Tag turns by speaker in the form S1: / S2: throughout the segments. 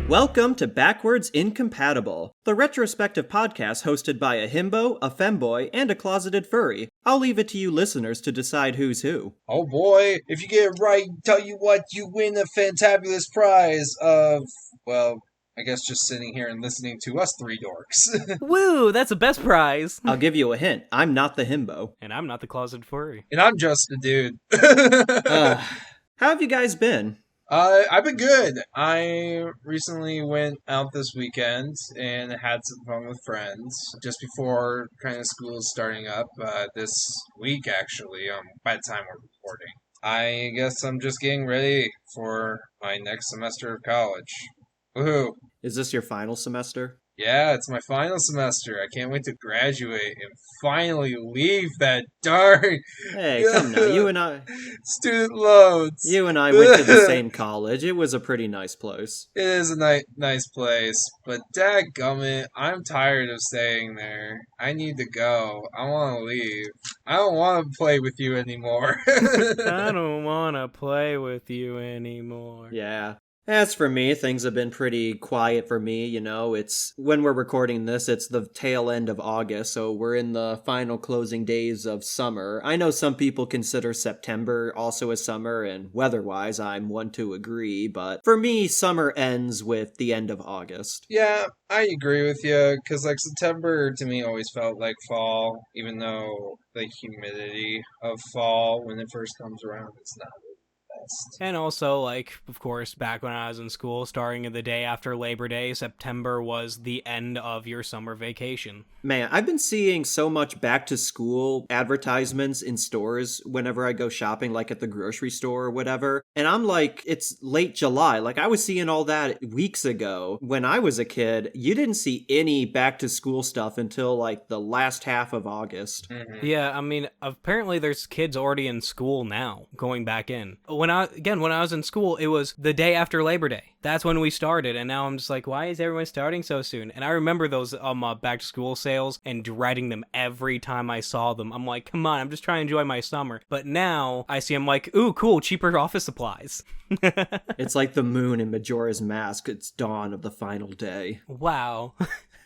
S1: Welcome to Backwards Incompatible, the retrospective podcast hosted by a himbo, a femboy, and a closeted furry. I'll leave it to you listeners to decide who's who.
S2: Oh boy, if you get it right, tell you what, you win a fantabulous prize of, well, I guess just sitting here and listening to us three dorks.
S3: Woo, that's the best prize.
S1: I'll give you a hint. I'm not the himbo.
S3: And I'm not the closeted furry.
S2: And I'm just a dude.
S1: How have you guys been?
S2: I've been good. I recently went out this weekend and had some fun with friends just before kind of school is starting up this week, actually, by the time we're recording. I guess I'm just getting ready for my next semester of college. Woohoo!
S1: Is this your final semester?
S2: Yeah, it's my final semester. I can't wait to graduate and finally leave that darn...
S1: Hey, come now, you and I...
S2: student loans.
S1: You and I went to the same college. It was a pretty nice place.
S2: It is a nice place, but dadgummit, I'm tired of staying there. I need to go. I want to leave. I don't want to play with you anymore.
S3: I don't want to play with you anymore.
S1: Yeah. As for me, things have been pretty quiet for me, you know, it's, when we're recording this, it's the tail end of August, so we're in the final closing days of summer. I know some people consider September also a summer, and weather-wise, I'm one to agree, but for me, summer ends with the end of August.
S2: Yeah, I agree with you, because, like, September to me always felt like fall, even though the humidity of fall, when it first comes around, it's not.
S3: And also, like, of course, back when I was in school, starting the day after Labor Day, September was the end of your summer vacation.
S1: Man, I've been seeing so much back-to-school advertisements in stores whenever I go shopping, like at the grocery store or whatever, and I'm like, it's late July. Like, I was seeing all that weeks ago. When I was a kid, you didn't see any back-to-school stuff until, like, the last half of August.
S2: Mm-hmm.
S3: Yeah, I mean, apparently there's kids already in school now, going back in. When I was in school, it was the day after Labor Day. That's when we started, and now I'm just like, why is everyone starting so soon? And I remember those back to school sales and dreading them every time I saw them. I'm like, come on, I'm just trying to enjoy my summer. But now I see them like, ooh, cool, cheaper office supplies.
S1: It's like the moon in Majora's Mask. It's dawn of the final day.
S3: Wow.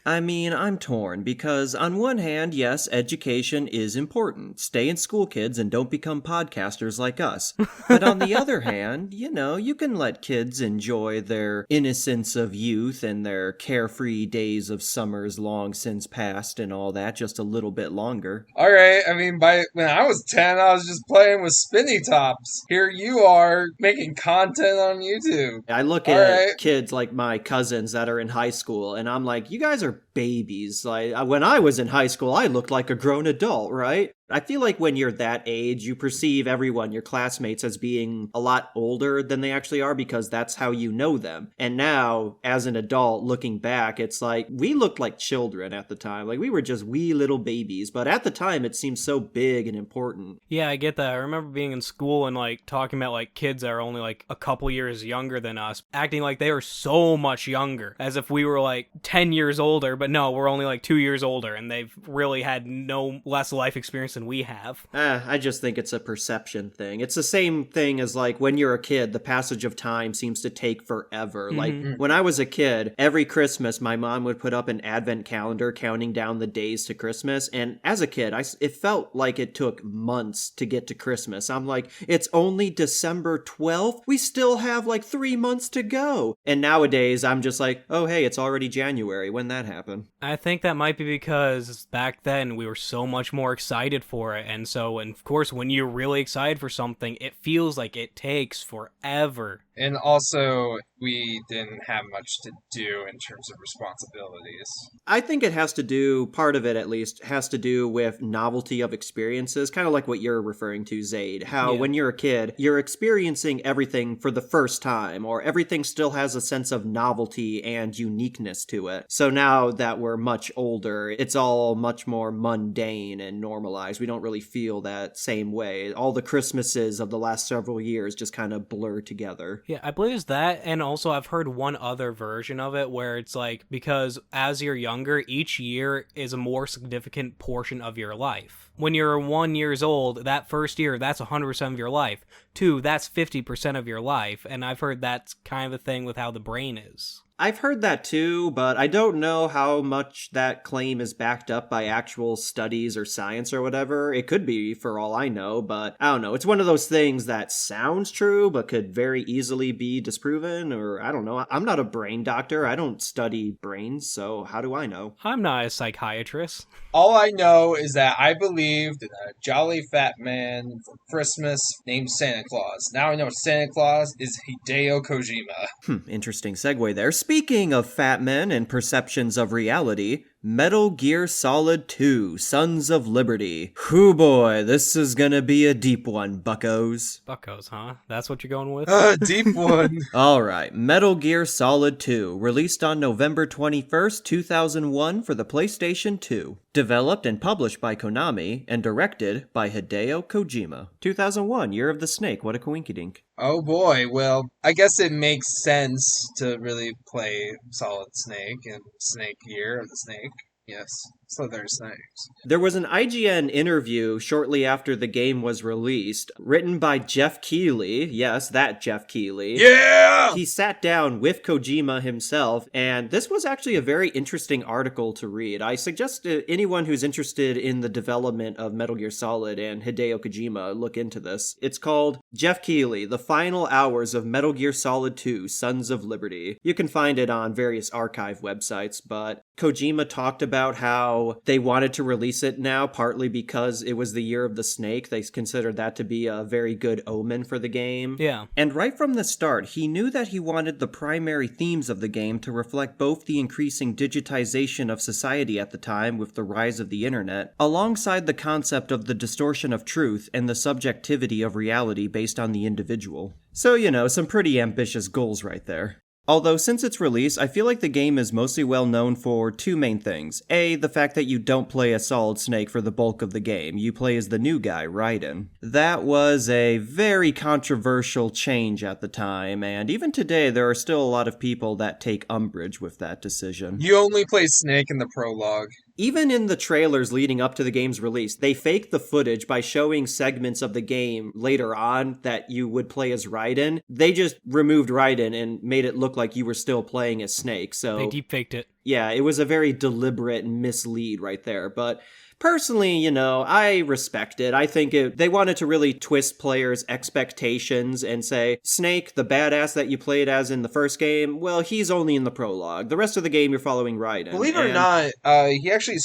S1: I mean, I'm torn, because on one hand, yes, education is important. Stay in school, kids, and don't become podcasters like us. But on the other hand, you know, you can let kids enjoy their innocence of youth and their carefree days of summers long since past and all that just a little bit longer.
S2: Alright, I mean, when I was 10, I was just playing with spinny tops. Here you are, making content on YouTube.
S1: I look at kids like my cousins that are in high school, and I'm like, you guys are babies. Like, when I was in high school, I looked like a grown adult, right? I feel like when you're that age, you perceive everyone, your classmates, as being a lot older than they actually are because that's how you know them. And now, as an adult, looking back, it's like, we looked like children at the time. Like, we were just wee little babies. But at the time, it seemed so big and important.
S3: Yeah, I get that. I remember being in school and, like, talking about, like, kids that are only, like, a couple years younger than us, acting like they were so much younger, as if we were, like, 10 years older. But no, we're only, like, 2 years older, and they've really had no less life experience than we have.
S1: I just think it's a perception thing. It's the same thing as, like, when you're a kid, the passage of time seems to take forever. Mm-hmm. Like, when I was a kid, every Christmas, my mom would put up an advent calendar counting down the days to Christmas, and as a kid, it felt like it took months to get to Christmas. I'm like, it's only December 12th? We still have, like, 3 months to go. And nowadays, I'm just like, oh, hey, it's already January. When that happen?
S3: I think that might be because back then we were so much more excited for it. And so, and of course, when you're really excited for something, it feels like it takes forever.
S2: And also, we didn't have much to do in terms of responsibilities.
S1: I think it has to do, part of it at least, has to do with novelty of experiences, kind of like what you're referring to, Zade. How when you're a kid, you're experiencing everything for the first time, or everything still has a sense of novelty and uniqueness to it. So now that we're much older, it's all much more mundane and normalized. We don't really feel that same way. All the Christmases of the last several years just kind of blur together.
S3: Yeah, I believe it's that, and also I've heard one other version of it where it's like, because as you're younger, each year is a more significant portion of your life. When you're 1 year old, that first year, that's 100% of your life. 2, that's 50% of your life, and I've heard that's kind of a thing with how the brain is.
S1: I've heard that too, but I don't know how much that claim is backed up by actual studies or science or whatever. It could be for all I know, but I don't know. It's one of those things that sounds true, but could very easily be disproven, or I don't know. I'm not a brain doctor. I don't study brains, so how do I know?
S3: I'm not a psychiatrist.
S2: All I know is that I believed in a jolly fat man for Christmas named Santa Claus. Now I know Santa Claus is Hideo Kojima.
S1: Interesting segue there. Speaking of fat men and perceptions of reality, Metal Gear Solid 2, Sons of Liberty. Whoo boy, this is gonna be a deep one, buckos.
S3: Buckos, huh? That's what you're going with?
S2: Deep one.
S1: Alright, Metal Gear Solid 2, released on November 21st, 2001 for the PlayStation 2. Developed and published by Konami, and directed by Hideo Kojima. 2001, Year of the Snake, what a coinkydink.
S2: Oh boy, well, I guess it makes sense to really play Solid Snake and Snake Year of the Snake. Yes, Slither Snakes.
S1: There was an IGN interview shortly after the game was released, written by Jeff Keighley. Yes, that Jeff Keighley.
S2: Yeah!
S1: He sat down with Kojima himself, and this was actually a very interesting article to read. I suggest anyone who's interested in the development of Metal Gear Solid and Hideo Kojima look into this. It's called Jeff Keighley, The Final Hours of Metal Gear Solid 2, Sons of Liberty. You can find it on various archive websites, but Kojima talked about how they wanted to release it now, partly because it was the Year of the Snake. They considered that to be a very good omen for the game.
S3: Yeah.
S1: And right from the start, he knew that he wanted the primary themes of the game to reflect both the increasing digitization of society at the time with the rise of the internet, alongside the concept of the distortion of truth and the subjectivity of reality based on the individual. So, some pretty ambitious goals right there. Although, since its release, I feel like the game is mostly well known for two main things. A, the fact that you don't play as Solid Snake for the bulk of the game. You play as the new guy, Raiden. That was a very controversial change at the time, and even today there are still a lot of people that take umbrage with that decision.
S2: You only play Snake in the prologue.
S1: Even in the trailers leading up to the game's release, they faked the footage by showing segments of the game later on that you would play as Raiden. They just removed Raiden and made it look like you were still playing as Snake. So
S3: They deepfaked it.
S1: Yeah, it was a very deliberate mislead right there. But personally, I respect it. I think they wanted to really twist players' expectations and say, Snake, the badass that you played as in the first game, well, he's only in the prologue. The rest of the game, you're following Raiden.
S2: Believe it or not, he actually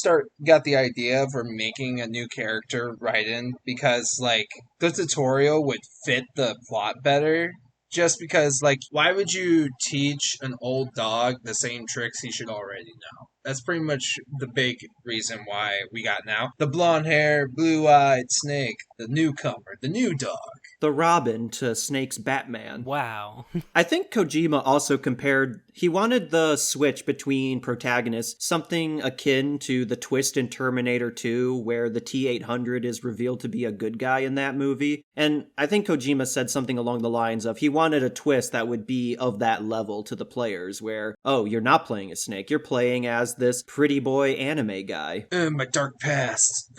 S2: got the idea for making a new character, Raiden, because, the tutorial would fit the plot better. Just because, why would you teach an old dog the same tricks he should already know? That's pretty much the big reason why we got now. The blonde hair, blue-eyed Snake, the newcomer, the new dog.
S1: The Robin to Snake's Batman.
S3: Wow.
S1: I think Kojima also he wanted the switch between protagonists something akin to the twist in Terminator 2, where the T-800 is revealed to be a good guy in that movie. And I think Kojima said something along the lines of he wanted a twist that would be of that level to the players, where, oh, you're not playing as Snake, you're playing as this pretty boy anime guy.
S2: My dark past.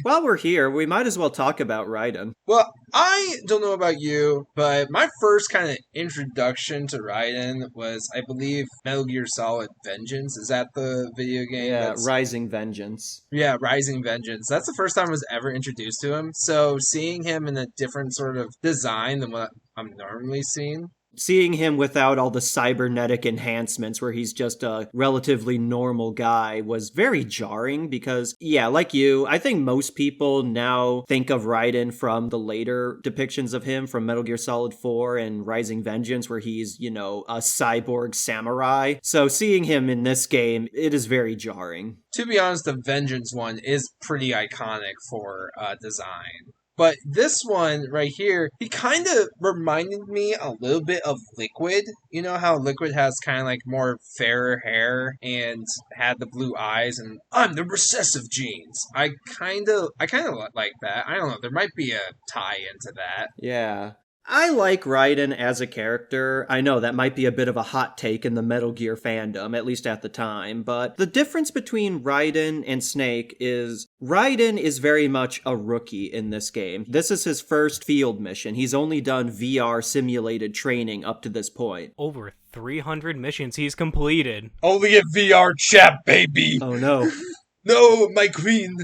S1: While we're here, we might as well talk about Raiden.
S2: Well, I don't know about you, but my first kind of introduction to Raiden was, I believe, Metal Gear Solid Vengeance. Is that the video game?
S1: Yeah, Rising Vengeance.
S2: Yeah, Rising Vengeance. That's the first time I was ever introduced to him. So seeing him in a different sort of design than what I'm normally seeing.
S1: Seeing him without all the cybernetic enhancements where he's just a relatively normal guy was very jarring because, yeah, like you, I think most people now think of Raiden from the later depictions of him from Metal Gear Solid 4 and Rising Vengeance where he's, a cyborg samurai. So seeing him in this game, it is very jarring.
S2: To be honest, the Vengeance one is pretty iconic for design. But this one right here, he kind of reminded me a little bit of Liquid. You know how Liquid has kind of more fairer hair and had the blue eyes and I'm the recessive genes. I kind of like that. I don't know. There might be a tie into that.
S1: Yeah. I like Raiden as a character. I know that might be a bit of a hot take in the Metal Gear fandom, at least at the time, but the difference between Raiden and Snake is Raiden is very much a rookie in this game. This is his first field mission. He's only done VR simulated training up to this point.
S3: Over 300 missions he's completed.
S2: Only in VR chat, baby!
S1: Oh no.
S2: No, my queen!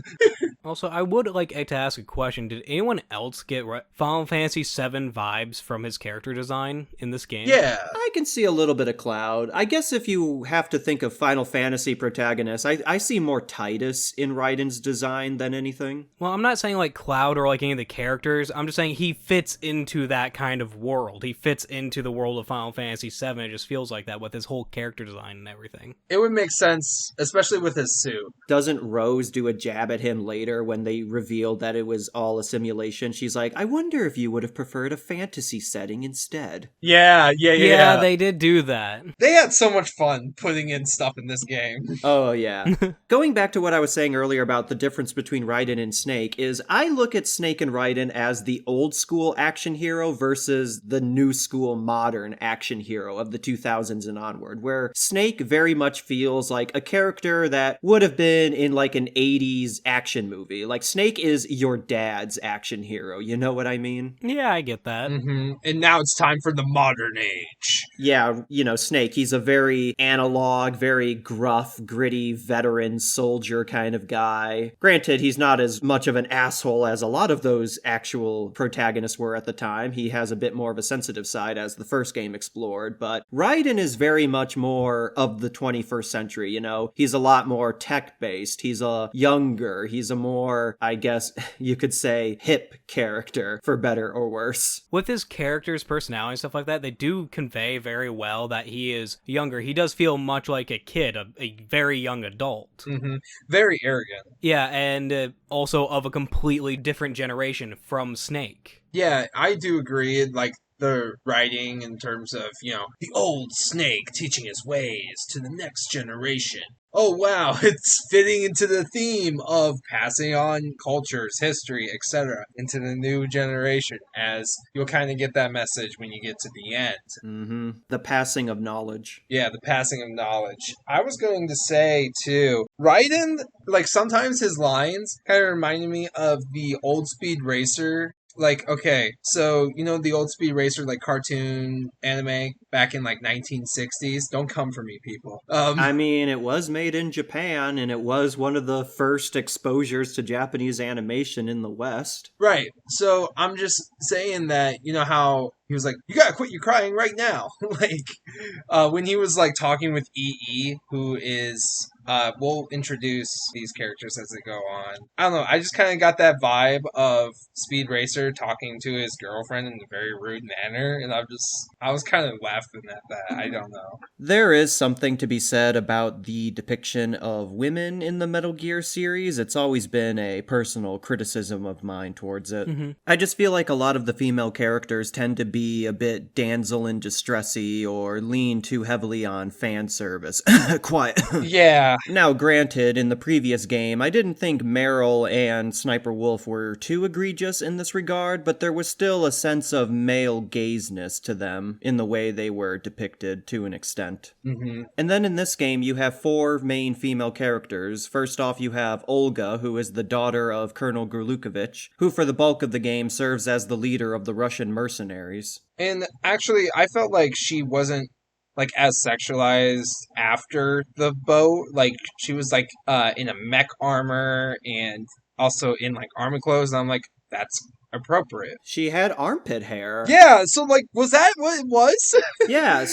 S3: Also, I would like to ask a question. Did anyone else get Final Fantasy VII vibes from his character design in this game?
S2: Yeah.
S1: I can see a little bit of Cloud. I guess if you have to think of Final Fantasy protagonists, I see more Tidus in Raiden's design than anything.
S3: Well, I'm not saying like Cloud or like any of the characters. I'm just saying he fits into that kind of world. He fits into the world of Final Fantasy VII. It just feels like that with his whole character design and everything.
S2: It would make sense, especially with his suit.
S1: Doesn't Rose do a jab at him later when they revealed that it was all a simulation? She's like, I wonder if you would have preferred a fantasy setting instead.
S2: Yeah,
S3: they did do that.
S2: They had so much fun putting in stuff in this game.
S1: Oh, yeah. Going back to what I was saying earlier about the difference between Raiden and Snake is I look at Snake and Raiden as the old school action hero versus the new school modern action hero of the 2000s and onward, where Snake very much feels like a character that would have been in like an 80s action movie. Like Snake is your dad's action hero. You know what I mean?
S3: Yeah, I get that.
S2: Mm-hmm. And now it's time for the modern age.
S1: Yeah, Snake, he's a very analog, very gruff, gritty, veteran soldier kind of guy. Granted, he's not as much of an asshole as a lot of those actual protagonists were at the time. He has a bit more of a sensitive side, as the first game explored, but Raiden is very much more of the 21st century, He's a lot more tech-based. He's a younger, he's a more, I guess you could say, hip character, for better or worse.
S3: With his character's personality and stuff like that, they do convey very well that he is younger. He does feel much like a kid, a very young adult.
S2: Mm-hmm. Very arrogant.
S3: Yeah, and also of a completely different generation from Snake.
S2: Yeah, I do agree. Like, the writing in terms of, the old Snake teaching his ways to the next generation. Oh, wow, it's fitting into the theme of passing on cultures, history, etc. into the new generation, as you'll kind of get that message when you get to the end.
S1: Mm-hmm. The passing of knowledge.
S2: Yeah, the passing of knowledge. I was going to say, too, Raiden, like, sometimes his lines kind of reminded me of the Old Speed Racer. Like, okay, so, the Old Speed Racer, like, cartoon anime back in, like, 1960s? Don't come for me, people.
S1: I mean, it was made in Japan, and it was one of the first exposures to Japanese animation in the West.
S2: Right. So, I'm just saying that, how he was like, you gotta quit your crying right now. When he was, like, talking with EE, who is... we'll introduce these characters as they go on. I don't know, I just kind of got that vibe of Speed Racer talking to his girlfriend in a very rude manner, and I was kind of laughing at that. I don't know.
S1: There is something to be said about the depiction of women in the Metal Gear series. It's always been a personal criticism of mine towards it. Mm-hmm. I just feel like a lot of the female characters tend to be a bit damsel in distressy or lean too heavily on fan service. Quiet.
S2: Yeah.
S1: Now, granted, in the previous game, I didn't think Meryl and Sniper Wolf were too egregious in this regard, but there was still a sense of male gazeness to them in the way they were depicted to an extent.
S2: Mm-hmm.
S1: And then in this game, you have 4 main female characters. First off, you have Olga, who is the daughter of Colonel Gurlukovich, who for the bulk of the game serves as the leader of the Russian mercenaries.
S2: And actually, I felt like she wasn't like as sexualized after the bow. Like she was like in a mech armor and also in like armor clothes, and I'm like, that's appropriate.
S1: She had armpit hair.
S2: Yeah, so like, was that what it was?
S1: Yeah,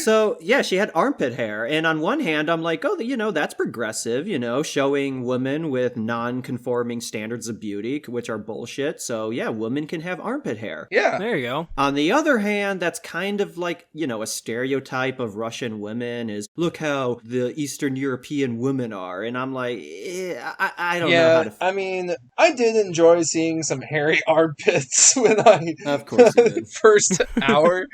S1: she had armpit hair. And on one hand, I'm like, oh, that's progressive, showing women with non-conforming standards of beauty, which are bullshit. So yeah, women can have armpit hair.
S2: Yeah.
S3: There you go.
S1: On the other hand, that's kind of like, a stereotype of Russian women is, look how the Eastern European women are. And I'm like, I don't know how to...
S2: I mean, I did enjoy seeing some hairy armpits when I
S1: of course you did.
S2: First hour,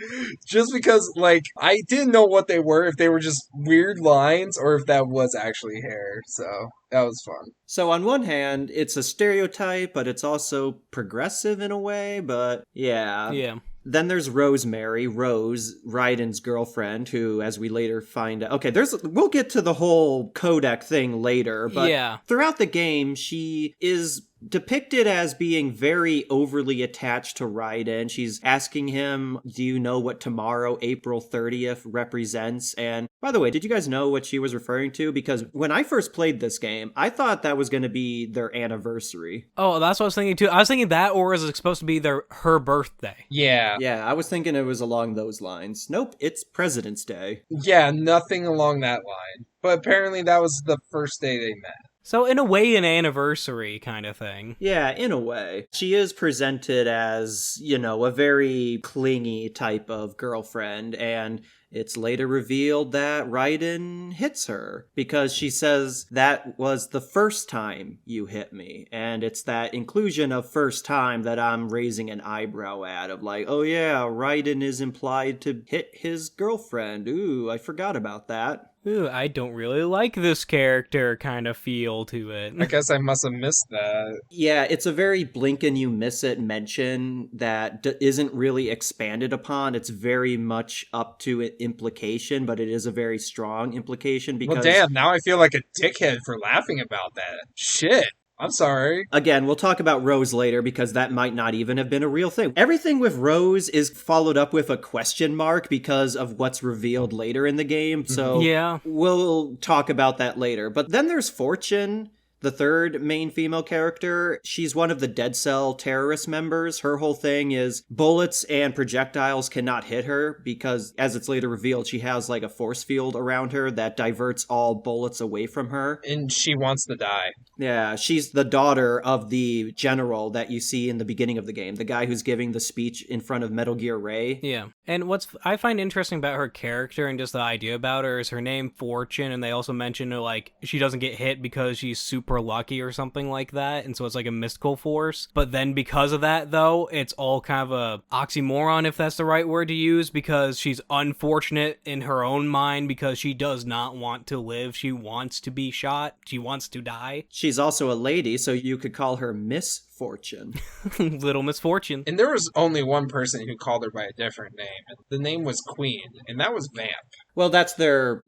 S2: just because like I didn't know what they were, if they were just weird lines or if that was actually hair. So that was fun.
S1: So on one hand, it's a stereotype, but it's also progressive in a way. But yeah. Then there's Rosemary, Rose, Raiden's girlfriend, who, as we later find out... Okay, we'll get to the whole codec thing later, but throughout the game, she is depicted as being very overly attached to Raiden. She's asking him, do you know what tomorrow, April 30th, represents? And by the way, did you guys know what she was referring to? Because when I first played this game, I thought that was going to be their anniversary.
S3: Oh, that's what I was thinking too. I was thinking that, or is it supposed to be her birthday?
S2: Yeah.
S1: Yeah, I was thinking it was along those lines. Nope, it's President's Day.
S2: Yeah, nothing along that line. But apparently that was the first day they met.
S3: So in a way, an anniversary kind of thing.
S1: Yeah, in a way. She is presented as, a very clingy type of girlfriend, and it's later revealed that Raiden hits her because she says that was the first time you hit me. And it's that inclusion of first time that I'm raising an eyebrow at, of like, oh yeah, Raiden is implied to hit his girlfriend. Ooh, I forgot about that.
S3: Ooh, I don't really like this character kind of feel to it.
S2: I guess I must have missed that.
S1: Yeah, it's a very blink and you miss it mention that isn't really expanded upon. It's very much up to implication, but it is a very strong implication because...
S2: Well, damn, now I feel like a dickhead for laughing about that. Shit. I'm sorry.
S1: Again, we'll talk about Rose later because that might not even have been a real thing. Everything with Rose is followed up with a question mark because of what's revealed later in the game. So
S3: yeah,
S1: we'll talk about that later. But then there's Fortune, the third main female character. She's one of the Dead Cell terrorist members. Her whole thing is bullets and projectiles cannot hit her because, as it's later revealed, she has like a force field around her that diverts all bullets away from her.
S2: And she wants to die.
S1: Yeah, she's the daughter of the general that you see in the beginning of the game, the guy who's giving the speech in front of Metal Gear Ray.
S3: Yeah, and what I find interesting about her character and just the idea about her is her name Fortune, and they also mention her, like, she doesn't get hit because she's super lucky or something like that, and so it's like a mystical force. But then because of that, though, it's all kind of a oxymoron, if that's the right word to use, because she's unfortunate in her own mind because she does not want to live. She wants to be shot. She wants to die.
S1: She's also a lady, so you could call her Miss Fortune.
S3: Little Miss Fortune.
S2: And there was only one person who called her by a different name, and the name was Queen, and that was Vamp.
S1: Well, that's their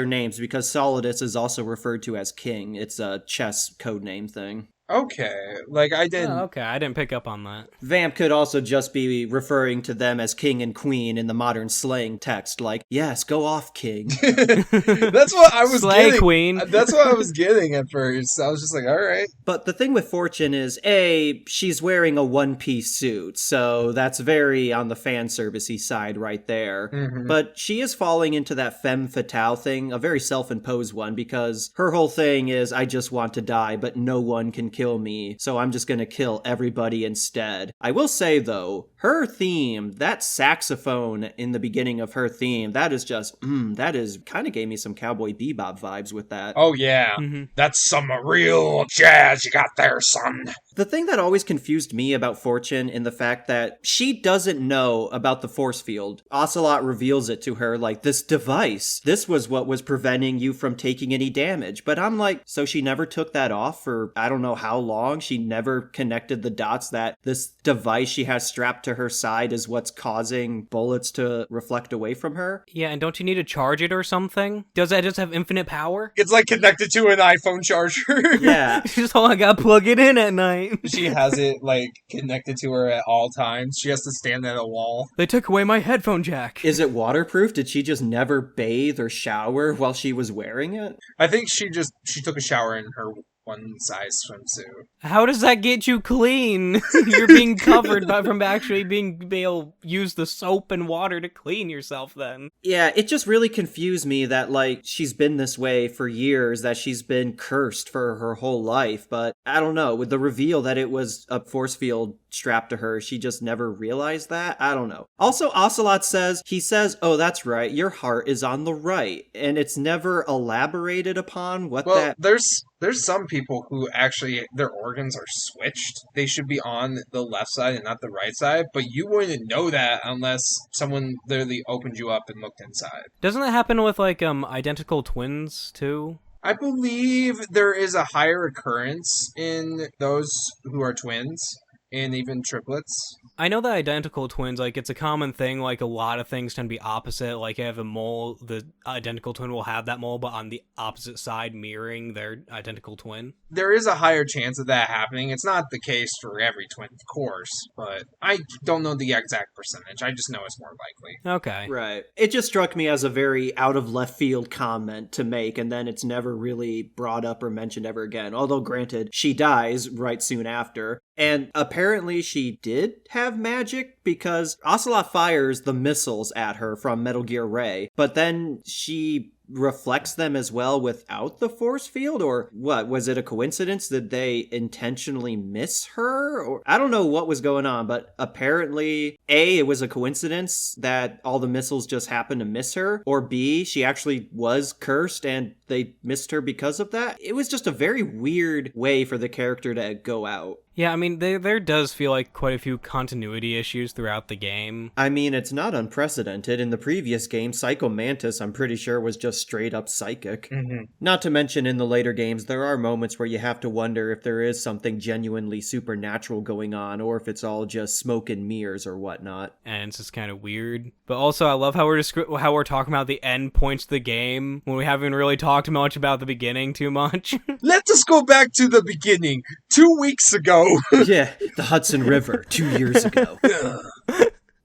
S1: names because Solidus is also referred to as King. It's a chess codename thing.
S2: Okay, like I didn't...
S3: Oh, okay, I didn't pick up on that.
S1: Vamp could also just be referring to them as king and queen in the modern slang text, like, yes, go off, king.
S2: That's what I was
S3: Slay,
S2: getting.
S3: queen.
S2: That's what I was getting at first. I was just like, all right.
S1: But the thing with Fortune is, A, she's wearing a one-piece suit, so that's very on the fan servicey side right there.
S2: Mm-hmm.
S1: But she is falling into that femme fatale thing, a very self-imposed one, because her whole thing is, I just want to die, but no one can kill me, so I'm just gonna kill everybody instead. I will say, though, her theme, that saxophone in the beginning of her theme, that is just, that is, kind of gave me some Cowboy Bebop vibes with that.
S2: Oh, yeah. Mm-hmm. That's some real jazz you got there, son.
S1: The thing that always confused me about Fortune in the fact that she doesn't know about the force field. Ocelot reveals it to her like, this device, this was what was preventing you from taking any damage. But I'm like, so she never took that off for I don't know how long? She never connected the dots that this device she has strapped to her side is what's causing bullets to reflect away from her?
S3: Yeah, and don't you need to charge it or something? Does that just have infinite power?
S2: It's like connected to an iPhone charger.
S1: Yeah.
S3: She's all I gotta plug it in at night.
S2: She has it, like, connected to her at all times. She has to stand at a wall.
S3: They took away my headphone jack.
S1: Is it waterproof? Did she just never bathe or shower while she was wearing it?
S2: I think she took a shower in her one-size swimsuit.
S3: How does that get you clean? You're being covered from actually being able to use the soap and water to clean yourself then.
S1: Yeah, it just really confused me that, like, she's been this way for years, that she's been cursed for her whole life, but I don't know, with the reveal that it was a force field strapped to her, she just never realized that? I don't know. Also, Ocelot says, oh, that's right, your heart is on the right, and it's never elaborated upon what that...
S2: There's some people who actually, their organs are switched. They should be on the left side and not the right side, but you wouldn't know that unless someone literally opened you up and looked inside.
S3: Doesn't that happen with, like, identical twins, too?
S2: I believe there is a higher occurrence in those who are twins. and even triplets.
S3: I know that identical twins, like, it's a common thing, like, a lot of things tend to be opposite. Like, you have a mole, the identical twin will have that mole, but on the opposite side mirroring their identical twin.
S2: There is a higher chance of that happening. It's not the case for every twin, of course, but I don't know the exact percentage. I just know it's more likely.
S3: Okay.
S1: Right. It just struck me as a very out of left field comment to make, and then it's never really brought up or mentioned ever again. Although, granted, she dies right soon after. And apparently she did have magic because Ocelot fires the missiles at her from Metal Gear Ray, but then she reflects them as well without the force field, or what? Was it a coincidence? Did they intentionally miss her? Or I don't know what was going on, but apparently A, it was a coincidence that all the missiles just happened to miss her, or B, she actually was cursed and they missed her because of that. It was just a very weird way for the character to go out.
S3: Yeah, I mean, there does feel like quite a few continuity issues throughout the game.
S1: I mean, it's not unprecedented. In the previous game, Psycho Mantis, I'm pretty sure, was just straight up psychic.
S2: Mm-hmm.
S1: Not to mention, in the later games, there are moments where you have to wonder if there is something genuinely supernatural going on, or if it's all just smoke and mirrors or whatnot.
S3: And it's just kind of weird. But also, I love how we're talking about the end points of the game when we haven't really talked much about the beginning too much.
S2: Let us go back to the beginning. 2 weeks ago.
S1: Yeah, the Hudson River, 2 years ago.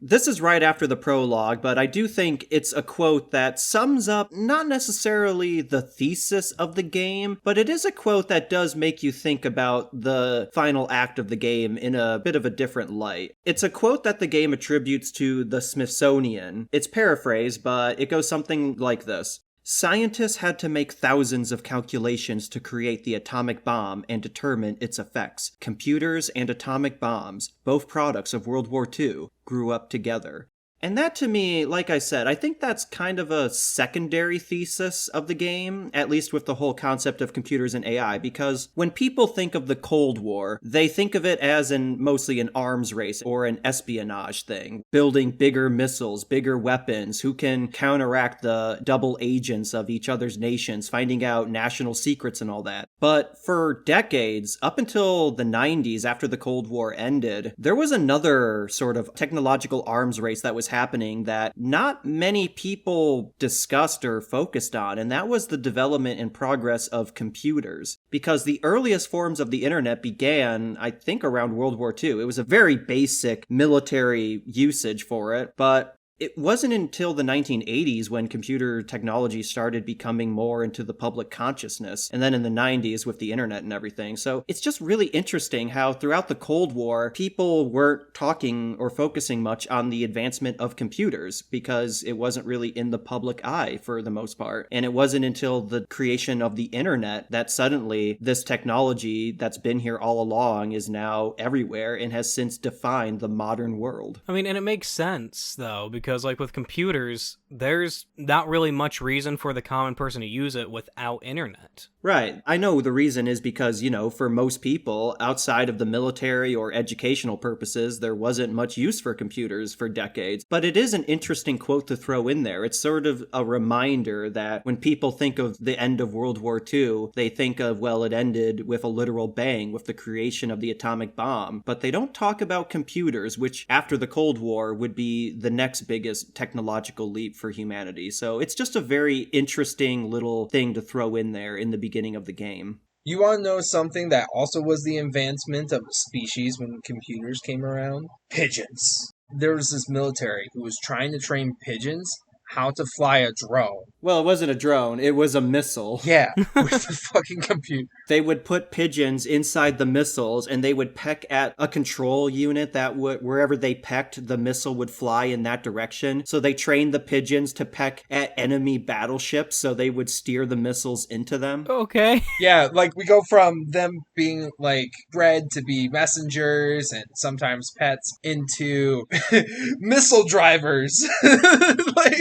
S1: This is right after the prologue, but I do think it's a quote that sums up not necessarily the thesis of the game, but it is a quote that does make you think about the final act of the game in a bit of a different light. It's a quote that the game attributes to the Smithsonian. It's paraphrased, but it goes something like this. Scientists had to make thousands of calculations to create the atomic bomb and determine its effects. Computers and atomic bombs, both products of World War II, grew up together. And that to me, like I said, I think that's kind of a secondary thesis of the game, at least with the whole concept of computers and AI, because when people think of the Cold War, they think of it as mostly an arms race or an espionage thing, building bigger missiles, bigger weapons, who can counteract the double agents of each other's nations, finding out national secrets and all that. But for decades, up until the 90s, after the Cold War ended, there was another sort of technological arms race that was happening that not many people discussed or focused on, and that was the development and progress of computers. Because the earliest forms of the internet began, I think, around World War II. It was a very basic military usage for it, but it wasn't until the 1980s when computer technology started becoming more into the public consciousness, and then in the 90s with the internet and everything. So it's just really interesting how throughout the Cold War, people weren't talking or focusing much on the advancement of computers because it wasn't really in the public eye for the most part. And it wasn't until the creation of the internet that suddenly this technology that's been here all along is now everywhere and has since defined the modern world.
S3: I mean, and it makes sense, though, because, like, with computers, there's not really much reason for the common person to use it without internet.
S1: Right. I know the reason is because, for most people, outside of the military or educational purposes, there wasn't much use for computers for decades. But it is an interesting quote to throw in there. It's sort of a reminder that when people think of the end of World War II, they think of, well, it ended with a literal bang with the creation of the atomic bomb. But they don't talk about computers, which after the Cold War would be the next biggest technological leap for humanity. So it's just a very interesting little thing to throw in there in the beginning of the game.
S2: You want to know something that also was the advancement of species when computers came around? Pigeons. There was this military who was trying to train pigeons how to fly a drone.
S1: Well, it wasn't a drone, it was a missile.
S2: Yeah, with the fucking computer.
S1: They would put pigeons inside the missiles, and they would peck at a control unit that would, wherever they pecked, the missile would fly in that direction. So they trained the pigeons to peck at enemy battleships, so they would steer the missiles into them.
S3: Okay.
S2: Yeah, like, we go from them being, like, bred to be messengers and sometimes pets into missile drivers.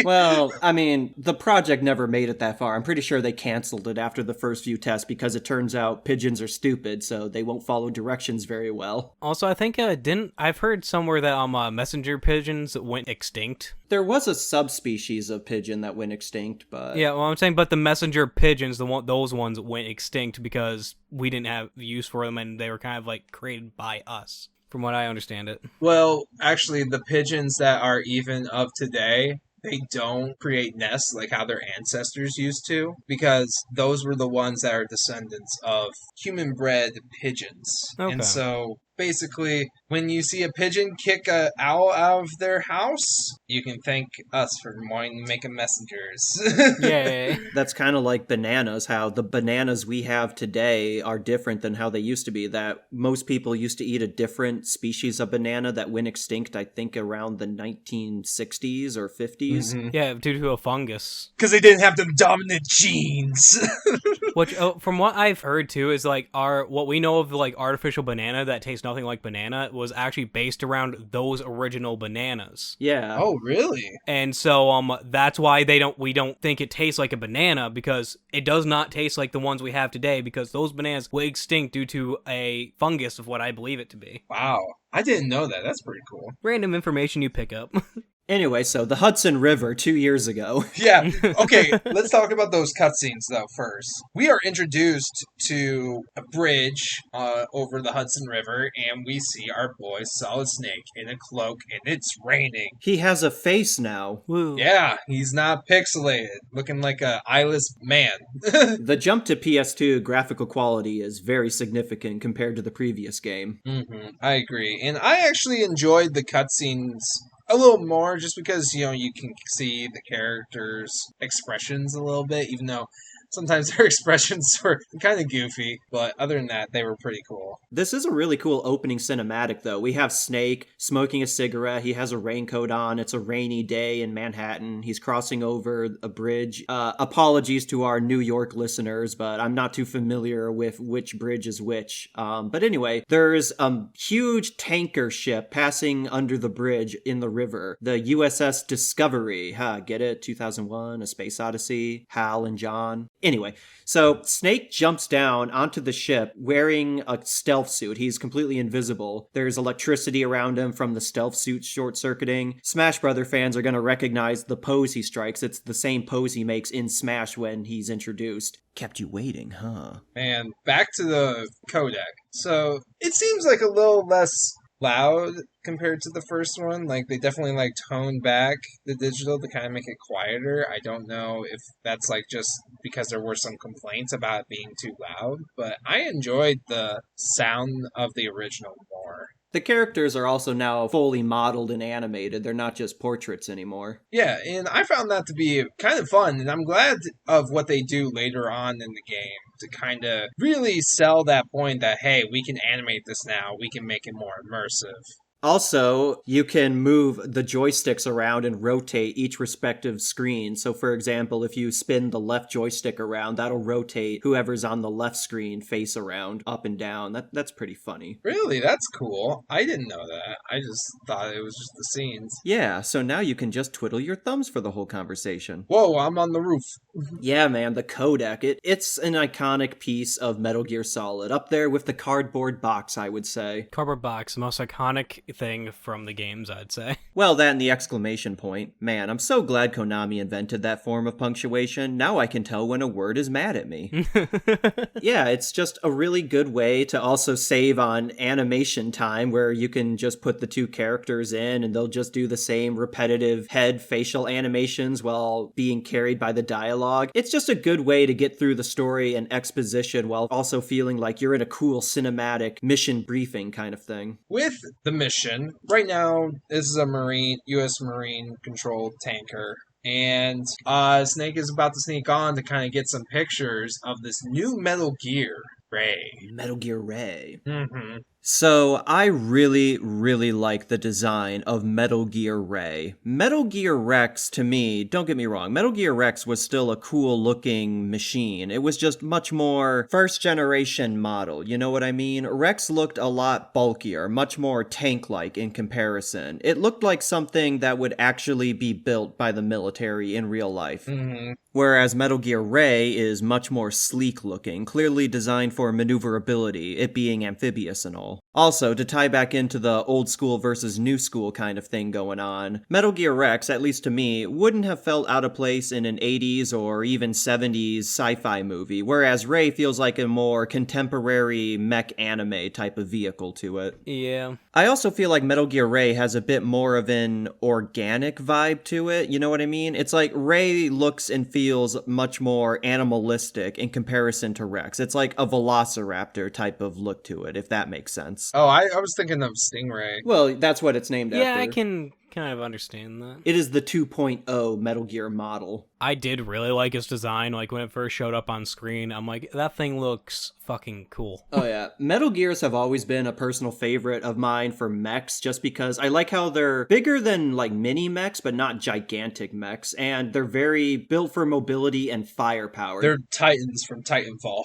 S1: Well, I mean, the project never made it that far. I'm pretty sure they canceled it after the first few tests because it turns out pigeons are stupid, so they won't follow directions very well.
S3: Also, I think I've heard somewhere that messenger pigeons went extinct.
S1: There was a subspecies of pigeon that went extinct, but
S3: yeah, well, I'm saying, but the messenger pigeons, those ones went extinct because we didn't have use for them, and they were kind of like created by us from what I understand it.
S2: Well, actually, the pigeons that are even of today, they don't create nests like how their ancestors used to, because those were the ones that are descendants of human-bred pigeons.
S3: Okay.
S2: And so, basically, when you see a pigeon kick a owl out of their house, you can thank us for wanting to make them messengers.
S3: Yay.
S1: That's kind of like bananas, how the bananas we have today are different than how they used to be. That most people used to eat a different species of banana that went extinct, I think, around the 1960s or 50s.
S2: Mm-hmm.
S3: Yeah, due to a fungus.
S2: Because they didn't have the dominant genes.
S3: Which, from what I've heard too, is like what we know of like artificial banana that tastes nothing like banana was actually based around those original bananas.
S1: Yeah.
S2: Oh, really?
S3: And so that's why we don't think it tastes like a banana, because it does not taste like the ones we have today, because those bananas were extinct due to a fungus of what I believe it to be.
S2: Wow. I didn't know that. That's pretty cool.
S3: Random information you pick up.
S1: Anyway, so the Hudson River 2 years ago.
S2: Yeah. Okay, let's talk about those cutscenes, though, first. We are introduced to a bridge over the Hudson River, and we see our boy Solid Snake in a cloak, and it's raining.
S1: He has a face now.
S3: Woo.
S2: Yeah, he's not pixelated, looking like a eyeless man.
S1: The jump to PS2 graphical quality is very significant compared to the previous game.
S2: I agree. And I actually enjoyed the cutscenes a little more, just because, you can see the characters' expressions a little bit, even though sometimes their expressions were kind of goofy, but other than that, they were pretty cool.
S1: This is a really cool opening cinematic, though. We have Snake smoking a cigarette. He has a raincoat on. It's a rainy day in Manhattan. He's crossing over a bridge. Apologies to our New York listeners, but I'm not too familiar with which bridge is which. But anyway, there's a huge tanker ship passing under the bridge in the river. The USS Discovery. Get it? 2001, A Space Odyssey. Hal and John. Anyway, so Snake jumps down onto the ship wearing a stealth suit. He's completely invisible. There's electricity around him from the stealth suit short-circuiting. Smash Brother fans are going to recognize the pose he strikes. It's the same pose he makes in Smash when he's introduced. Kept you waiting, huh?
S2: And back to the codec. So, it seems like a little less loud compared to the first one. Like, they definitely toned back the digital to kind of make it quieter. I don't know if that's just because there were some complaints about it being too loud, but I enjoyed the sound of the original more.
S1: The characters are also now fully modeled and animated. They're not just portraits anymore.
S2: Yeah, and I found that to be kind of fun, and I'm glad of what they do later on in the game to kind of really sell that point that, hey, we can animate this now, we can make it more immersive.
S1: Also, you can move the joysticks around and rotate each respective screen. So, for example, if you spin the left joystick around, that'll rotate whoever's on the left screen face around, up and down. That's pretty funny.
S2: Really? That's cool. I didn't know that. I just thought it was just the scenes.
S1: Yeah, so now you can just twiddle your thumbs for the whole conversation.
S2: Whoa, I'm on the roof.
S1: Yeah, man, the codec. It's an iconic piece of Metal Gear Solid. Up there with the cardboard box, I would say.
S3: Cardboard box, the most iconic thing from the games, I'd say.
S1: Well, that and the exclamation point. Man, I'm so glad Konami invented that form of punctuation. Now I can tell when a word is mad at me. Yeah, it's just a really good way to also save on animation time, where you can just put the two characters in and they'll just do the same repetitive head facial animations while being carried by the dialogue. It's just a good way to get through the story and exposition while also feeling like you're in a cool cinematic mission briefing kind of thing.
S2: With the mission, right now, this is a U.S. Marine-controlled tanker, and Snake is about to sneak on to kind of get some pictures of this new Metal Gear Ray.
S1: Metal Gear Ray.
S2: Mm-hmm.
S1: So, I really, really like the design of Metal Gear Ray. Metal Gear Rex, to me, don't get me wrong, Metal Gear Rex was still a cool-looking machine. It was just much more first-generation model, you know what I mean? Rex looked a lot bulkier, much more tank-like in comparison. It looked like something that would actually be built by the military in real life.
S2: Mm-hmm.
S1: Whereas Metal Gear Ray is much more sleek-looking, clearly designed for maneuverability, it being amphibious and all. Also, to tie back into the old school versus new school kind of thing going on, Metal Gear Rex, at least to me, wouldn't have felt out of place in an 80s or even 70s sci-fi movie, whereas Ray feels like a more contemporary mech anime type of vehicle to it.
S3: Yeah.
S1: I also feel like Metal Gear Ray has a bit more of an organic vibe to it, you know what I mean? It's like Ray looks and feels much more animalistic in comparison to Rex. It's like a velociraptor type of look to it, if that makes sense.
S2: Oh, I was thinking of Stingray.
S1: Well, that's what it's named after.
S3: Yeah, I can kind of understand that.
S1: It is the 2.0 Metal Gear model.
S3: I did really like his design. Like, when it first showed up on screen, I'm like, that thing looks fucking cool.
S1: Oh, yeah. Metal Gears have always been a personal favorite of mine for mechs, just because I like how they're bigger than, like, mini mechs, but not gigantic mechs, and they're very built for mobility and firepower.
S2: They're Titans from Titanfall.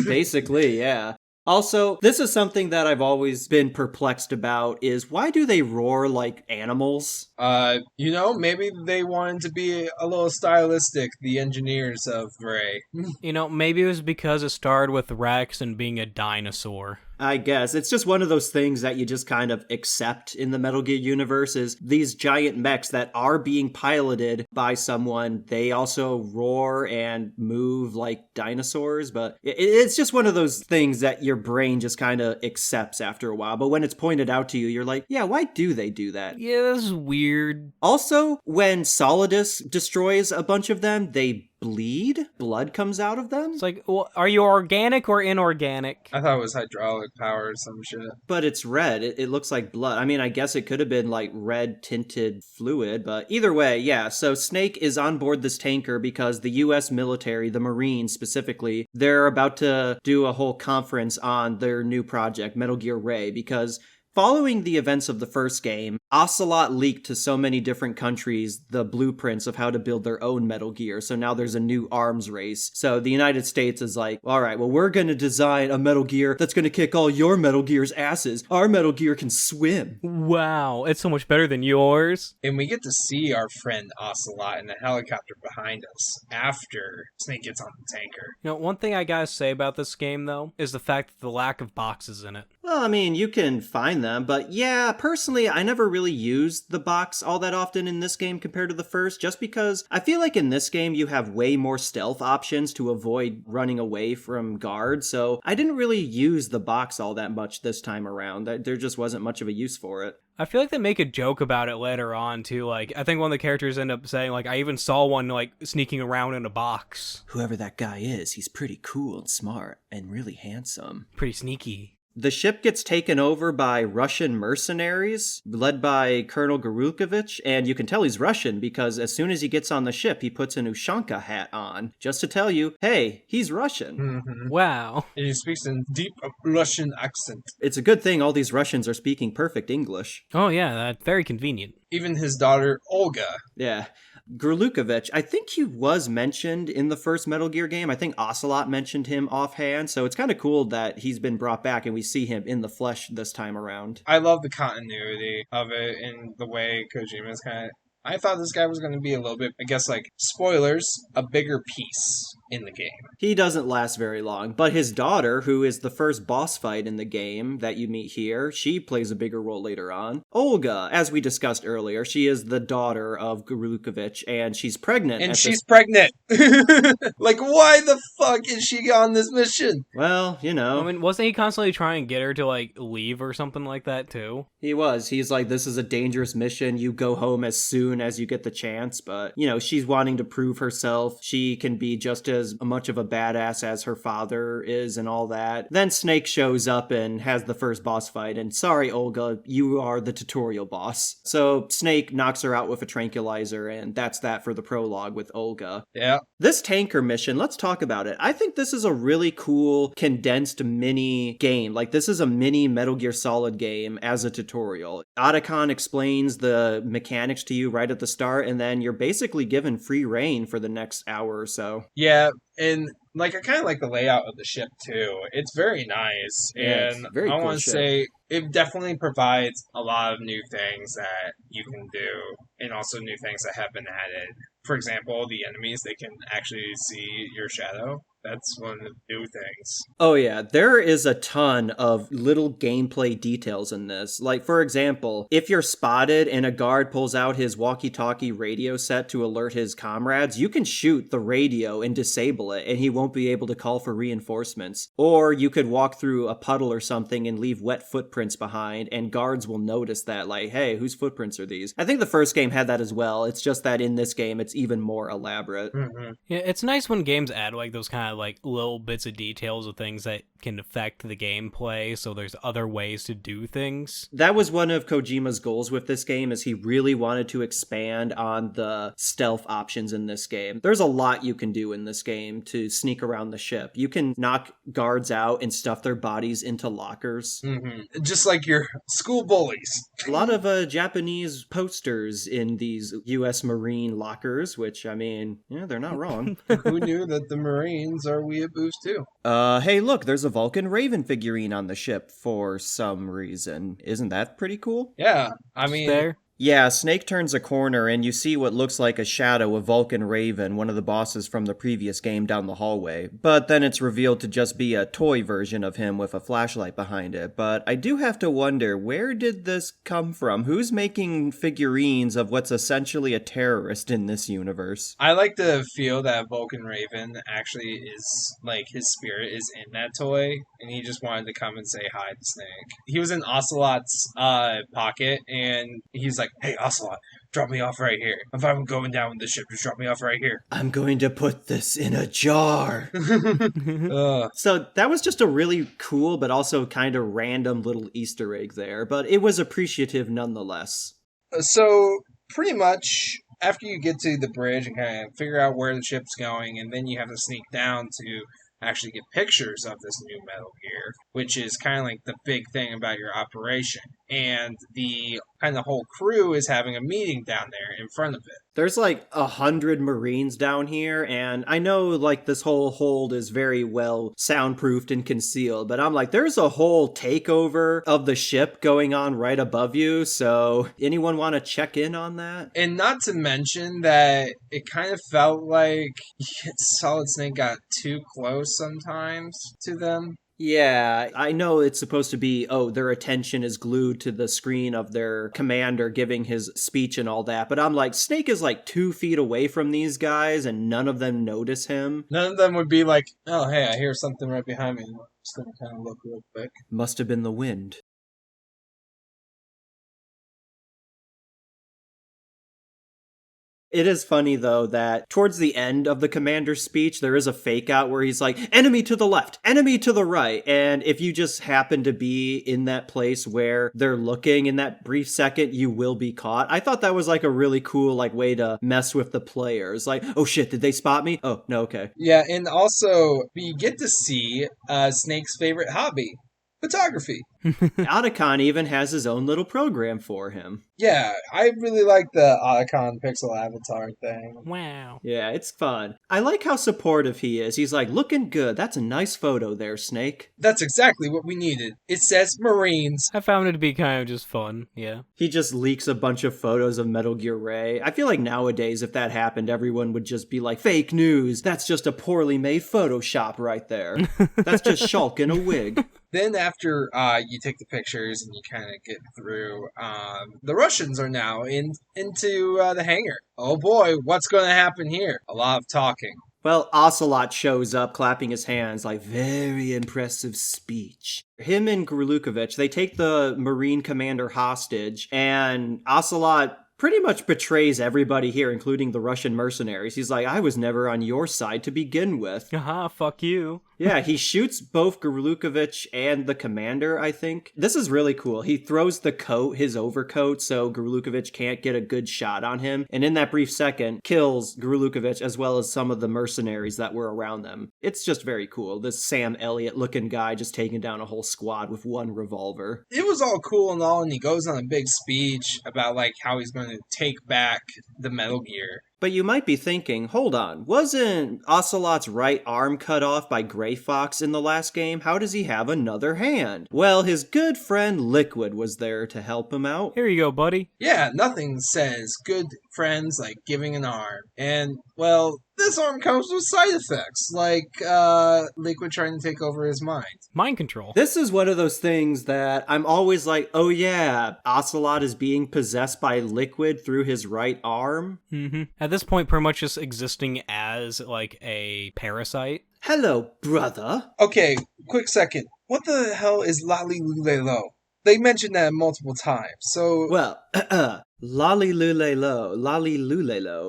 S1: Basically, yeah. Also, this is something that I've always been perplexed about, is why do they roar like animals?
S2: Maybe they wanted to be a little stylistic, the engineers of Ray.
S3: Maybe it was because it started with Rex and being a dinosaur.
S1: I guess. It's just one of those things that you just kind of accept in the Metal Gear universe, is these giant mechs that are being piloted by someone, they also roar and move like dinosaurs, but it's just one of those things that your brain just kind of accepts after a while. But when it's pointed out to you, you're like, yeah, why do they do that?
S3: Yeah, this is weird.
S1: Also, when Solidus destroys a bunch of them, they bleed? Blood comes out of them?
S3: It's like, well, are you organic or inorganic?
S2: I thought it was hydraulic power or some shit.
S1: But it's red. It looks like blood. I mean, I guess it could have been like red tinted fluid, but either way, yeah. So Snake is on board this tanker because the US military, the Marines specifically, they're about to do a whole conference on their new project, Metal Gear Ray, because following the events of the first game, Ocelot leaked to so many different countries the blueprints of how to build their own Metal Gear, so now there's a new arms race. So the United States is like, all right, well, we're going to design a Metal Gear that's going to kick all your Metal Gear's asses. Our Metal Gear can swim.
S3: Wow, it's so much better than yours.
S2: And we get to see our friend Ocelot in the helicopter behind us after Snake gets on the tanker.
S3: One thing I gotta say about this game, though, is the fact that the lack of boxes in it.
S1: Well, I mean, you can find them, but yeah, personally, I never really used the box all that often in this game compared to the first, just because I feel like in this game you have way more stealth options to avoid running away from guards, so I didn't really use the box all that much this time around. There just wasn't much of a use for it.
S3: I feel like they make a joke about it later on, too. Like, I think one of the characters end up saying, like, I even saw one, like, sneaking around in a box.
S1: Whoever that guy is, he's pretty cool and smart and really handsome.
S3: Pretty sneaky.
S1: The ship gets taken over by Russian mercenaries, led by Colonel Garulkovich, and you can tell he's Russian because as soon as he gets on the ship, he puts an Ushanka hat on, just to tell you, hey, he's Russian.
S2: Mm-hmm.
S3: Wow.
S2: And he speaks in deep Russian accent.
S1: It's a good thing all these Russians are speaking perfect English.
S3: Oh yeah, that's very convenient.
S2: Even his daughter, Olga.
S1: Yeah. Garulkovich, I think he was mentioned in the first Metal Gear game. I think Ocelot mentioned him offhand, so it's kind of cool that he's been brought back and we see him in the flesh this time around.
S2: I love the continuity of it and the way Kojima's I thought this guy was going to be a little bit, I guess, like, spoilers, a bigger piece in the game.
S1: He doesn't last very long, but his daughter, who is the first boss fight in the game that you meet here, she plays a bigger role later on. Olga, as we discussed earlier, she is the daughter of Garulkovich, and she's pregnant.
S2: And she's pregnant! Like, why the fuck is she on this mission?
S1: Well, you know.
S3: I mean, wasn't he constantly trying to get her to, like, leave or something like that, too?
S1: He was. He's like, this is a dangerous mission. You go home as soon as you get the chance. But, you know, she's wanting to prove herself. She can be just as much of a badass as her father is and all that. Then Snake shows up and has the first boss fight. And sorry, Olga, you are the tutorial boss. So Snake knocks her out with a tranquilizer. And that's that for the prologue with Olga.
S2: Yeah.
S1: This tanker mission, let's talk about it. I think this is a really cool condensed mini game. Like, this is a mini Metal Gear Solid game as a tutorial. Otacon explains the mechanics to you right at the start, and then you're basically given free reign for the next hour or so.
S2: Yeah, and like I kind of like the layout of the ship too. It's very nice,
S1: Yeah,
S2: and
S1: very
S2: I
S1: cool
S2: want to
S1: ship.
S2: say it definitely provides a lot of new things that you can do, and also new things that have been added. For example, the enemies, they can actually see your shadow. That's one of the new things.
S1: Oh yeah, there is a ton of little gameplay details in this. Like, for example, if you're spotted and a guard pulls out his walkie-talkie radio set to alert his comrades, you can shoot the radio and disable it, and he won't be able to call for reinforcements. Or you could walk through a puddle or something and leave wet footprints behind, and guards will notice that, like, hey, whose footprints are these? I think the first game had that as well. It's just that in this game, it's even more elaborate.
S2: Mm-hmm.
S3: Yeah, it's nice when games add like those kind of like little bits of details of things that can affect the gameplay, so there's other ways to do things.
S1: That was one of Kojima's goals with this game, is he really wanted to expand on the stealth options in this game. There's a lot you can do in this game to sneak around the ship. You can knock guards out and stuff their bodies into lockers.
S2: Mm-hmm. Just like your school bullies.
S1: A lot of Japanese posters in these U.S. Marine lockers, which, I mean, yeah, they're not wrong.
S2: Who knew that the Marines are weeaboos too?
S1: Hey, look, there's a Vulcan Raven figurine on the ship for some reason. Isn't that pretty cool?
S2: Yeah, I mean...
S3: There.
S1: Yeah, Snake turns a corner and you see what looks like a shadow of Vulcan Raven, one of the bosses from the previous game, down the hallway. But then it's revealed to just be a toy version of him with a flashlight behind it. But I do have to wonder, where did this come from? Who's making figurines of what's essentially a terrorist in this universe?
S2: I like to feel that Vulcan Raven actually is, like, his spirit is in that toy, and he just wanted to come and say hi to Snake. He was in Ocelot's pocket, and he's like, hey, Ocelot, drop me off right here. If I'm going down with the ship, just drop me off right here.
S1: I'm going to put this in a jar. So that was just a really cool but also kind of random little Easter egg there, but it was appreciative nonetheless.
S2: So, pretty much, after you get to the bridge and kind of figure out where the ship's going, and then you have to sneak down to actually get pictures of this new Metal Gear, which is kind of like the big thing about your operation. And the kind of whole crew is having a meeting down there in front of it.
S1: There's like 100 Marines down here, and I know like this whole hold is very well soundproofed and concealed, but I'm like, there's a whole takeover of the ship going on right above you, so anyone want to check in on that?
S2: And not to mention that it kind of felt like Solid Snake got too close sometimes to them.
S1: Yeah, I know it's supposed to be, their attention is glued to the screen of their commander giving his speech and all that, but I'm like, Snake is like 2 feet away from these guys and none of them notice him.
S2: None of them would be like, oh, hey, I hear something right behind me. I'm just going to kind of look real quick.
S1: Must have been the wind. It is funny, though, that towards the end of the commander's speech, there is a fake out where he's like, enemy to the left, enemy to the right. And if you just happen to be in that place where they're looking in that brief second, you will be caught. I thought that was like a really cool way to mess with the players. Like, oh shit, did they spot me? Oh, no, okay.
S2: Yeah, and also, we get to see Snake's favorite hobby. Photography.
S1: Otacon even has his own little program for him.
S2: Yeah, I really like the Otacon pixel avatar thing.
S3: Wow.
S1: Yeah, it's fun. I like how supportive he is. He's like, looking good. That's a nice photo there, Snake.
S2: That's exactly what we needed. It says Marines.
S3: I found it to be kind of just fun, yeah.
S1: He just leaks a bunch of photos of Metal Gear Ray. I feel like nowadays, if that happened, everyone would just be like, fake news. That's just a poorly made Photoshop right there. That's just Shulk in a wig.
S2: Then after you take the pictures and you kind of get through, the Russians are now into the hangar. Oh boy, what's going to happen here? A lot of talking.
S1: Well, Ocelot shows up clapping his hands like, very impressive speech. Him and Grulukovich, they take the Marine commander hostage, and Ocelot pretty much betrays everybody here, including the Russian mercenaries. He's like, I was never on your side to begin with.
S3: Haha, fuck you.
S1: Yeah, he shoots both Grulukovich and the commander, I think. This is really cool. He throws the coat, his overcoat, so Grulukovich can't get a good shot on him. And in that brief second, kills Grulukovich as well as some of the mercenaries that were around them. It's just very cool. This Sam Elliott-looking guy just taking down a whole squad with one revolver.
S2: It was all cool and all, and he goes on a big speech about how he's going to take back the Metal Gear.
S1: But you might be thinking, hold on, wasn't Ocelot's right arm cut off by Gray Fox in the last game? How does he have another hand? Well, his good friend Liquid was there to help him out.
S3: Here you go, buddy.
S2: Yeah, nothing says good friends, like giving an arm. And, well, this arm comes with side effects, like Liquid trying to take over his mind.
S3: Mind control.
S1: This is one of those things that I'm always like, oh yeah, Ocelot is being possessed by Liquid through his right arm.
S3: Mm-hmm. At this point, pretty much just existing as, like, a parasite.
S1: Hello, brother.
S2: Okay, quick second. What the hell is Lali Lulelo? They mentioned that multiple times, so...
S1: Well, Lali Lulelo,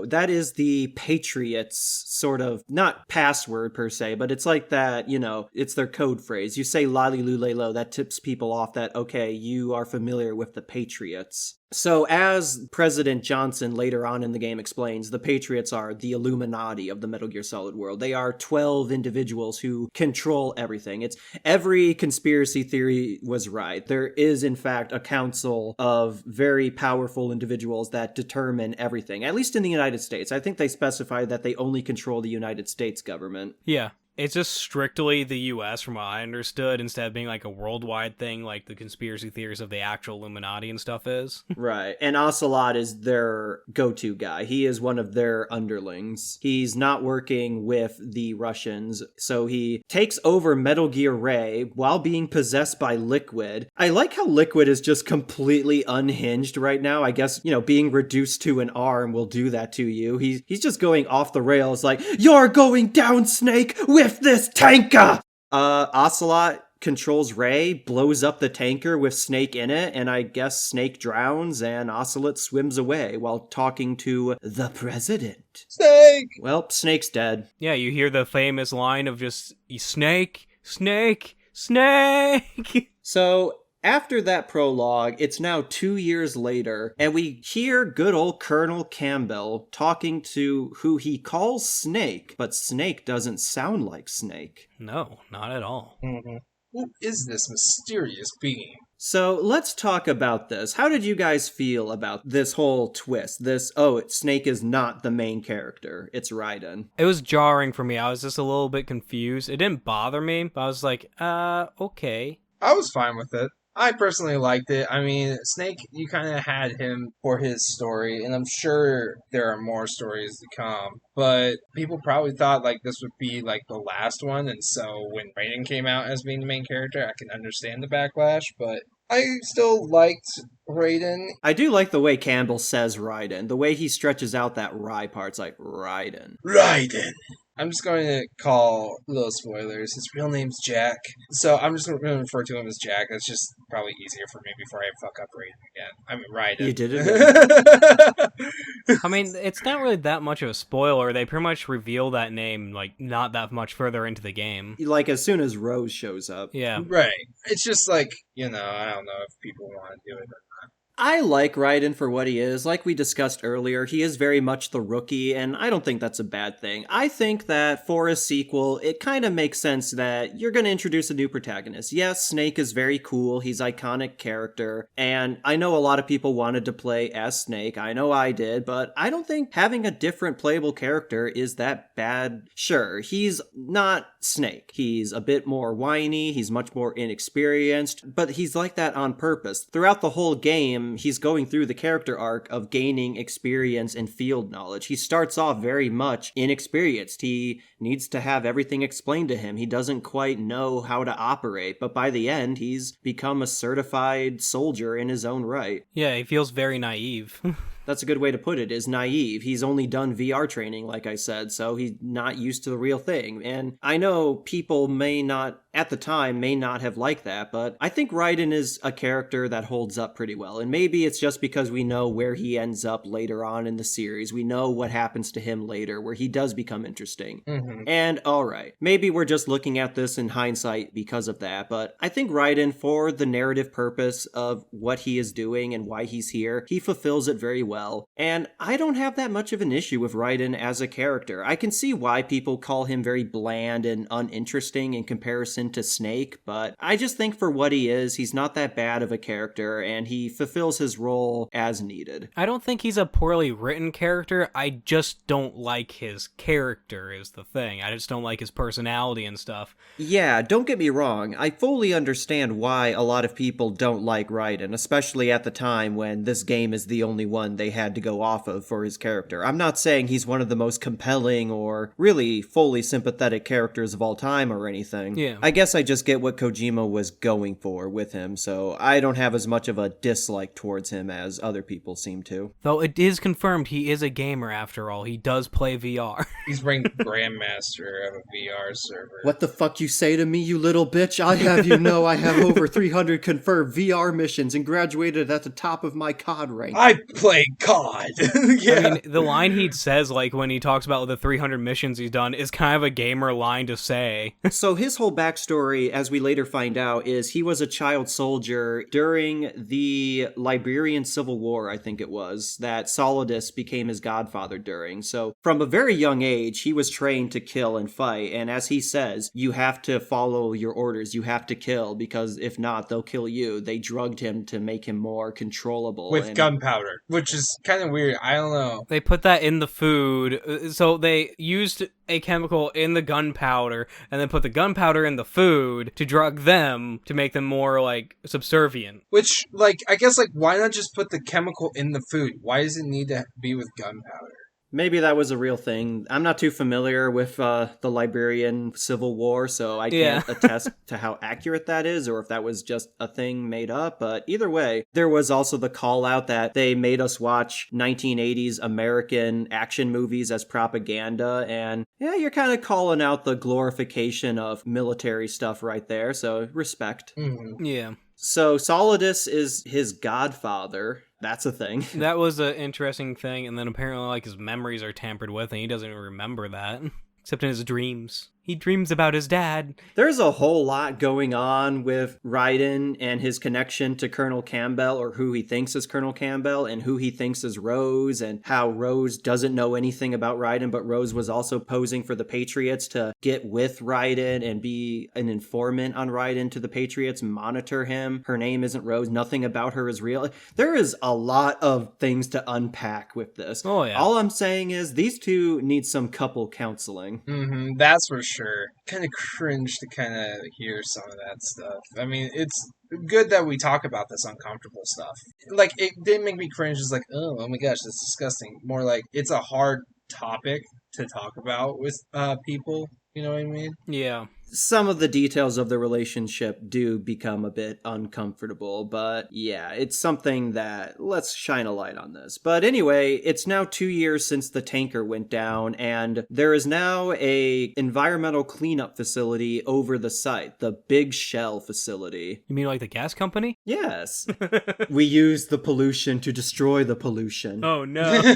S1: that is the Patriots sort of, not password per se, but it's like that, you know, it's their code phrase. You say Lali Lulelo, that tips people off that, okay, you are familiar with the Patriots. So as President Johnson later on in the game explains, the Patriots are the Illuminati of the Metal Gear Solid world. They are 12 individuals who control everything. It's every conspiracy theory was right. There is, in fact, a council of very powerful individuals that determine everything, at least in the United States. I think they specify that they only control the United States government.
S3: Yeah. It's just strictly the US from what I understood, instead of being like a worldwide thing like the conspiracy theories of the actual Illuminati and stuff is.
S1: Right. And Ocelot is their go-to guy. He is one of their underlings. He's not working with the Russians, so he takes over Metal Gear Ray while being possessed by Liquid. I like how Liquid is just completely unhinged right now. I guess, you know, being reduced to an arm will do that to you. He's just going off the rails like, "You're going down, Snake, with this tanker!" Ocelot controls Ray, blows up the tanker with Snake in it, and I guess Snake drowns and Ocelot swims away while talking to the president.
S2: Snake!
S1: Well, Snake's dead.
S3: Yeah, you hear the famous line of just, Snake, Snake, Snake!
S1: So, after that prologue, it's now 2 years later, and we hear good old Colonel Campbell talking to who he calls Snake, but Snake doesn't sound like Snake.
S3: No, not at all.
S2: Mm-hmm. Who is this mysterious being?
S1: So let's talk about this. How did you guys feel about this whole twist? Snake is not the main character. It's Raiden.
S3: It was jarring for me. I was just a little bit confused. It didn't bother me, but I was like, okay.
S2: I was fine with it. I personally liked it. I mean, Snake, you kind of had him for his story, and I'm sure there are more stories to come. But people probably thought, like, this would be, like, the last one, and so when Raiden came out as being the main character, I can understand the backlash, but I still liked Raiden.
S1: I do like the way Campbell says Raiden. The way he stretches out that Rai part's like, Raiden.
S2: Raiden! I'm just going to call, little spoilers, his real name's Jack. So I'm just going to refer to him as Jack. That's just probably easier for me before I fuck up Raiden again. I mean, Raiden.
S1: You did it again.
S3: I mean, it's not really that much of a spoiler. They pretty much reveal that name, like, not that much further into the game.
S1: Like, as soon as Rose shows up.
S3: Yeah.
S2: Right. It's just like, you know, I don't know if people want to do it or not.
S1: I like Raiden for what he is. Like we discussed earlier, he is very much the rookie, and I don't think that's a bad thing. I think that for a sequel, it kind of makes sense that you're going to introduce a new protagonist. Yes, Snake is very cool. He's iconic character, and I know a lot of people wanted to play as Snake. I know I did, but I don't think having a different playable character is that bad. Sure, he's not Snake. He's a bit more whiny, he's much more inexperienced, but he's like that on purpose. Throughout the whole game, he's going through the character arc of gaining experience and field knowledge. He starts off very much inexperienced. He needs to have everything explained to him. He doesn't quite know how to operate, but by the end, he's become a certified soldier in his own right.
S3: Yeah, he feels very naive.
S1: That's a good way to put it, is naive. He's only done VR training, like I said, so he's not used to the real thing. And I know people may not, at the time, may not have liked that, but I think Raiden is a character that holds up pretty well. And maybe it's just because we know where he ends up later on in the series. We know what happens to him later, where he does become interesting.
S2: Mm-hmm.
S1: And alright, maybe we're just looking at this in hindsight because of that, but I think Raiden, for the narrative purpose of what he is doing and why he's here, he fulfills it very well. And I don't have that much of an issue with Raiden as a character. I can see why people call him very bland and uninteresting in comparison to Snake, but I just think for what he is, he's not that bad of a character, and he fulfills his role as needed.
S3: I don't think he's a poorly written character. I just don't like his character is the thing. I just don't like his personality and stuff.
S1: Yeah, don't get me wrong. I fully understand why a lot of people don't like Raiden, especially at the time when this game is the only one they had to go off of for his character. I'm not saying he's one of the most compelling or really fully sympathetic characters of all time or anything.
S3: Yeah.
S1: I guess I just get what Kojima was going for with him, so I don't have as much of a dislike towards him as other people seem to.
S3: Though it is confirmed he is a gamer after all. He does play VR.
S2: He's ranked Grandmaster of a VR server.
S1: What the fuck you say to me, you little bitch? I have you know I have over 300 confirmed VR missions and graduated at the top of my COD rank.
S2: I play COD! Yeah.
S3: I mean, the line he says, like, when he talks about the 300 missions he's done is kind of a gamer line to say.
S1: So his whole backstory, as we later find out, is he was a child soldier during the Liberian Civil War, I think it was, that Solidus became his godfather during. So from a very young age, he was trained to kill and fight. And as he says, you have to follow your orders. You have to kill, because if not, they'll kill you. They drugged him to make him more controllable.
S2: With gunpowder, which is kind of weird. I don't know.
S3: They put that in the food, so they used a chemical in the gunpowder and then put the gunpowder in the food to drug them to make them more, like, subservient.
S2: Which, like, I guess, like, why not just put the chemical in the food? Why does it need to be with gunpowder?
S1: Maybe that was a real thing. I'm not too familiar with the Liberian Civil War, so I can't attest to how accurate that is, or if that was just a thing made up. But either way, there was also the call out that they made us watch 1980s American action movies as propaganda, and yeah, you're kind of calling out the glorification of military stuff right there, so respect.
S2: Mm-hmm.
S3: Yeah.
S1: So Solidus is his godfather. That's a thing.
S3: That was an interesting thing, and then apparently, like, his memories are tampered with, and he doesn't even remember that. Except in his dreams. He dreams about his dad.
S1: There's a whole lot going on with Raiden and his connection to Colonel Campbell, or who he thinks is Colonel Campbell, and who he thinks is Rose, and how Rose doesn't know anything about Raiden, but Rose was also posing for the Patriots to get with Raiden and be an informant on Raiden to the Patriots, monitor him. Her name isn't Rose. Nothing about her is real. There is a lot of things to unpack with this.
S3: Oh, yeah.
S1: All I'm saying is these two need some couple counseling.
S2: Mm-hmm, that's for sure. Kind of cringe to kind of hear some of that stuff. I mean, it's good that we talk about this uncomfortable stuff. Like, it didn't make me cringe. It's like, oh my gosh, that's disgusting. More like, it's a hard topic to talk about with people. You know what I mean?
S3: Yeah.
S1: Some of the details of the relationship do become a bit uncomfortable, but yeah, it's something that, let's shine a light on this. But anyway, it's now 2 years since the tanker went down, and there is now a environmental cleanup facility over the site, the Big Shell facility.
S3: You mean like the gas company?
S1: Yes. We use the pollution to destroy the pollution.
S3: Oh, no.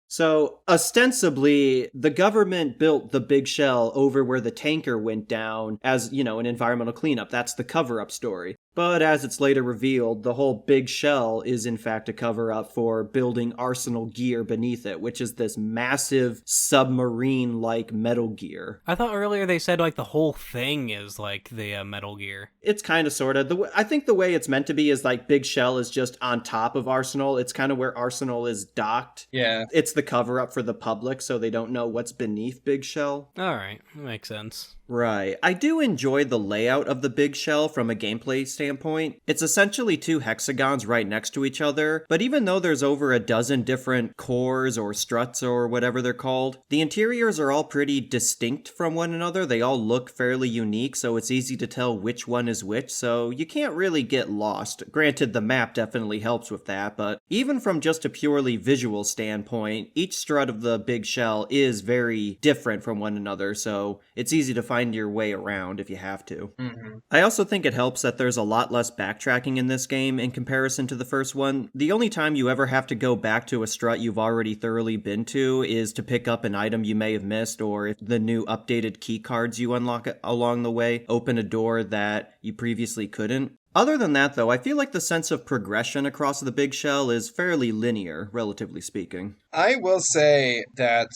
S1: So, ostensibly, the government built the Big Shell over where the tanker went down as, you know, an environmental cleanup. That's the cover-up story. But as it's later revealed, the whole Big Shell is in fact a cover-up for building Arsenal gear beneath it, which is this massive submarine-like Metal Gear.
S3: I thought earlier they said, like, the whole thing is, like, the Metal Gear.
S1: It's kind of, sort of. I think the way it's meant to be is, like, Big Shell is just on top of Arsenal. It's kind of where Arsenal is docked.
S2: Yeah.
S1: It's the cover-up for the public, so they don't know what's beneath Big Shell.
S3: Alright, that makes sense.
S1: Right. I do enjoy the layout of the Big Shell from a gameplay standpoint. It's essentially two hexagons right next to each other, but even though there's over a dozen different cores or struts or whatever they're called, the interiors are all pretty distinct from one another. They all look fairly unique, so it's easy to tell which one is which, so you can't really get lost. Granted, the map definitely helps with that, but even from just a purely visual standpoint, each strut of the Big Shell is very different from one another, so it's easy to find your way around if you have to.
S2: Mm-hmm.
S1: I also think it helps that there's a lot less backtracking in this game in comparison to the first one. The only time you ever have to go back to a strut you've already thoroughly been to is to pick up an item you may have missed, or if the new updated key cards you unlock along the way open a door that you previously couldn't. Other than that, though, I feel like the sense of progression across the Big Shell is fairly linear, relatively speaking.
S2: I will say that,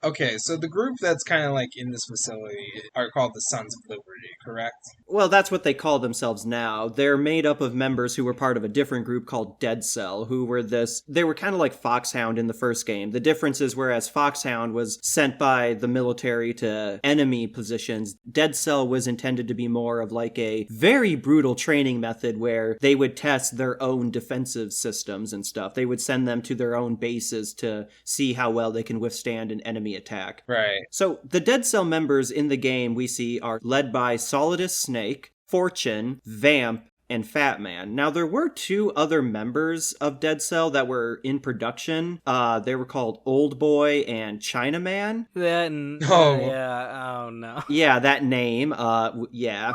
S2: okay, so the group that's kind of like in this facility are called the Sons of Liberty, correct?
S1: Well, that's what they call themselves now. They're made up of members who were part of a different group called Dead Cell, who were they were kind of like Foxhound in the first game. The difference is whereas Foxhound was sent by the military to enemy positions, Dead Cell was intended to be more of like a very brutal training method where they would test their own defensive systems and stuff. They would send them to their own bases to see how well they can withstand an enemy attack.
S2: Right.
S1: So the Dead Cell members in the game we see are led by Solidus Snake, Fortune, Vamp, and Fat Man. Now, there were 2 other members of Dead Cell that were in production. They were called Old Boy and Chinaman.
S3: Oh no.
S1: Yeah, that name. Yeah.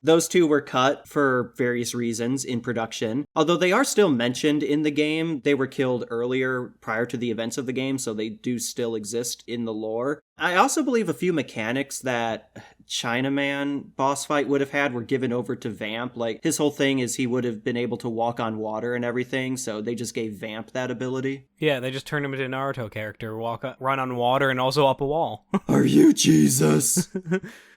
S1: Those 2 were cut for various reasons in production. Although they are still mentioned in the game, they were killed earlier prior to the events of the game, so they do still exist in the lore. I also believe a few mechanics that Chinaman boss fight would have had were given over to Vamp. Like, his whole thing is he would have been able to walk on water and everything, so they just gave Vamp that ability.
S3: Yeah, they just turned him into a Naruto character, run on water and also up a wall.
S1: Are you Jesus?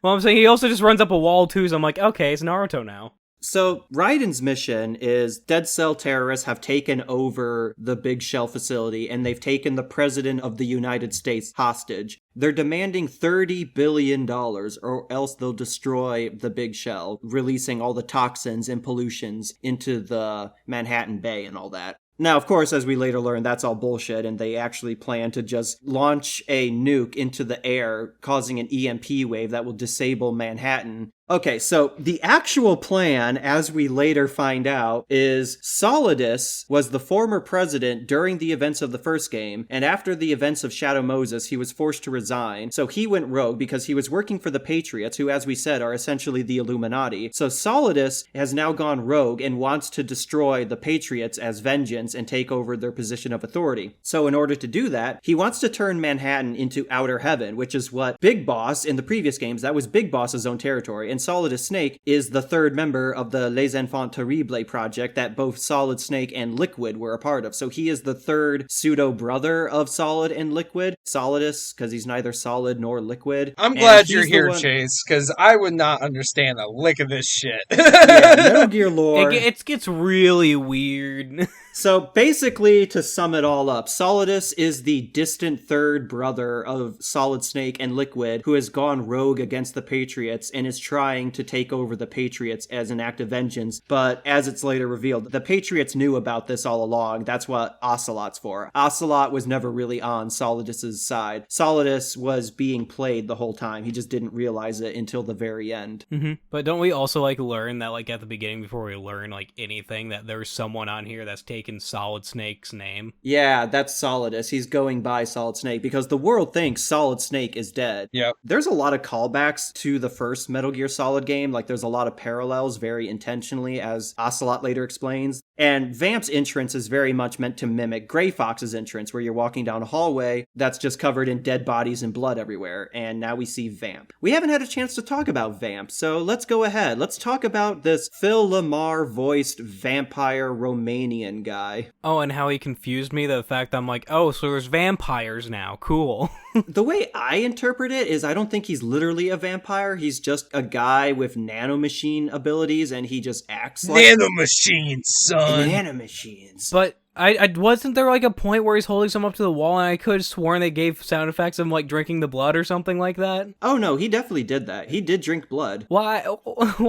S3: Well, I'm saying he also just runs up a wall too, so I'm like, okay, it's Naruto now.
S1: So, Raiden's mission is Dead Cell terrorists have taken over the Big Shell facility, and they've taken the President of the United States hostage. They're demanding $30 billion, or else they'll destroy the Big Shell, releasing all the toxins and pollutions into the Manhattan Bay and all that. Now, of course, as we later learn, that's all bullshit, and they actually plan to just launch a nuke into the air, causing an EMP wave that will disable Manhattan. Okay, so the actual plan, as we later find out, is Solidus was the former president during the events of the first game, and after the events of Shadow Moses, he was forced to resign. So he went rogue because he was working for the Patriots, who, as we said, are essentially the Illuminati. So Solidus has now gone rogue and wants to destroy the Patriots as vengeance and take over their position of authority. So in order to do that, he wants to turn Manhattan into outer heaven, which is what Big Boss in the previous games, that was Big Boss's own territory. And Solidus Snake is the 3rd member of the Les Enfants Terribles project that both Solid Snake and Liquid were a part of. So he is the 3rd pseudo-brother of Solid and Liquid. Solidus, because he's neither solid nor liquid.
S2: I'm glad you're here, Chase, because I would not understand a lick of this shit.
S1: Yeah, Metal Gear lore.
S3: It gets really weird.
S1: So basically, to sum it all up, Solidus is the distant 3rd brother of Solid Snake and Liquid, who has gone rogue against the Patriots and is trying to take over the Patriots as an act of vengeance. But as it's later revealed, the Patriots knew about this all along. That's what Ocelot's for. Ocelot was never really on Solidus's side. Solidus was being played the whole time. He just didn't realize it until the very end.
S3: Mm-hmm. But don't we also learn that at the beginning, before we learn anything, that there's someone on here that's taken Solid Snake's name?
S1: Yeah, that's Solidus. He's going by Solid Snake because the world thinks Solid Snake is dead.
S2: Yep.
S1: There's a lot of callbacks to the first Metal Gear Solid game. There's a lot of parallels very intentionally, as Ocelot later explains. And Vamp's entrance is very much meant to mimic Gray Fox's entrance, where you're walking down a hallway that's just covered in dead bodies and blood everywhere. And now we see Vamp. We haven't had a chance to talk about Vamp, so let's go ahead. Let's talk about this Phil Lamar voiced vampire Romanian guy.
S3: Oh, and how he confused me, the fact I'm like, oh, so there's vampires now. Cool.
S1: The way I interpret it is I don't think he's literally a vampire. He's just a guy with nanomachine abilities, and he just acts like...
S2: Nanomachines, son!
S1: Nanomachines.
S3: But I wasn't there a point where he's holding some up to the wall and I could have sworn they gave sound effects of him drinking the blood or something like that?
S1: Oh no, he definitely did that. He did drink blood.
S3: Why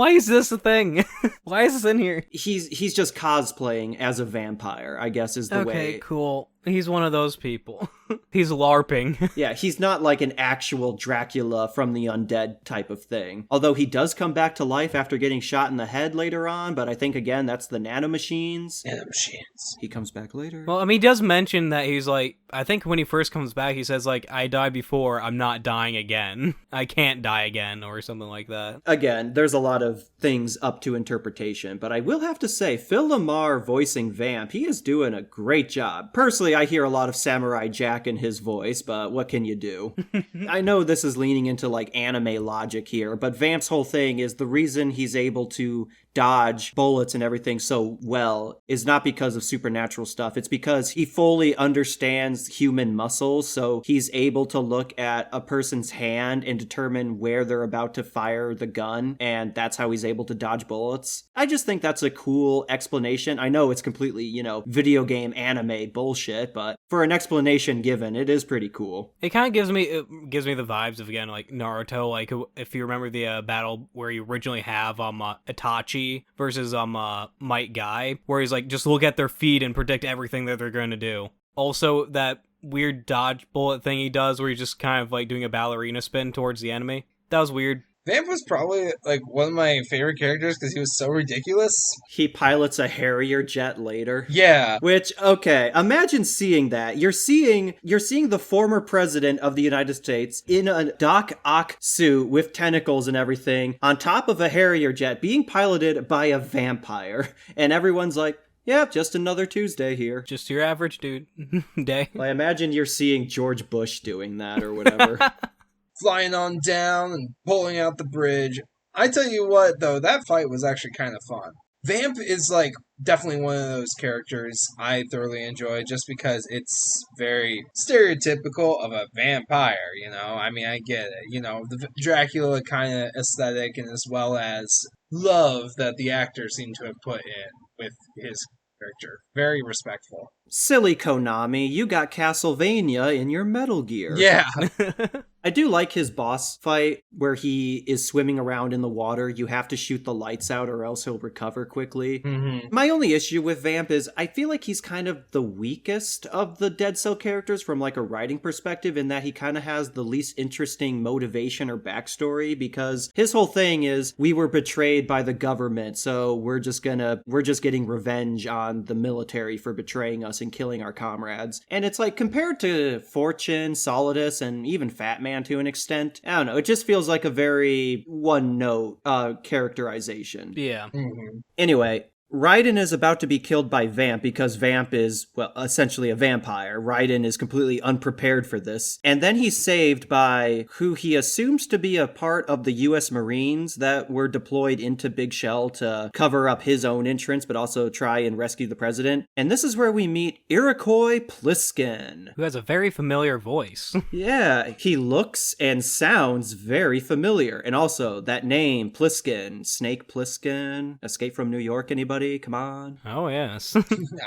S3: is this a thing? Why is this in here?
S1: He's just cosplaying as a vampire, I guess is the way.
S3: Okay, cool. He's one of those people. He's LARPing.
S1: Yeah, he's not like an actual Dracula from the undead type of thing. Although he does come back to life after getting shot in the head later on, but I think, again, that's the nanomachines.
S2: Nanomachines.
S1: He comes back later.
S3: Well, he does mention that he's I think when he first comes back, he says, I died before, I'm not dying again. I can't die again, or something like that.
S1: Again, there's a lot of things up to interpretation, but I will have to say, Phil Lamar voicing Vamp, he is doing a great job. Personally, I hear a lot of Samurai Jack in his voice, but what can you do? I know this is leaning into like anime logic here, but Vamp's whole thing is the reason he's able to dodge bullets and everything so well is not because of supernatural stuff. It's because he fully understands human muscles, so he's able to look at a person's hand and determine where they're about to fire the gun, and that's how he's able to dodge bullets. I just think that's a cool explanation. I know it's completely, video game anime bullshit, but for an explanation given, it is pretty cool.
S3: It kind of gives me the vibes of, again, like Naruto, like if you remember the battle where you originally have Itachi versus Might Guy, where he's like, just look at their feet and predict everything that they're going to do. Also, that weird dodge bullet thing he does where he's just kind of like doing a ballerina spin towards the enemy. That was weird.
S2: Vamp was probably like one of my favorite characters because he was so ridiculous.
S1: He pilots a Harrier jet later.
S2: Yeah.
S1: Which, okay, imagine seeing that. You're seeing the former president of the United States in a Doc Ock suit with tentacles and everything on top of a Harrier jet being piloted by a vampire. And everyone's like, yeah, just another Tuesday here.
S3: Just your average dude day.
S1: I imagine you're seeing George Bush doing that or whatever.
S2: Flying on down and pulling out the bridge. I tell you what, though, that fight was actually kind of fun. Vamp is, like, definitely one of those characters I thoroughly enjoy just because it's very stereotypical of a vampire, I mean, I get it. The Dracula kind of aesthetic and as well as love that the actor seemed to have put in with his character. Very respectful.
S1: Silly Konami, you got Castlevania in your Metal Gear.
S2: Yeah.
S1: I do like his boss fight where he is swimming around in the water. You have to shoot the lights out or else he'll recover quickly.
S2: Mm-hmm.
S1: My only issue with Vamp is I feel like he's kind of the weakest of the Dead Cell characters from like a writing perspective in that he kind of has the least interesting motivation or backstory because his whole thing is we were betrayed by the government, so we're just getting revenge on the military for betraying us and killing our comrades. And it's like compared to Fortune, Solidus, and even Fat Man to an extent, I don't know, it just feels like a very one-note characterization.
S3: Yeah.
S2: Mm-hmm.
S1: Anyway, Raiden is about to be killed by Vamp because Vamp is, well, essentially a vampire. Raiden is completely unprepared for this. And then he's saved by who he assumes to be a part of the U.S. Marines that were deployed into Big Shell to cover up his own entrance, but also try and rescue the president. And this is where we meet Iroquois Pliskin,
S3: who has a very familiar voice.
S1: Yeah, he looks and sounds very familiar. And also, that name, Pliskin, Snake Plissken, Escape from New York, anybody? Come on.
S3: Oh, yes.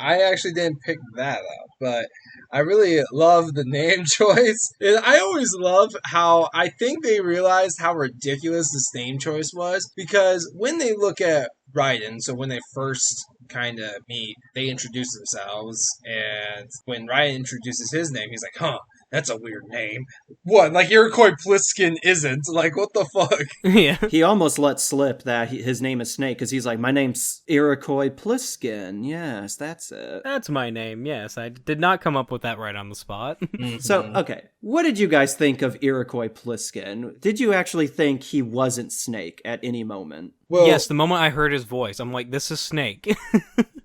S2: I actually didn't pick that up, but I really love the name choice. And I always love how I think they realized how ridiculous this name choice was, because when they look at Raiden, so when they first kind of meet, they introduce themselves, and when Raiden introduces his name, he's like, huh, that's a weird name. What, like Iroquois Pliskin isn't? Like, what the fuck?
S3: Yeah.
S1: He almost let slip that his name is Snake, because he's like, my name's Iroquois Pliskin. Yes, that's it.
S3: That's my name, yes. I did not come up with that right on the spot.
S2: Mm-hmm.
S1: So, okay, what did you guys think of Iroquois Pliskin? Did you actually think he wasn't Snake at any moment?
S2: Well,
S3: yes, the moment I heard his voice, I'm like, this is Snake.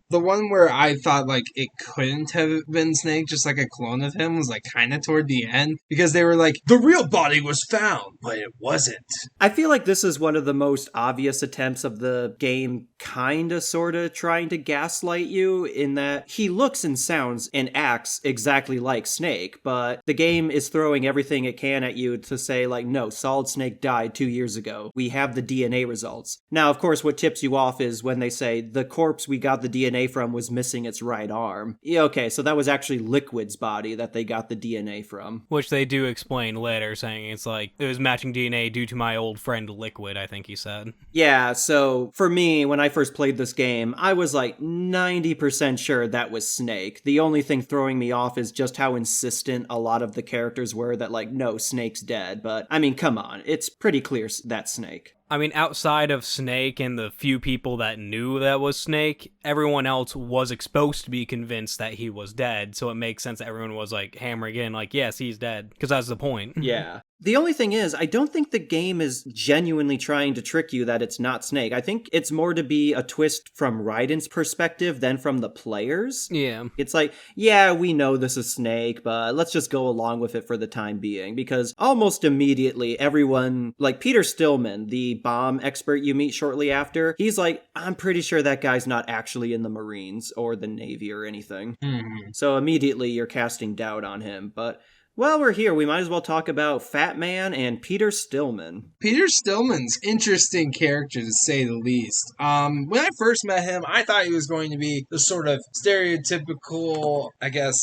S2: the one where I thought, like, it couldn't have been Snake, just like a clone of him, was, like, kind of toward the end. Because they were like, the real body was found, but it wasn't.
S1: I feel like this is one of the most obvious attempts of the game kind of, sort of, trying to gaslight you, in that he looks and sounds and acts exactly like Snake, but the game is throwing everything it can at you to say, like, no, Solid Snake died 2 years ago. We have the DNA results. Now, of course, what tips you off is when they say, the corpse we got the DNA from was missing its right arm. Yeah, okay, so that was actually Liquid's body that they got the DNA from.
S3: Which they do explain later, saying it's like, it was matching DNA due to my old friend Liquid, I think he said.
S1: Yeah, so for me, when I first played this game, I was like 90% sure that was Snake. The only thing throwing me off is just how insistent a lot of the characters were that, like, no, Snake's dead. But, I mean, come on, it's pretty clear that's Snake.
S3: I mean, outside of Snake and the few people that knew that was Snake, everyone else was exposed to be convinced that he was dead, so it makes sense that everyone was, like, hammering in, like, yes, he's dead, because that's the point.
S1: Yeah. The only thing is, I don't think the game is genuinely trying to trick you that it's not Snake. I think it's more to be a twist from Raiden's perspective than from the players.
S3: Yeah.
S1: It's like, yeah, we know this is Snake, but let's just go along with it for the time being. Because almost immediately, everyone, like Peter Stillman, the bomb expert you meet shortly after, he's like, I'm pretty sure that guy's not actually in the Marines or the Navy or anything.
S2: Mm-hmm.
S1: So immediately you're casting doubt on him. But while we're here, we might as well talk about Fat Man and Peter Stillman.
S2: Peter Stillman's interesting character, to say the least. When I first met him, I thought he was going to be the sort of stereotypical, I guess,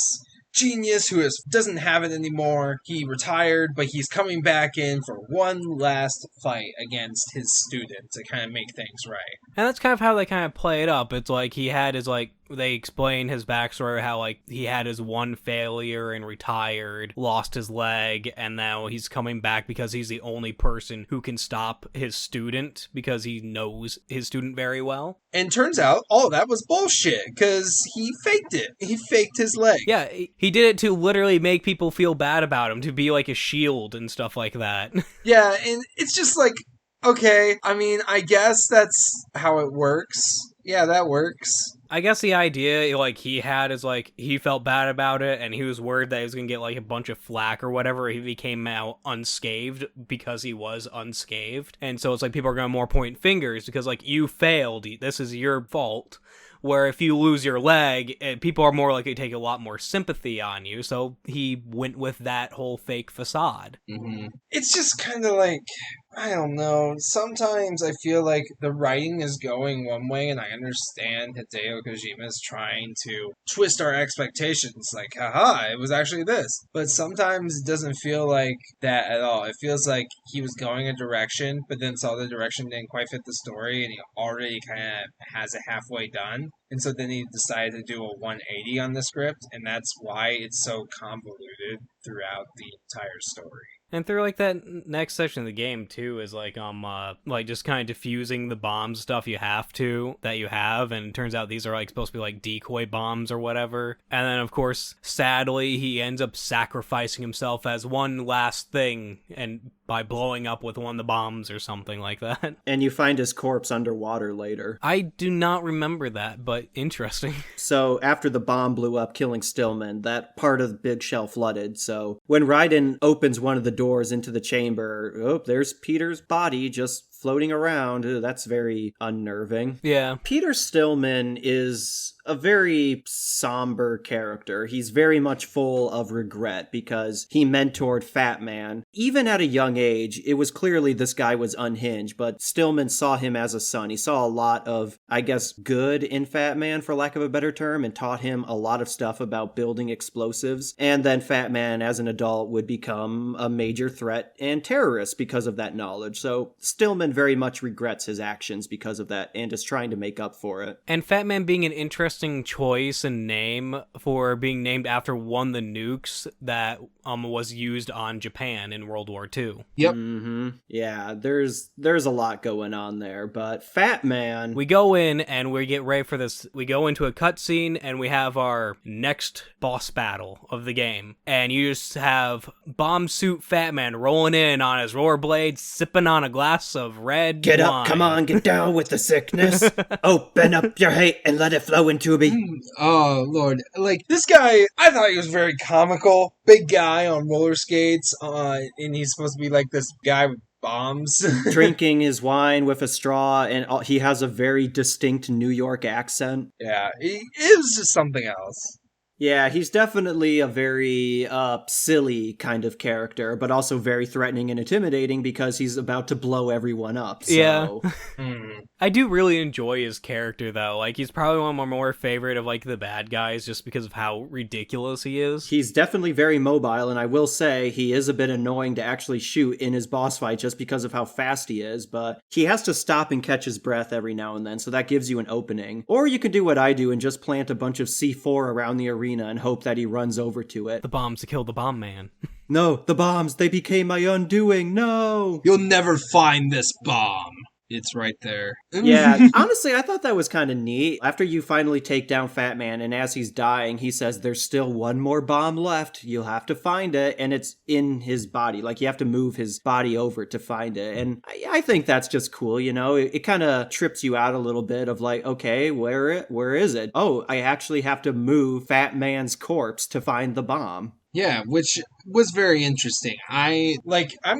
S2: genius who doesn't have it anymore. He retired, but he's coming back in for one last fight against his student to kind of make things right.
S3: And that's kind of how they kind of play it up. It's like he had his, like, they explain his backstory, how, like, he had his one failure and retired, lost his leg, and now he's coming back because he's the only person who can stop his student because he knows his student very well.
S2: And turns out all of that was bullshit, because he faked it. He faked his leg.
S3: Yeah, he did it to literally make people feel bad about him, to be like a shield and stuff like that.
S2: Yeah, and it's just like, okay, I mean, I guess that's how it works. Yeah, that works.
S3: I guess the idea, like, he had is, like, he felt bad about it, and he was worried that he was gonna get, like, a bunch of flack or whatever if he came out unscathed, because he was unscathed. And so it's like, people are gonna more point fingers, because, like, you failed, this is your fault. Where if you lose your leg, people are more likely to take a lot more sympathy on you, so he went with that whole fake facade.
S2: Mm-hmm. It's just kind of like, I don't know, sometimes I feel like the writing is going one way, and I understand Hideo Kojima is trying to twist our expectations, like, haha, it was actually this. But sometimes it doesn't feel like that at all. It feels like he was going a direction, but then saw the direction didn't quite fit the story, and he already kind of has it halfway done. And so then he decided to do a 180 on the script, and that's why it's so convoluted throughout the entire story.
S3: And through, like, that next section of the game, too, is, like, just kind of diffusing the bomb stuff you have and it turns out these are, like, supposed to be, like, decoy bombs or whatever. And then, of course, sadly, he ends up sacrificing himself as one last thing, and by blowing up with one of the bombs or something like that.
S1: And you find his corpse underwater later.
S3: I do not remember that, but interesting.
S1: So after the bomb blew up, killing Stillman, that part of the big shell flooded. So when Raiden opens one of the doors into the chamber, there's Peter's body just floating around. That's very unnerving.
S3: Yeah.
S1: Peter Stillman is a very somber character. He's very much full of regret because he mentored Fat Man. Even at a young age, it was clearly this guy was unhinged, but Stillman saw him as a son. He saw a lot of, I guess, good in Fat Man, for lack of a better term, and taught him a lot of stuff about building explosives. And then Fat Man, as an adult, would become a major threat and terrorist because of that knowledge. So Stillman very much regrets his actions because of that and is trying to make up for it.
S3: And Fat Man being an interesting choice and name for being named after one of the nukes that was used on Japan in World War II.
S2: Yep.
S1: Mm-hmm. Yeah, there's a lot going on there, but Fat Man...
S3: We go in and we get ready for this. We go into a cutscene and we have our next boss battle of the game. And you just have Bomb Suit Fat Man rolling in on his rollerblades, sipping on a glass of red
S1: Get
S3: wine.
S1: up, come on, get down with the sickness. Open up your hate and let it flow into me.
S2: Oh, Lord. Like, this guy, I thought he was very comical. Big guy on roller skates, and he's supposed to be like this guy with bombs.
S1: Drinking his wine with a straw, and he has a very distinct New York accent.
S2: Yeah, it was just something else.
S1: Yeah, he's definitely a very silly kind of character, but also very threatening and intimidating because he's about to blow everyone up. So.
S3: Yeah. I do really enjoy his character, though. Like, he's probably one of my more favorite of, like, the bad guys just because of how ridiculous he is.
S1: He's definitely very mobile, and I will say he is a bit annoying to actually shoot in his boss fight just because of how fast he is, but he has to stop and catch his breath every now and then, so that gives you an opening. Or you could do what I do and just plant a bunch of C4 around the arena and hope that he runs over to it.
S3: The bombs to kill the bomb man.
S1: No, the bombs, they became my undoing, no!
S2: You'll never find this bomb. it's right there.
S1: Yeah, honestly, I thought that was kind of neat. After you finally take down Fat Man, and as he's dying, he says, there's still one more bomb left. You'll have to find it. And it's in his body. Like, you have to move his body over to find it. And I think that's just cool, you know? It kind of trips you out a little bit of like, okay, where is it? Oh, I actually have to move Fat Man's corpse to find the bomb.
S2: Yeah, which was very interesting. I'm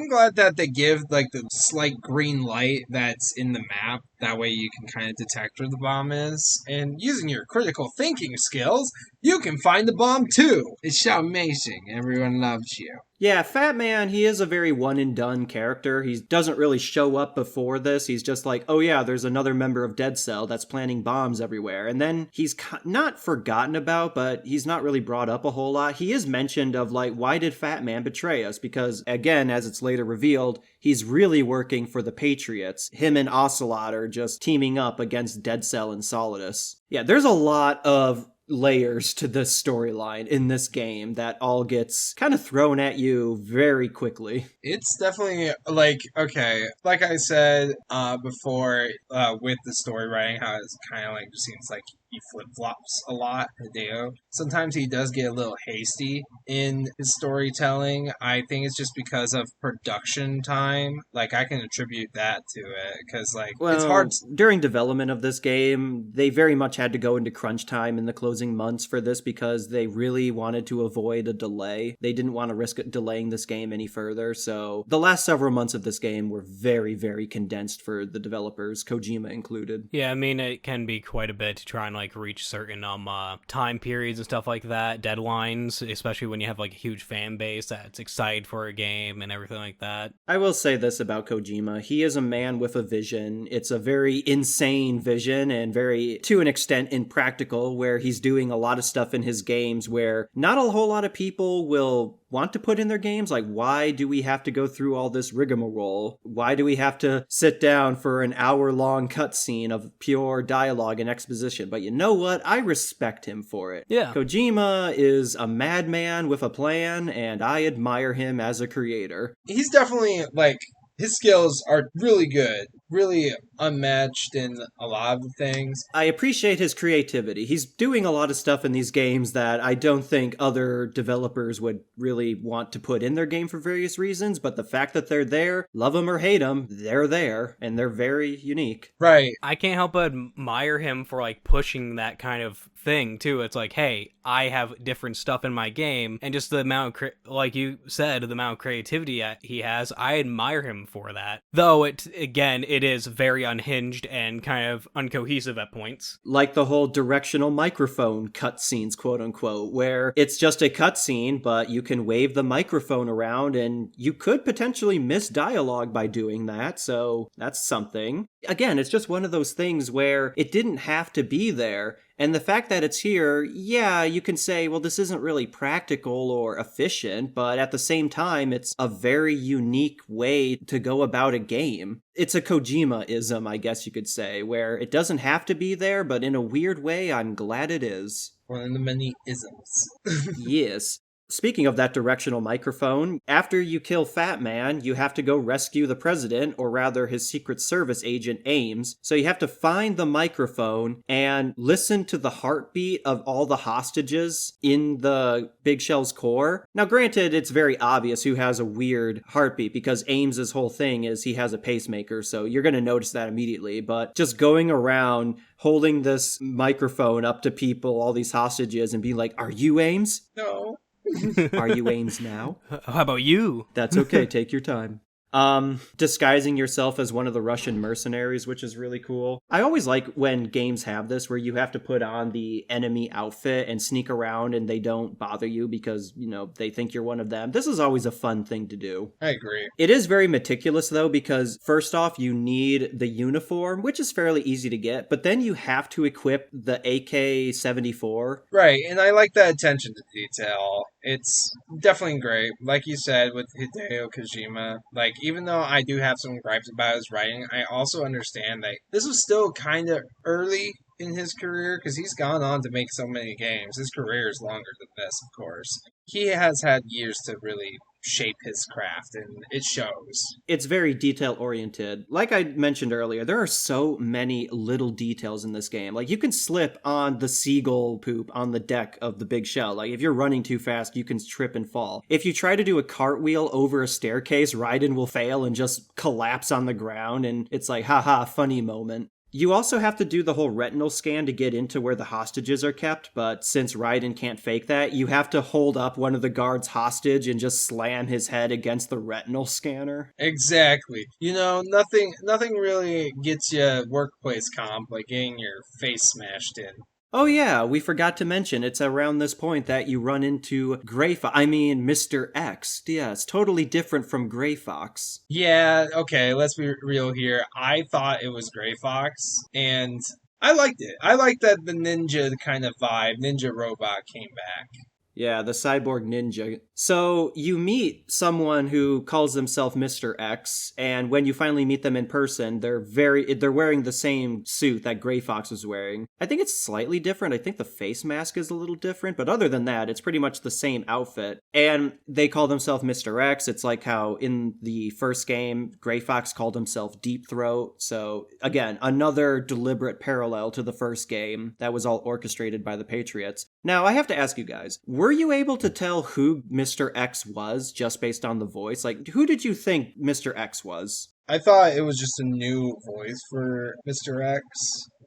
S2: glad that they give like the slight green light that's in the map. That way you can kind of detect where the bomb is. And using your critical thinking skills, you can find the bomb too. It's so amazing. Everyone loves you.
S1: Yeah, Fat Man, he is a very one and done character. He doesn't really show up before this. He's just like, oh yeah, there's another member of Dead Cell that's planting bombs everywhere. And then he's not forgotten about, but he's not really brought up a whole lot. He is mentioned of like, why did Fat Man betray us? Because again, as it's later revealed, he's really working for the Patriots. Him and Ocelot are just teaming up against Dead Cell and Solidus. Yeah, there's a lot of layers to this storyline in this game that all gets kind of thrown at you very quickly.
S2: It's definitely like, okay, like I said before with the story writing, how it's kind of like just seems like he flip-flops a lot, Hideo. Sometimes he does get a little hasty in his storytelling. I think it's just because of production time. Like, I can attribute that to it, because, like, it's hard
S1: during development of this game, they very much had to go into crunch time in the closing months for this because they really wanted to avoid a delay. They didn't want to risk delaying this game any further, so the last several months of this game were very, very condensed for the developers, Kojima included.
S3: Yeah, I mean, it can be quite a bit to try and like reach certain time periods and stuff like that, deadlines, especially when you have like a huge fan base that's excited for a game and everything like that.
S1: I will say this about Kojima. He is a man with a vision. It's a very insane vision and very, to an extent, impractical, where he's doing a lot of stuff in his games where not a whole lot of people will want to put in their games. Like, why do we have to go through all this rigmarole? Why do we have to sit down for an hour-long cutscene of pure dialogue and exposition? But you know what? I respect him for it.
S3: Yeah.
S1: Kojima is a madman with a plan, and I admire him as a creator.
S2: He's definitely, like, his skills are really good, really unmatched in a lot of the things.
S1: I appreciate his creativity. He's doing a lot of stuff in these games that I don't think other developers would really want to put in their game for various reasons, but the fact that they're there, love them or hate them, they're there, and they're very unique.
S2: Right.
S3: I can't help but admire him for, like, pushing that kind of thing, too. It's like, hey, I have different stuff in my game, and just the amount of, like you said, the amount of creativity he has, I admire him for that. Though, it is very unhinged and kind of uncohesive at points.
S1: Like the whole directional microphone cutscenes, quote unquote, where it's just a cutscene, but you can wave the microphone around and you could potentially miss dialogue by doing that, so that's something. Again, it's just one of those things where it didn't have to be there. And the fact that it's here, yeah, you can say, well, this isn't really practical or efficient, but at the same time, it's a very unique way to go about a game. It's a Kojima-ism, I guess you could say, where it doesn't have to be there, but in a weird way, I'm glad it is.
S2: One of the many isms.
S1: Yes. Speaking of that directional microphone, after you kill Fat Man, you have to go rescue the president, or rather his Secret Service agent, Ames. So you have to find the microphone and listen to the heartbeat of all the hostages in the Big Shell's core. Now, granted, it's very obvious who has a weird heartbeat, because Ames's whole thing is he has a pacemaker, so you're going to notice that immediately. But just going around holding this microphone up to people, all these hostages, and being like, are you Ames?
S2: No.
S1: Are you Ames now?
S3: How about you?
S1: That's okay, take your time. Disguising yourself as one of the Russian mercenaries, which is really cool. I always like when games have this, where you have to put on the enemy outfit and sneak around and they don't bother you because, you know, they think you're one of them. This is always a fun thing to do.
S2: I agree.
S1: It is very meticulous, though, because first off, you need the uniform, which is fairly easy to get, but then you have to equip the AK-74.
S2: Right, and I like that attention to detail. It's definitely great. Like you said, with Hideo Kojima, like, even though I do have some gripes about his writing, I also understand that this was still kind of early in his career, because he's gone on to make so many games. His career is longer than this, of course. He has had years to really shape his craft, and it shows.
S1: It's very detail oriented. Like I mentioned earlier, there are so many little details in this game. Like, you can slip on the seagull poop on the deck of the big shell. Like, if you're running too fast, you can trip and fall. If you try to do a cartwheel over a staircase, Raiden will fail and just collapse on the ground, and it's like, haha, funny moment. You also have to do the whole retinal scan to get into where the hostages are kept, but since Raiden can't fake that, you have to hold up one of the guards hostage and just slam his head against the retinal scanner.
S2: Exactly. Nothing really gets you workplace comp like getting your face smashed in.
S1: Oh yeah, we forgot to mention, it's around this point that you run into Mr. X. Yeah, it's totally different from Gray Fox.
S2: Yeah, okay, let's be real here. I thought it was Gray Fox, and I liked it. I liked that the ninja kind of vibe, ninja robot came back.
S1: Yeah, the cyborg ninja. So you meet someone who calls themselves Mr. X, and when you finally meet them in person, they're wearing the same suit that Gray Fox was wearing. I think it's slightly different. I think the face mask is a little different, but other than that, it's pretty much the same outfit. And they call themselves Mr. X. It's like how in the first game, Gray Fox called himself Deep Throat. So again, another deliberate parallel to the first game that was all orchestrated by the Patriots. Now, I have to ask you guys, were you able to tell who Mr. X was just based on the voice? Like, who did you think Mr. X was?
S2: I thought it was just a new voice for Mr. X.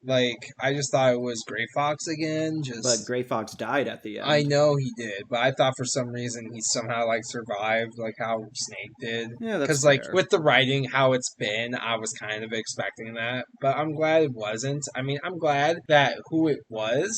S2: Like, I just thought it was Gray Fox again.
S1: But Gray Fox died at the end.
S2: I know he did, but I thought for some reason he somehow, like, survived, like how Snake did.
S1: Yeah, that's
S2: because, like, with the writing, how it's been, I was kind of expecting that. But I'm glad it wasn't. I mean, I'm glad that who it was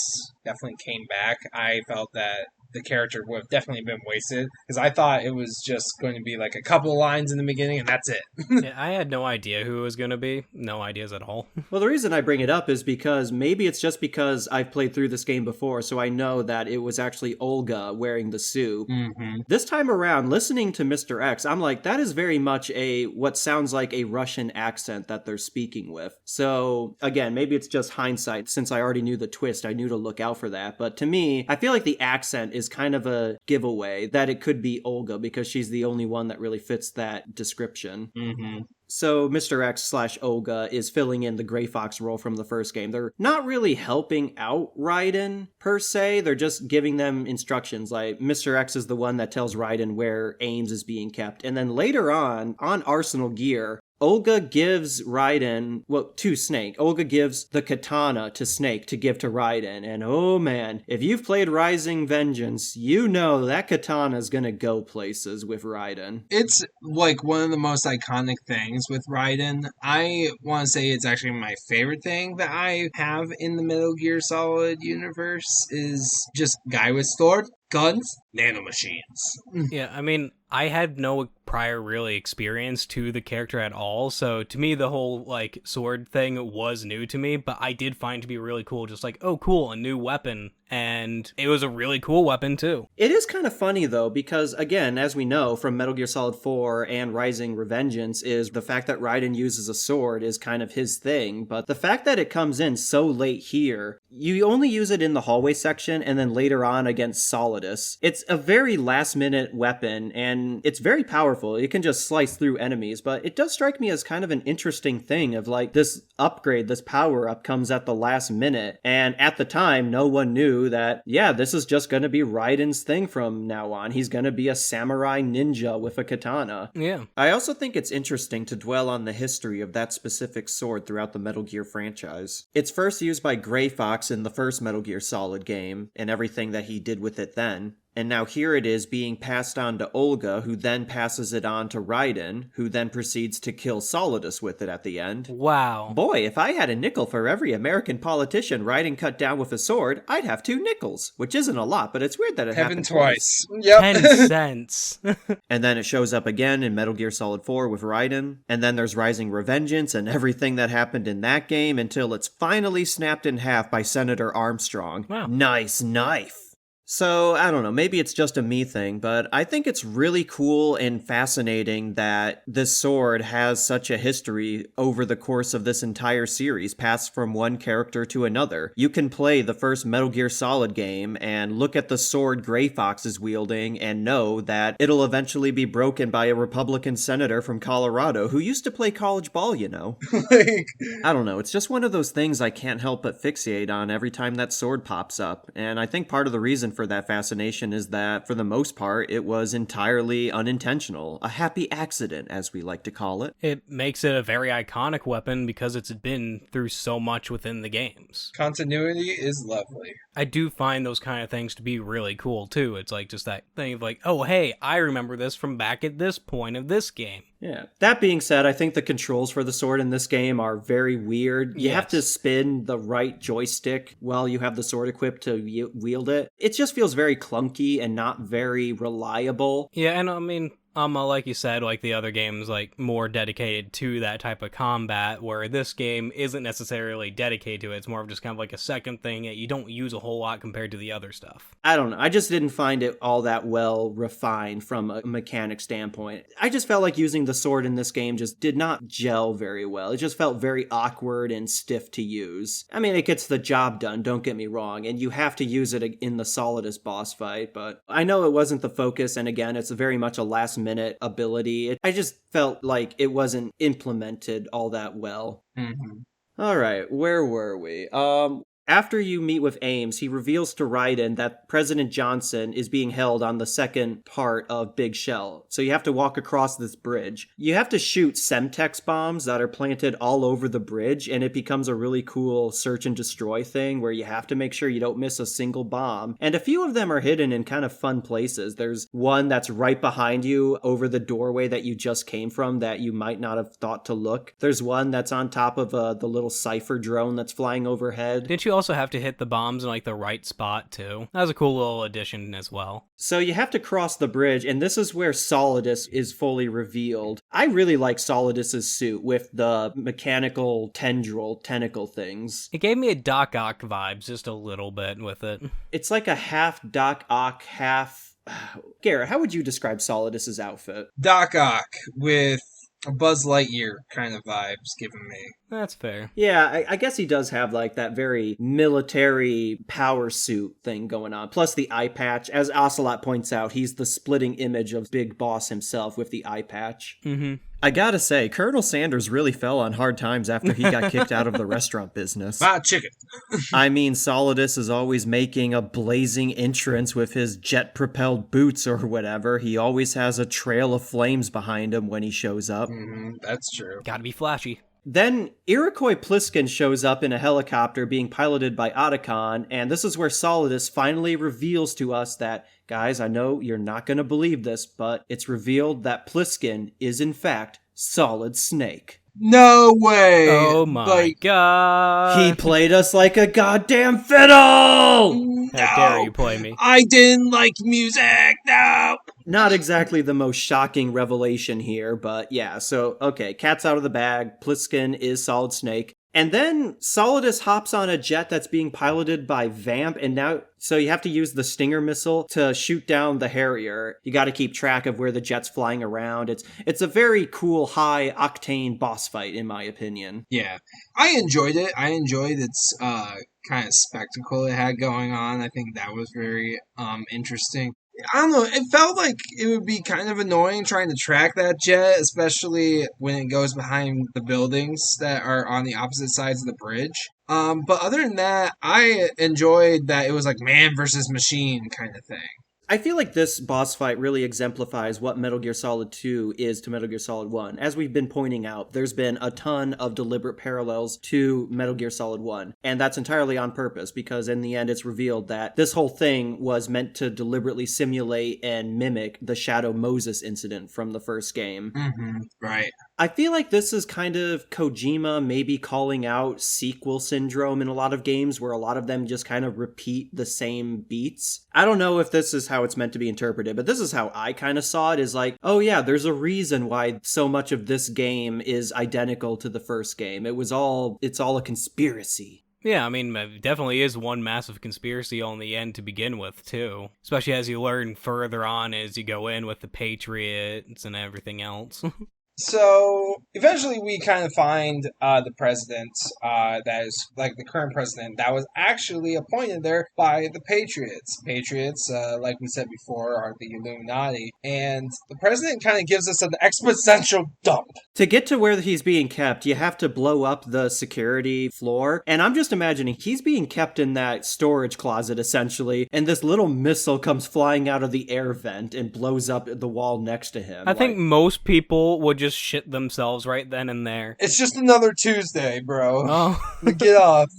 S2: definitely came back. I felt that the character would have definitely been wasted, because I thought it was just going to be like a couple of lines in the beginning and that's it.
S3: Yeah, I had no idea who it was going to be. No ideas at all.
S1: Well, the reason I bring it up is because maybe it's just because I've played through this game before, so I know that it was actually Olga wearing the suit.
S2: Mm-hmm.
S1: This time around, listening to Mr. X, I'm like, that is very much what sounds like a Russian accent that they're speaking with. So, again, maybe it's just hindsight. Since I already knew the twist, I knew to look out for that. But to me, I feel like the accent is kind of a giveaway that it could be Olga because she's the only one that really fits that description.
S2: Mm-hmm.
S1: So Mr. X/Olga is filling in the Gray Fox role from the first game. They're not really helping out Raiden, per se. They're just giving them instructions. Like, Mr. X is the one that tells Raiden where Ames is being kept. And then later on Arsenal Gear, Olga gives Raiden, to Snake. Olga gives the katana to Snake to give to Raiden. And oh man, if you've played Rising Vengeance, you know that katana is gonna go places with Raiden.
S2: It's like one of the most iconic things with Raiden. I want to say it's actually my favorite thing that I have in the Metal Gear Solid universe is just guy with sword, guns, nanomachines.
S3: Yeah, I mean, I had no prior really experience to the character at all, so to me the whole like sword thing was new to me, but I did find it to be really cool, just like, oh cool, a new weapon, and it was a really cool weapon too.
S1: It is kind of funny though, because again, as we know from Metal Gear Solid 4 and Rising Revengeance, is the fact that Raiden uses a sword is kind of his thing, but the fact that it comes in so late here, you only use it in the hallway section and then later on against Solidus. It's a very last minute weapon and it's very powerful. It can just slice through enemies, but it does strike me as kind of an interesting thing of like this upgrade, this power up comes at the last minute. And at the time, no one knew that, yeah, this is just going to be Raiden's thing from now on. He's going to be a samurai ninja with a katana.
S3: Yeah.
S1: I also think it's interesting to dwell on the history of that specific sword throughout the Metal Gear franchise. It's first used by Gray Fox in the first Metal Gear Solid game and everything that he did with it then. And now here it is being passed on to Olga, who then passes it on to Raiden, who then proceeds to kill Solidus with it at the end.
S3: Wow.
S1: Boy, if I had a nickel for every American politician Raiden cut down with a sword, I'd have 2 nickels, which isn't a lot, but it's weird that it happened twice.
S2: Yep.
S3: 10 cents.
S1: And then it shows up again in Metal Gear Solid 4 with Raiden, and then there's Rising Revengeance and everything that happened in that game until it's finally snapped in half by Senator Armstrong.
S3: Wow.
S1: Nice knife. So, I don't know, maybe it's just a me thing, but I think it's really cool and fascinating that this sword has such a history over the course of this entire series, passed from one character to another. You can play the first Metal Gear Solid game and look at the sword Gray Fox is wielding and know that it'll eventually be broken by a Republican senator from Colorado who used to play college ball, you know. I don't know, it's just one of those things I can't help but fixate on every time that sword pops up, and I think part of the reason for that fascination is that, for the most part, it was entirely unintentional. A happy accident, as we like to call it.
S3: It makes it a very iconic weapon because it's been through so much within the games.
S2: Continuity is lovely.
S3: I do find those kind of things to be really cool, too. It's like just that thing of like, oh, hey, I remember this from back at this point of this game.
S1: Yeah. That being said, I think the controls for the sword in this game are very weird. You have to spin the right joystick while you have the sword equipped to wield it. It just feels very clunky and not very reliable.
S3: Yeah, and I mean, like you said, like the other games, like more dedicated to that type of combat, where this game isn't necessarily dedicated to it. It's more of just kind of like a second thing that you don't use a whole lot compared to the other stuff.
S1: I don't know. I just didn't find it all that well refined from a mechanic standpoint. I just felt like using the sword in this game just did not gel very well. It just felt very awkward and stiff to use. I mean, it gets the job done, don't get me wrong, and you have to use it in the Solidus boss fight, but I know it wasn't the focus, and again, it's very much a last-minute ability. I just felt like it wasn't implemented all that well.
S2: Mm-hmm.
S1: All right, where were we? After you meet with Ames, he reveals to Raiden that President Johnson is being held on the second part of Big Shell. So you have to walk across this bridge. You have to shoot Semtex bombs that are planted all over the bridge, and it becomes a really cool search and destroy thing where you have to make sure you don't miss a single bomb. And a few of them are hidden in kind of fun places. There's one that's right behind you over the doorway that you just came from that you might not have thought to look. There's one that's on top of the little Cypher drone that's flying overhead.
S3: Didn't you also have to hit the bombs in like the right spot too? That was a cool little addition as well.
S1: So you have to cross the bridge, and this is where Solidus is fully revealed. I really like Solidus's suit with the mechanical tentacle things.
S3: It gave me a Doc Ock vibes just a little bit with it.
S1: It's like a half Doc Ock, half... Garrett, how would you describe Solidus's outfit?
S2: Doc Ock with a Buzz Lightyear kind of vibes given me.
S3: That's fair.
S1: Yeah, I guess he does have like that very military power suit thing going on. Plus the eye patch. As Ocelot points out, he's the splitting image of Big Boss himself with the eye patch.
S3: Mm-hmm.
S1: I gotta say, Colonel Sanders really fell on hard times after he got kicked out of the restaurant business.
S2: Ah, chicken.
S1: I mean, Solidus is always making a blazing entrance with his jet-propelled boots or whatever. He always has a trail of flames behind him when he shows up.
S2: Mm-hmm, that's true.
S3: Gotta be flashy.
S1: Then Iroquois Pliskin shows up in a helicopter being piloted by Otacon, and this is where Solidus finally reveals to us that, guys, I know you're not going to believe this, but it's revealed that Pliskin is in fact Solid Snake.
S2: No way!
S3: Oh my god!
S1: He played us like a goddamn fiddle!
S3: How dare you play me?
S2: I didn't like music, no!
S1: Not exactly the most shocking revelation here, but yeah, so, okay, cat's out of the bag, Pliskin is Solid Snake. And then Solidus hops on a jet that's being piloted by Vamp, and now, so you have to use the Stinger missile to shoot down the Harrier. You gotta keep track of where the jet's flying around. It's a very cool, high-octane boss fight, in my opinion.
S2: Yeah, I enjoyed it. I enjoyed its kind of spectacle it had going on. I think that was very interesting. I don't know, it felt like it would be kind of annoying trying to track that jet, especially when it goes behind the buildings that are on the opposite sides of the bridge. But other than that, I enjoyed that it was like man versus machine kind of thing.
S1: I feel like this boss fight really exemplifies what Metal Gear Solid 2 is to Metal Gear Solid 1. As we've been pointing out, there's been a ton of deliberate parallels to Metal Gear Solid 1. And that's entirely on purpose, because in the end it's revealed that this whole thing was meant to deliberately simulate and mimic the Shadow Moses incident from the first game.
S2: Mm-hmm. Right.
S1: I feel like this is kind of Kojima maybe calling out sequel syndrome in a lot of games where a lot of them just kind of repeat the same beats. I don't know if this is how it's meant to be interpreted, but this is how I kind of saw it, is like, oh yeah, there's a reason why so much of this game is identical to the first game. It's all a conspiracy.
S3: Yeah, I mean, it definitely is one massive conspiracy on the end to begin with, too. Especially as you learn further on as you go in with the Patriots and everything else.
S2: So eventually we kind of find the president that is like the current president that was actually appointed there by the Patriots. Patriots, like we said before, are the Illuminati. And the president kind of gives us an exponential dump.
S1: To get to where he's being kept, you have to blow up the security floor. And I'm just imagining he's being kept in that storage closet, essentially. And this little missile comes flying out of the air vent and blows up the wall next to him.
S3: I think most people would just shit themselves right then and there.
S2: It's just another Tuesday, bro.
S3: Oh.
S2: Get off.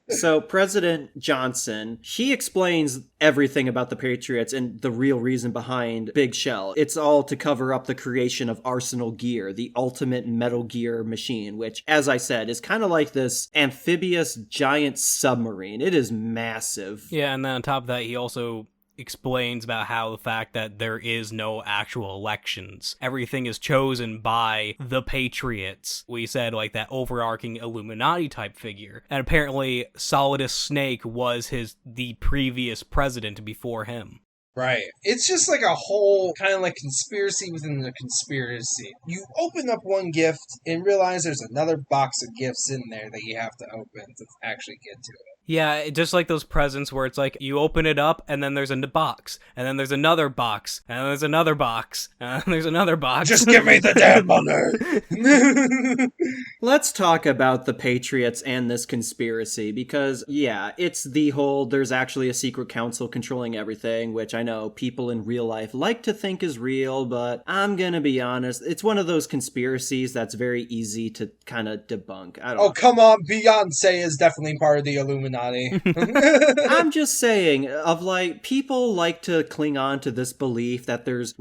S1: So President Johnson, he explains everything about the Patriots and the real reason behind Big Shell. It's all to cover up the creation of Arsenal Gear, the ultimate Metal Gear machine, which, as I said, is kind of like this amphibious giant submarine. It is massive.
S3: Yeah, and then on top of that, he also explains about how the fact that there is no actual elections. Everything is chosen by the Patriots. We said, like, that overarching Illuminati type figure. And apparently, Solidus Snake was the previous president before him.
S2: Right. It's just like a whole kind of like conspiracy within the conspiracy. You open up one gift and realize there's another box of gifts in there that you have to open to actually get to it.
S3: Yeah, just like those presents where it's like you open it up and then there's a box, and then there's another box, and then there's another box, and then there's another box.
S2: Just give me the damn money!
S1: Let's talk about the Patriots and this conspiracy because, yeah, it's the whole there's actually a secret council controlling everything, which I know people in real life like to think is real, but I'm gonna be honest, it's one of those conspiracies that's very easy to kind of debunk. I don't know.
S2: Come on, Beyonce is definitely part of the Illuminati.
S1: I'm just saying, people like to cling on to this belief that there's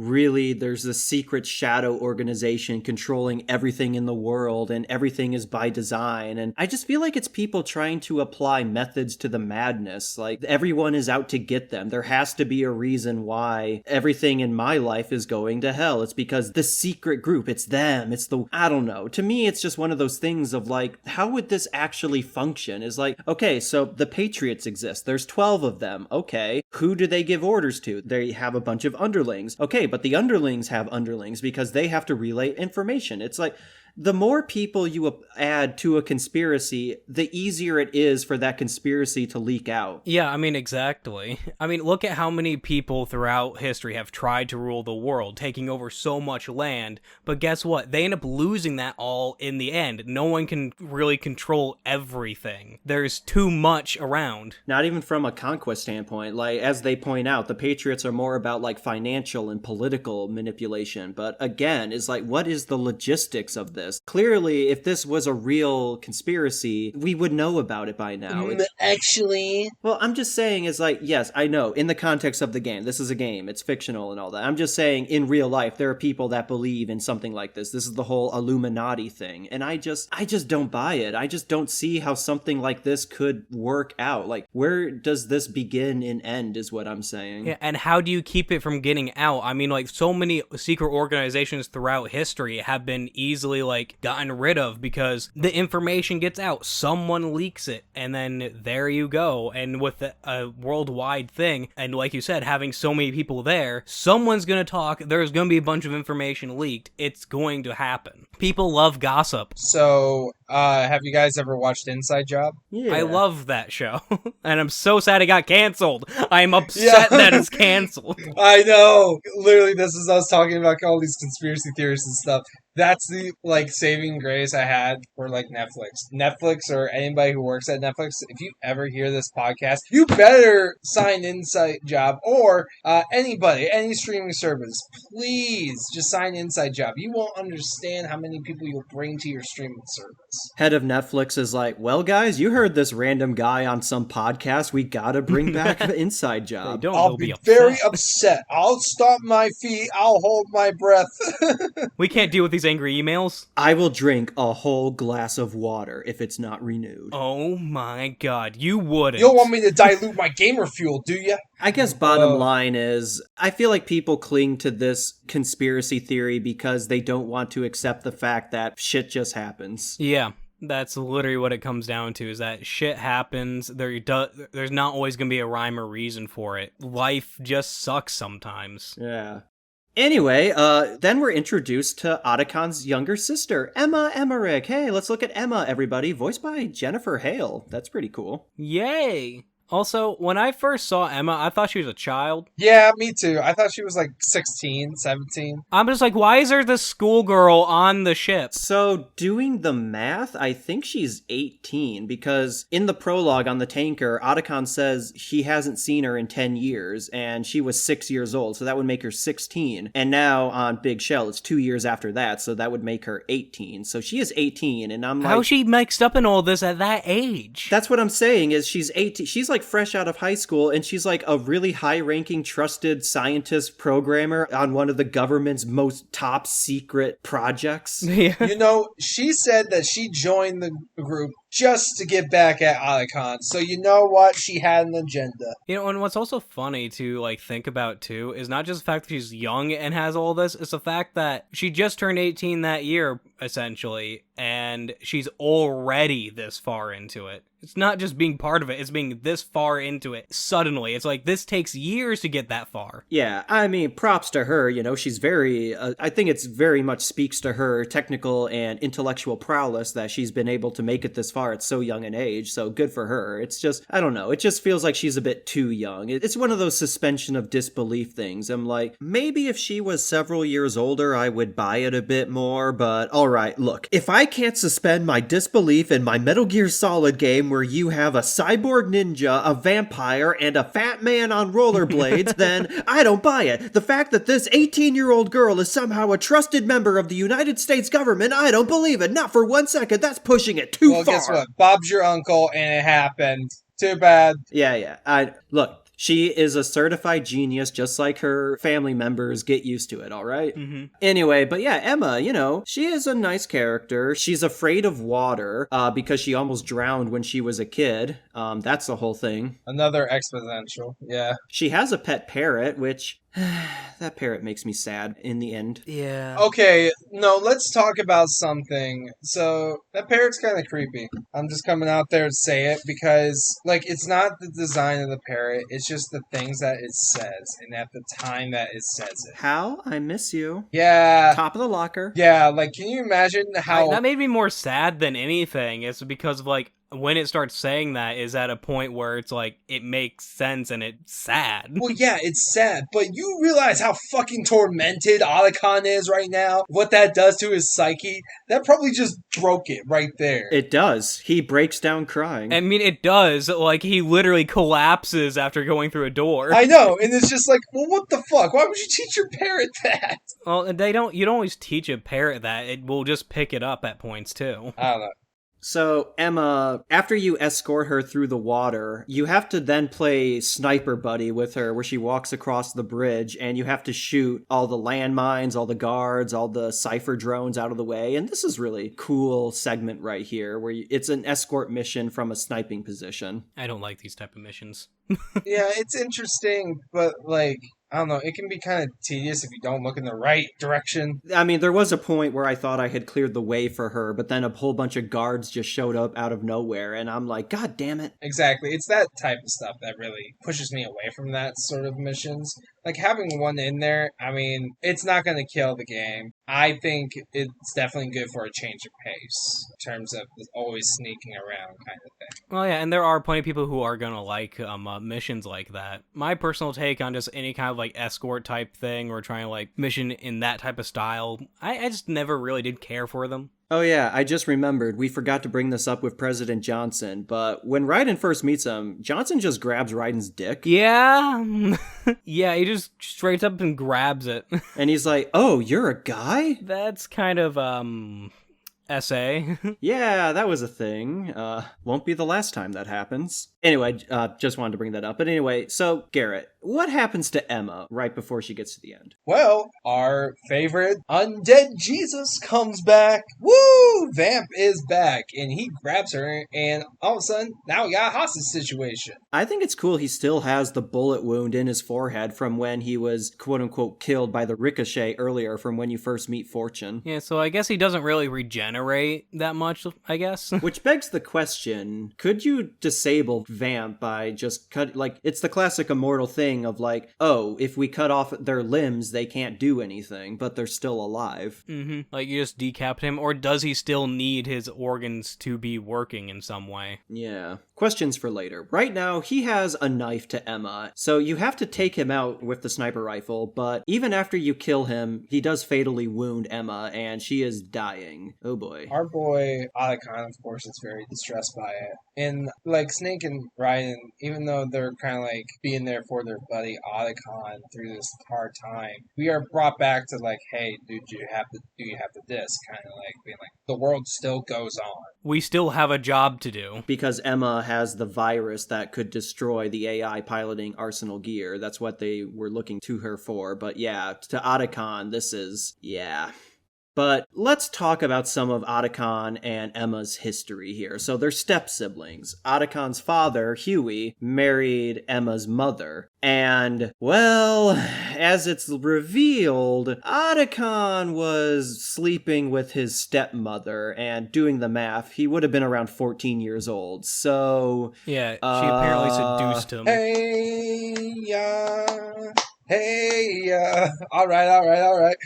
S1: this secret shadow organization controlling everything in the world and everything is by design. And I just feel like it's people trying to apply methods to the madness. Like, everyone is out to get them. There has to be a reason why everything in my life is going to hell. It's because the secret group, it's them. I don't know. To me, it's just one of those things of like, how would this actually function? Is like, okay, so the Patriots exist. There's 12 of them. Okay. Who do they give orders to? They have a bunch of underlings. Okay, but the underlings have underlings because they have to relay information. It's like, the more people you add to a conspiracy, the easier it is for that conspiracy to leak out.
S3: Yeah, I mean, exactly. I mean, look at how many people throughout history have tried to rule the world, taking over so much land, but guess what? They end up losing that all in the end. No one can really control everything. There's too much around.
S1: Not even from a conquest standpoint. Like, as they point out, the Patriots are more about, like, financial and political manipulation. But again, it's like, what is the logistics of this? Clearly, if this was a real conspiracy, we would know about it by now.
S2: Actually...
S1: Well, I'm just saying, is like, yes, I know, in the context of the game, this is a game, it's fictional and all that. I'm just saying, in real life, there are people that believe in something like this. This is the whole Illuminati thing. And I just don't buy it. I just don't see how something like this could work out. Like, where does this begin and end is what I'm saying.
S3: Yeah, and how do you keep it from getting out? I mean, like, so many secret organizations throughout history have been easily, like, gotten rid of because the information gets out. Someone leaks it, and then there you go. And with a worldwide thing, and like you said, having so many people there, someone's gonna talk. There's gonna be a bunch of information leaked. It's going to happen. People love gossip.
S2: So, have you guys ever watched Inside Job?
S3: Yeah. I love that show. And I'm so sad it got canceled. I'm upset that it's canceled.
S2: I know. Literally, this is us talking about all these conspiracy theories and stuff. That's the, like, saving grace I had for, like, Netflix or anybody who works at Netflix. If you ever hear this podcast, you better sign Inside Job or anybody, any streaming service. Please just sign Inside Job. You won't understand how many people you'll bring to your streaming service.
S1: Head of Netflix is like, well, guys, you heard this random guy on some podcast. We gotta bring back the Inside Job.
S2: I'll be very upset. I'll stomp my feet. I'll hold my breath.
S3: We can't deal with these angry emails.
S1: I will drink a whole glass of water if it's not renewed.
S3: Oh my god, you wouldn't.
S2: You don't want me to dilute my gamer fuel, do you?
S1: I guess bottom line is, I feel like people cling to this conspiracy theory because they don't want to accept the fact that shit just happens.
S3: Yeah. That's literally what it comes down to, is that shit happens. There's not always going to be a rhyme or reason for it. Life just sucks sometimes.
S1: Yeah. Anyway, then we're introduced to Otacon's younger sister, Emma Emmerich. Hey, let's look at Emma, everybody, voiced by Jennifer Hale. That's pretty cool.
S3: Yay! Also, when I first saw Emma, I thought she was a child.
S2: Yeah, me too. I thought she was like 16, 17.
S3: I'm just like, why is there this schoolgirl on the ship?
S1: So, doing the math, I think she's 18, because in the prologue on the tanker, Otacon says he hasn't seen her in 10 years, and she was 6 years old, so that would make her 16. And now on Big Shell, it's 2 years after that, so that would make her 18. So she is 18, and I'm like...
S3: How's she mixed up in all this at that age?
S1: That's what I'm saying, is she's 18. She's like fresh out of high school, and she's like a really high-ranking, trusted scientist programmer on one of the government's most top secret projects.
S3: Yeah.
S2: You know, she said that she joined the group just to get back at Otacon. So you know what? She had an agenda.
S3: You know, and what's also funny to, like, think about, too, is not just the fact that she's young and has all this, it's the fact that she just turned 18 that year, essentially, and she's already this far into it. It's not just being part of it, it's being this far into it suddenly. It's like, this takes years to get that far.
S1: Yeah, I mean, props to her, you know, she's very, I think it's very much speaks to her technical and intellectual prowess that she's been able to make it this far at so young an age, so good for her. It's just, I don't know, it just feels like she's a bit too young. It's one of those suspension of disbelief things. I'm like, maybe if she was several years older, I would buy it a bit more, but alright, look, if I can't suspend my disbelief in my Metal Gear Solid game where you have a cyborg ninja, a vampire, and a fat man on rollerblades, then I don't buy it. The fact that this 18-year-old girl is somehow a trusted member of the United States government, I don't believe it. Not for 1 second. That's pushing it too far.
S2: Well, guess what? Bob's your uncle, and it happened. Too bad.
S1: Yeah. Look. She is a certified genius, just like her family members. Get used to it, all right?
S3: Mm-hmm.
S1: Anyway, but yeah, Emma, you know, she is a nice character. She's afraid of water because she almost drowned when she was a kid. That's the whole thing.
S2: Another exponential, yeah.
S1: She has a pet parrot, which... that parrot makes me sad in the end.
S3: Yeah.
S2: Okay, no, let's talk about something. So, that parrot's kind of creepy. I'm just coming out there to say it because, like, it's not the design of the parrot, it's just the things that it says, and at the time that it says it.
S1: Hal, I miss you.
S2: Yeah.
S1: Top of the locker.
S2: Yeah, like, can you imagine how...
S3: That made me more sad than anything. It's because of, like, when it starts saying that is at a point where it's like, it makes sense and it's sad.
S2: Well, yeah, it's sad, but you realize how fucking tormented Otacon is right now? What that does to his psyche? That probably just broke it right there.
S1: It does. He breaks down crying.
S3: I mean, it does. Like, he literally collapses after going through a door.
S2: I know, and it's just like, well, what the fuck? Why would you teach your parrot that?
S3: Well, you don't always teach a parrot that. It will just pick it up at points, too.
S2: I don't know.
S1: So, Emma, after you escort her through the water, you have to then play Sniper Buddy with her, where she walks across the bridge, and you have to shoot all the landmines, all the guards, all the Cypher drones out of the way. And this is really cool segment right here, where it's an escort mission from a sniping position.
S3: I don't like these type of missions.
S2: Yeah, it's interesting, but, like... I don't know, it can be kind of tedious if you don't look in the right direction.
S1: I mean, there was a point where I thought I had cleared the way for her, but then a whole bunch of guards just showed up out of nowhere, and I'm like, God damn it.
S2: Exactly, it's that type of stuff that really pushes me away from that sort of missions. Like, having one in there, I mean, it's not going to kill the game. I think it's definitely good for a change of pace, in terms of always sneaking around kind of thing.
S3: Well, yeah, and there are plenty of people who are going to like missions like that. My personal take on just any kind of, like, escort type thing, or trying to, like, mission in that type of style, I just never really did care for them.
S1: Oh yeah, I just remembered, we forgot to bring this up with President Johnson, but when Raiden first meets him, Johnson just grabs Raiden's dick.
S3: Yeah. Yeah, he just straight up and grabs it.
S1: And he's like, oh, you're a guy?
S3: That's kind of, essay.
S1: Yeah, that was a thing. Won't be the last time that happens. Anyway, just wanted to bring that up. But anyway, so, Garret, what happens to Emma right before she gets to the end?
S2: Well, our favorite undead Jesus comes back. Woo! Vamp is back, and he grabs her, and all of a sudden, now we got a hostage situation.
S1: I think it's cool he still has the bullet wound in his forehead from when he was, quote-unquote, killed by the ricochet earlier from when you first meet Fortune.
S3: Yeah, so I guess he doesn't really regenerate regenerate that much, I guess.
S1: Which begs the question, could you disable Vamp by just it's the classic immortal thing of like, oh, if we cut off their limbs, they can't do anything, but they're still alive.
S3: Like you just decapitate him, or does he still need his organs to be working in some way?
S1: Yeah. Questions for later. Right now, he has a knife to Emma, so you have to take him out with the sniper rifle, but even after you kill him, he does fatally wound Emma, and she is dying. Oh boy.
S2: Our boy Otacon, of course, is very distressed by it. And like Snake and Raiden, even though they're kind of like being there for their buddy Otacon through this hard time, we are brought back to like, hey, dude, do you have the disc? Kind of like being like, the world still goes on.
S3: We still have a job to do.
S1: Because Emma has the virus that could destroy the AI piloting Arsenal gear. That's what they were looking to her for. But yeah, to Otacon, this is, yeah. But let's talk about some of Otacon and Emma's history here. So they're step-siblings. Otacon's father, Huey, married Emma's mother. And, well, as it's revealed, Otacon was sleeping with his stepmother, and doing the math, he would have been around 14 years old. So...
S3: yeah, she apparently seduced him.
S2: Hey, all right.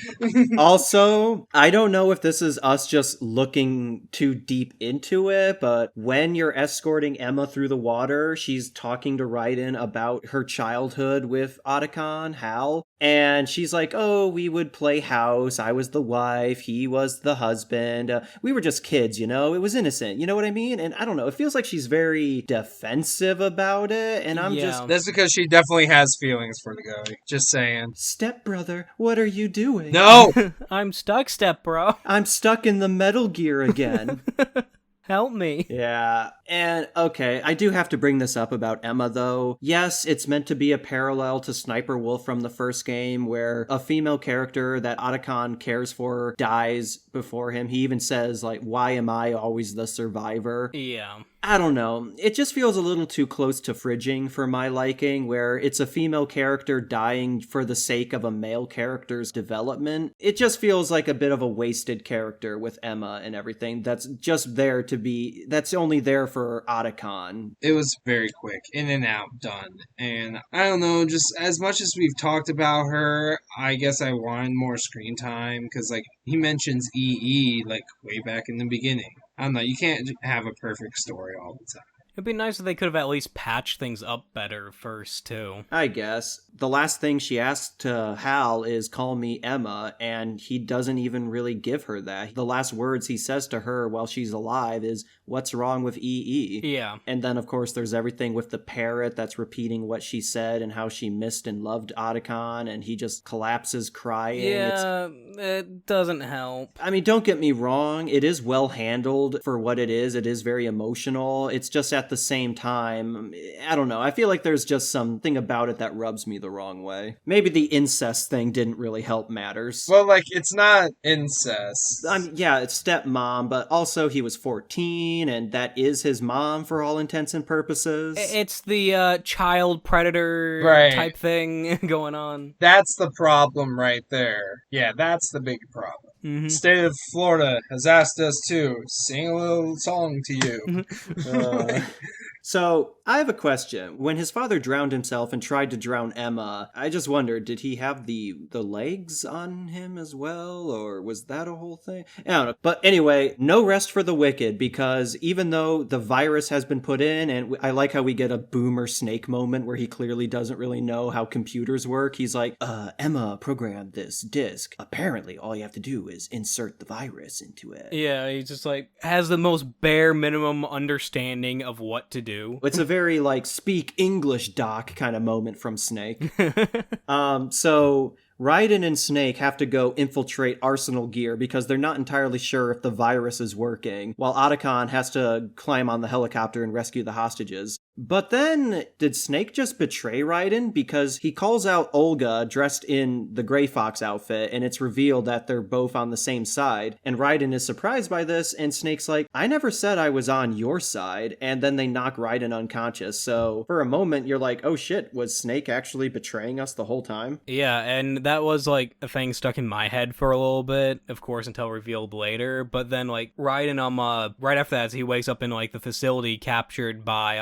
S1: Also, I don't know if this is us just looking too deep into it, but when you're escorting Emma through the water, she's talking to Raiden about her childhood with Otacon, Hal, and she's like, oh, we would play house, I was the wife, he was the husband, we were just kids, you know, it was innocent, you know what I mean? And I don't know, it feels like she's very defensive about it, and I'm just...
S2: That's because she definitely has feelings for the guy. Just saying.
S1: Stepbrother, what are you doing?
S2: No!
S3: I'm stuck, stepbro.
S1: I'm stuck in the Metal Gear again.
S3: Help me.
S1: Yeah, and okay, I do have to bring this up about Emma, though. Yes, it's meant to be a parallel to Sniper Wolf from the first game, where a female character that Otacon cares for dies before him. He even says, like, why am I always the survivor?
S3: Yeah.
S1: I don't know. It just feels a little too close to fridging for my liking, where it's a female character dying for the sake of a male character's development. It just feels like a bit of a wasted character with Emma and everything that's just there to be... that's only there for Otacon.
S2: It was very quick. In and out, done. And I don't know, just as much as we've talked about her, I guess I wanted more screen time, because, like, he mentions EE, like, way back in the beginning. I don't know, you can't have a perfect story all the time.
S3: It'd be nice if they could have at least patched things up better first, too.
S1: I guess. The last thing she asks to Hal is, call me Emma, and he doesn't even really give her that. The last words he says to her while she's alive is, what's wrong with EE?
S3: Yeah.
S1: And then, of course, there's everything with the parrot that's repeating what she said and how she missed and loved Otacon, and he just collapses crying.
S3: Yeah, it doesn't help.
S1: I mean, don't get me wrong, it is well handled for what it is. It is very emotional. It's just at the same time, I don't know, I feel like there's just something about it that rubs me the wrong way. Maybe the incest thing didn't really help matters.
S2: Well, like, it's not incest.
S1: Yeah, it's stepmom, but also he was 14, and that is his mom for all intents and purposes.
S3: It's the child predator type thing going on.
S2: That's the problem right there. Yeah, that's the big problem.
S3: Mm-hmm.
S2: State of Florida has asked us to sing a little song to you.
S1: So, I have a question. When his father drowned himself and tried to drown Emma, I just wondered, did he have the legs on him as well, or was that a whole thing? I don't know. But anyway, no rest for the wicked, because even though the virus has been put in, and I like how we get a Boomer Snake moment where he clearly doesn't really know how computers work. He's like, Emma programmed this disk. Apparently, all you have to do is insert the virus into it.
S3: Yeah, he just, like, has the most bare minimum understanding of what to do.
S1: It's a very, like, speak English, Doc kind of moment from Snake. So Raiden and Snake have to go infiltrate Arsenal gear because they're not entirely sure if the virus is working, while Otacon has to climb on the helicopter and rescue the hostages. But then, did Snake just betray Raiden? Because he calls out Olga dressed in the Gray Fox outfit, and it's revealed that they're both on the same side. And Raiden is surprised by this, and Snake's like, I never said I was on your side. And then they knock Raiden unconscious. So for a moment, you're like, oh shit, was Snake actually betraying us the whole time?
S3: Yeah, and that was like a thing stuck in my head for a little bit, of course, until revealed later. But then like Raiden, right after that, he wakes up in like the facility captured by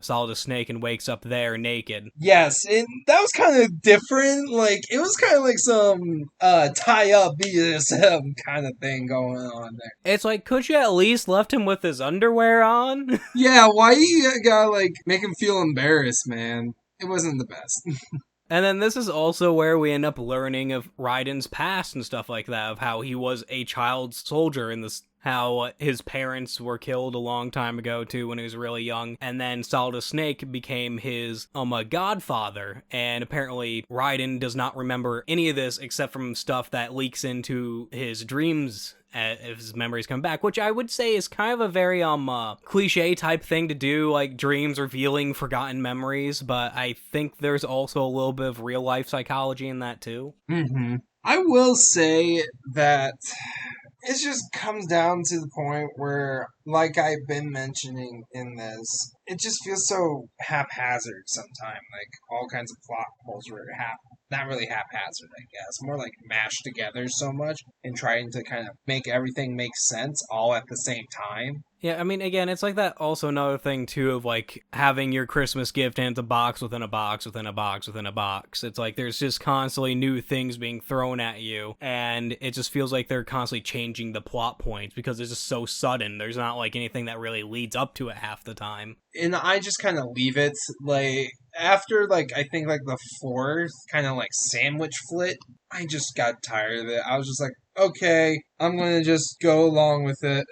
S3: Solid Snake and wakes up there naked.
S2: Yes, that was kind of different. Like, it was kind of like some tie-up BDSM kind of thing going on there.
S3: It's like, could you at least left him with his underwear on?
S2: Yeah, why you gotta, like, make him feel embarrassed, man? It wasn't the best.
S3: And then this is also where we end up learning of Raiden's past and stuff like that, of how he was a child soldier in this, how his parents were killed a long time ago too when he was really young, and then Solid Snake became his godfather, and apparently Raiden does not remember any of this except from stuff that leaks into his dreams if his memories come back, which I would say is kind of a very cliche type thing to do, like dreams revealing forgotten memories, but I think there's also a little bit of real life psychology in that too.
S2: Mm-hmm. I will say that it just comes down to the point where, like I've been mentioning in this, it just feels so haphazard sometimes. Like, all kinds of plot holes were not really haphazard, I guess. More like mashed together so much and trying to kind of make everything make sense all at the same time.
S3: Yeah, I mean, again, it's like that also another thing, too, of, like, having your Christmas gift and it's a box within a box within a box within a box. It's like there's just constantly new things being thrown at you, and it just feels like they're constantly changing the plot points because it's just so sudden. There's not, like, anything that really leads up to it half the time.
S2: And I just kind of leave it, like, after, like, I think, like, the fourth kind of, like, sandwich flit, I just got tired of it. I was just like, okay, I'm gonna just go along with it.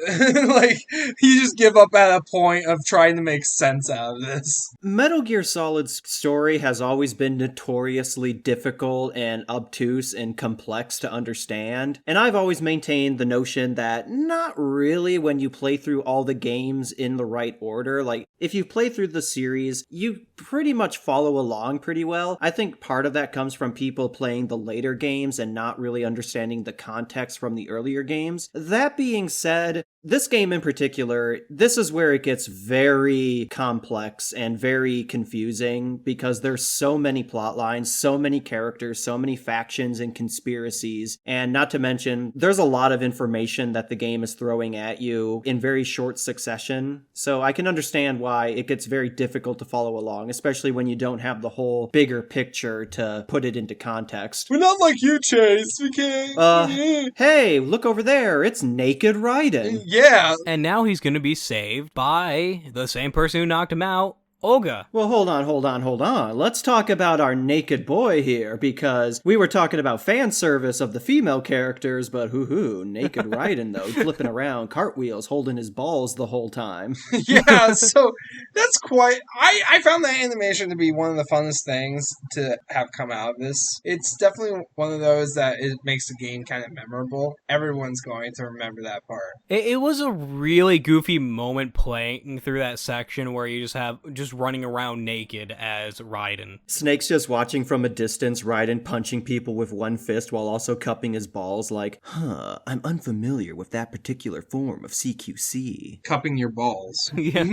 S2: Like, you just give up at a point of trying to make sense out of this.
S1: Metal Gear Solid's story has always been notoriously difficult and obtuse and complex to understand, and I've always maintained the notion that not really when you play through all the games in the right order. Like, if you play through the series, you pretty much follow along pretty well. I think part of that comes from people playing the later games and not really understanding the context from the earlier games. That being said, this game in particular, this is where it gets very complex and very confusing because there's so many plot lines, so many characters, so many factions and conspiracies, and not to mention, there's a lot of information that the game is throwing at you in very short succession. So I can understand why it gets very difficult to follow along, especially when you don't have the whole bigger picture to put it into context.
S2: We're not like you, Chase. We can't.
S1: Hey, look over there. It's Naked Raiden.
S2: Yeah.
S3: And now he's gonna be saved by the same person who knocked him out, Olga.
S1: Well, hold on. Let's talk about our naked boy here, because we were talking about fan service of the female characters, but Naked Raiden, though, flipping around, cartwheels, holding his balls the whole time.
S2: Yeah, so that's quite... I found that animation to be one of the funnest things to have come out of this. It's definitely one of those that it makes the game kind of memorable. Everyone's going to remember that part.
S3: It was a really goofy moment playing through that section where you just running around naked as Raiden.
S1: Snake's just watching from a distance, Raiden punching people with one fist while also cupping his balls like, I'm unfamiliar with that particular form of CQC.
S2: Cupping your balls.
S3: Yeah.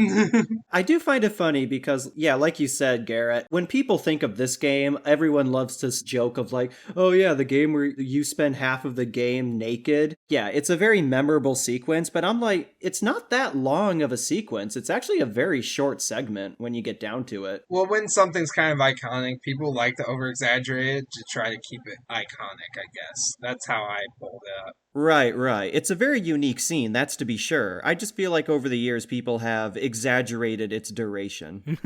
S1: I do find it funny because, yeah, like you said, Garrett, when people think of this game, everyone loves to joke of like, oh yeah, the game where you spend half of the game naked. Yeah, it's a very memorable sequence, but I'm like, it's not that long of a sequence. It's actually a very short segment when you get down to it.
S2: Well, when something's kind of iconic, people like to over-exaggerate it to try to keep it iconic, I guess. That's how I pulled it up.
S1: Right. It's a very unique scene, that's to be sure. I just feel like over the years people have exaggerated its duration.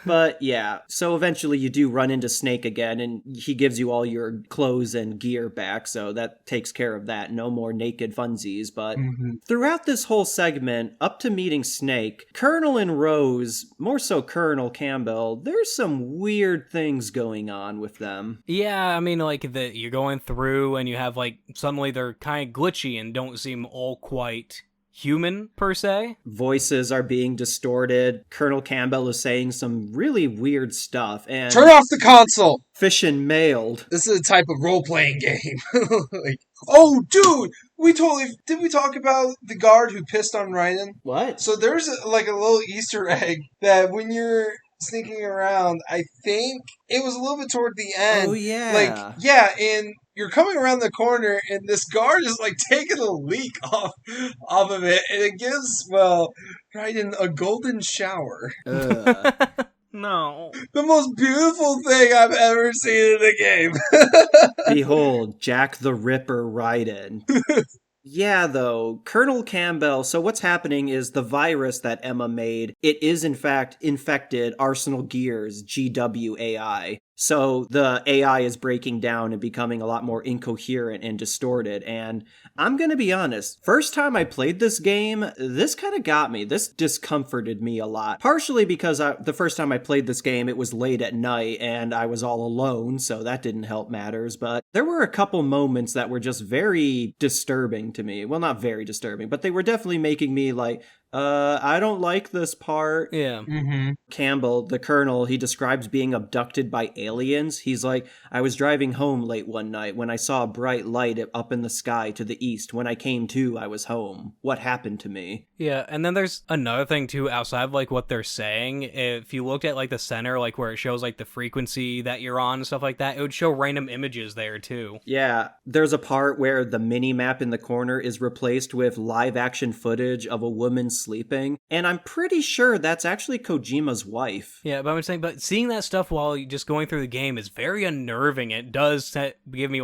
S1: But yeah, so eventually you do run into Snake again, and he gives you all your clothes and gear back, so that takes care of that. No more naked funsies. But throughout this whole segment, up to meeting Snake, Colonel and Rose, more so Colonel Campbell, there's some weird things going on with them.
S3: Yeah, I mean, like, you're going through and you have, like, suddenly they're kind of glitchy and don't seem all quite human, per se.
S1: Voices are being distorted. Colonel Campbell is saying some really weird stuff. And
S2: Turn off the console!
S1: Fish and mailed.
S2: This is a type of role-playing game. Like, oh, dude! Did we talk about the guard who pissed on Raiden?
S1: What?
S2: So there's a little Easter egg that when you're sneaking around, I think it was a little bit toward the end.
S1: Oh, yeah.
S2: And you're coming around the corner, and this guard is taking a leak off of it, and it gives, Raiden a golden shower.
S3: No.
S2: The most beautiful thing I've ever seen in a game.
S1: Behold, Jack the Ripper Raiden. Yeah, though, Colonel Campbell, so what's happening is the virus that Emma made, it is in fact infected Arsenal Gears GWAI. So the AI is breaking down and becoming a lot more incoherent and distorted. And I'm going to be honest, first time I played this game, this kind of got me. This discomforted me a lot. Partially because the first time I played this game, it was late at night and I was all alone, so that didn't help matters. But there were a couple moments that were just very disturbing to me. Well, not very disturbing, but they were definitely making me I don't like this part.
S3: Yeah.
S2: Mm-hmm.
S1: Campbell, the colonel, he describes being abducted by aliens. He's like, I was driving home late one night when I saw a bright light up in the sky to the east. When I came to, I was home. What happened to me?
S3: Yeah, and then there's another thing too outside of what they're saying. If you looked at the center, where it shows the frequency that you're on and stuff like that, it would show random images there too.
S1: Yeah, there's a part where the mini map in the corner is replaced with live action footage of a woman sleeping, and I'm pretty sure that's actually Kojima's wife.
S3: Yeah, but I'm saying, seeing that stuff while you just going through the game is very unnerving. It does give me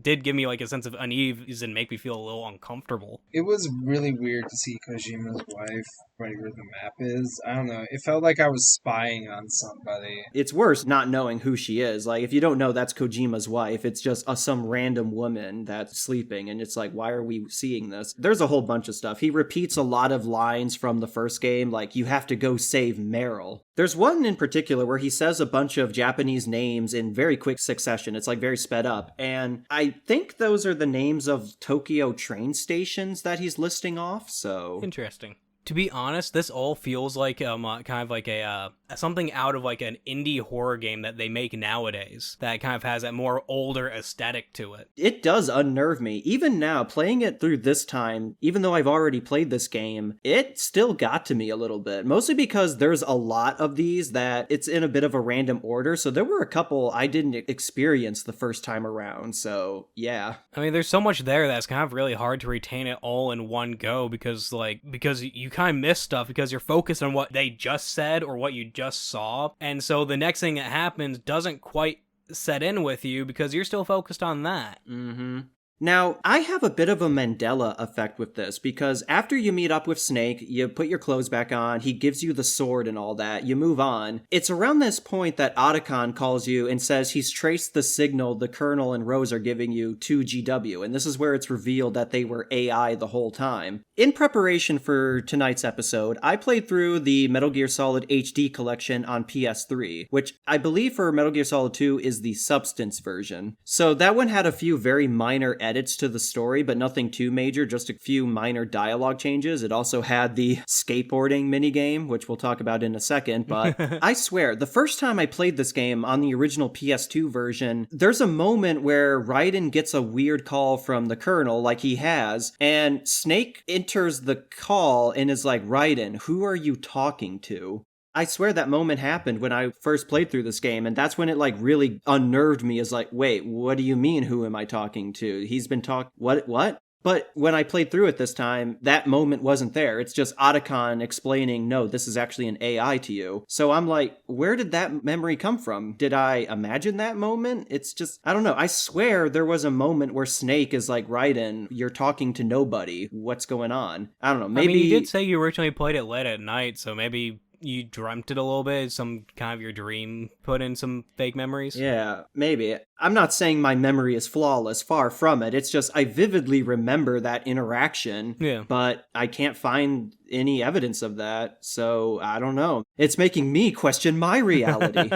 S3: did give me a sense of unease and make me feel a little uncomfortable.
S2: It was really weird to see Kojima's wife right where the map is. I don't know. It felt like I was spying on somebody.
S1: It's worse not knowing who she is. If you don't know that's Kojima's wife, it's just some random woman that's sleeping, and it's why are we seeing this? There's a whole bunch of stuff. He repeats a lot of lines from the first game, you have to go save Meryl. There's one in particular where he says a bunch of Japanese names in very quick succession. It's very sped up. And I think those are the names of Tokyo train stations that he's listing off, so...
S3: Interesting. To be honest, this all feels like kind of a something out of an indie horror game that they make nowadays that kind of has that more older aesthetic to it.
S1: It does unnerve me. Even now, playing it through this time, even though I've already played this game, it still got to me a little bit. Mostly because there's a lot of these that it's in a bit of a random order, so there were a couple I didn't experience the first time around, so yeah.
S3: I mean, there's so much there that's kind of really hard to retain it all in one go because you kind of miss stuff because you're focused on what they just said or what you just saw, and so the next thing that happens doesn't quite set in with you because you're still focused on that.
S1: Mm-hmm. Now, I have a bit of a Mandela effect with this, because after you meet up with Snake, you put your clothes back on, he gives you the sword and all that, you move on. It's around this point that Otacon calls you and says he's traced the signal the Colonel and Rose are giving you to GW, and this is where it's revealed that they were AI the whole time. In preparation for tonight's episode, I played through the Metal Gear Solid HD collection on PS3, which I believe for Metal Gear Solid 2 is the Substance version. So that one had a few very minor edits to the story, but nothing too major, just a few minor dialogue changes. It also had the skateboarding minigame, which we'll talk about in a second, but I swear, the first time I played this game on the original PS2 version, there's a moment where Raiden gets a weird call from the Colonel, like he has, and Snake enters the call and is like, Raiden, who are you talking to? I swear that moment happened when I first played through this game, and that's when it really unnerved me, is wait, what do you mean, who am I talking to? He's been what? But when I played through it this time, that moment wasn't there. It's just Otacon explaining, no, this is actually an AI to you. So I'm like, where did that memory come from? Did I imagine that moment? It's just, I don't know. I swear there was a moment where Snake is like, Raiden, you're talking to nobody. What's going on? I don't know. Maybe...
S3: I mean, you did say you originally played it late at night, so maybe... you dreamt it a little bit, some kind of your dream put in some fake memories?
S1: Yeah, maybe. I'm not saying my memory is flawless, far from it. It's just I vividly remember that interaction,
S3: yeah.
S1: But I can't find any evidence of that. So I don't know. It's making me question my reality.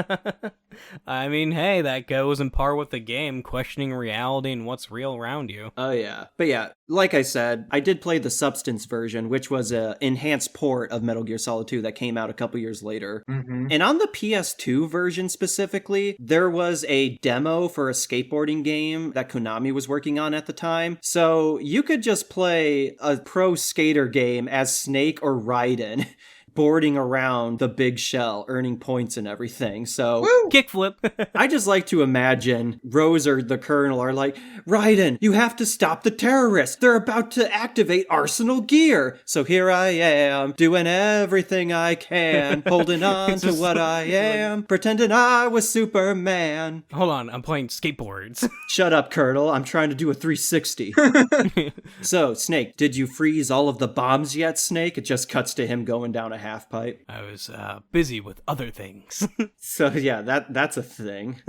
S3: I mean, hey, that goes in par with the game, questioning reality and what's real around you.
S1: Oh, yeah. But yeah, like I said, I did play the Substance version, which was an enhanced port of Metal Gear Solid 2 that came out a couple years later.
S2: Mm-hmm.
S1: And on the PS2 version specifically, there was a demo for a skateboarding game that Konami was working on at the time. So you could just play a pro skater game as Snake or Raiden, boarding around the big shell, earning points and everything. So
S2: Woo!
S3: Kickflip.
S1: I just like to imagine Rose or the Colonel are like, Raiden, you have to stop the terrorists. They're about to activate Arsenal gear. So here I am, doing everything I can, holding on to what I am, pretending I was Superman.
S3: Hold on, I'm playing skateboards.
S1: Shut up, Colonel. I'm trying to do a 360. So, Snake, did you freeze all of the bombs yet, Snake? It just cuts to him going down a half pipe.
S3: I was busy with other things.
S1: So yeah, that's a thing.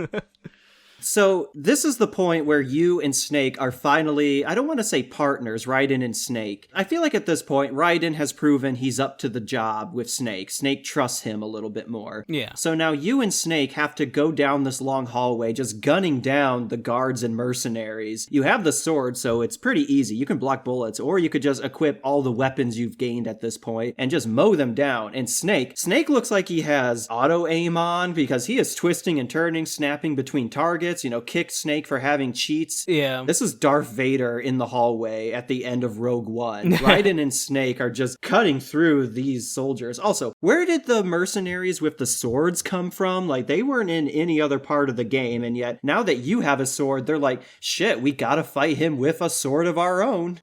S1: So this is the point where you and Snake are finally, I don't want to say partners, Raiden and Snake. I feel like at this point, Raiden has proven he's up to the job with Snake. Snake trusts him a little bit more.
S3: Yeah.
S1: So now you and Snake have to go down this long hallway, just gunning down the guards and mercenaries. You have the sword, so it's pretty easy. You can block bullets, or you could just equip all the weapons you've gained at this point and just mow them down. And Snake looks like he has auto aim on because he is twisting and turning, snapping between targets. Kick Snake for having cheats.
S3: Yeah.
S1: This is Darth Vader in the hallway at the end of Rogue One. Raiden and Snake are just cutting through these soldiers. Also, where did the mercenaries with the swords come from? Like, they weren't in any other part of the game, and yet now that you have a sword, they're like, shit, we gotta fight him with a sword of our own.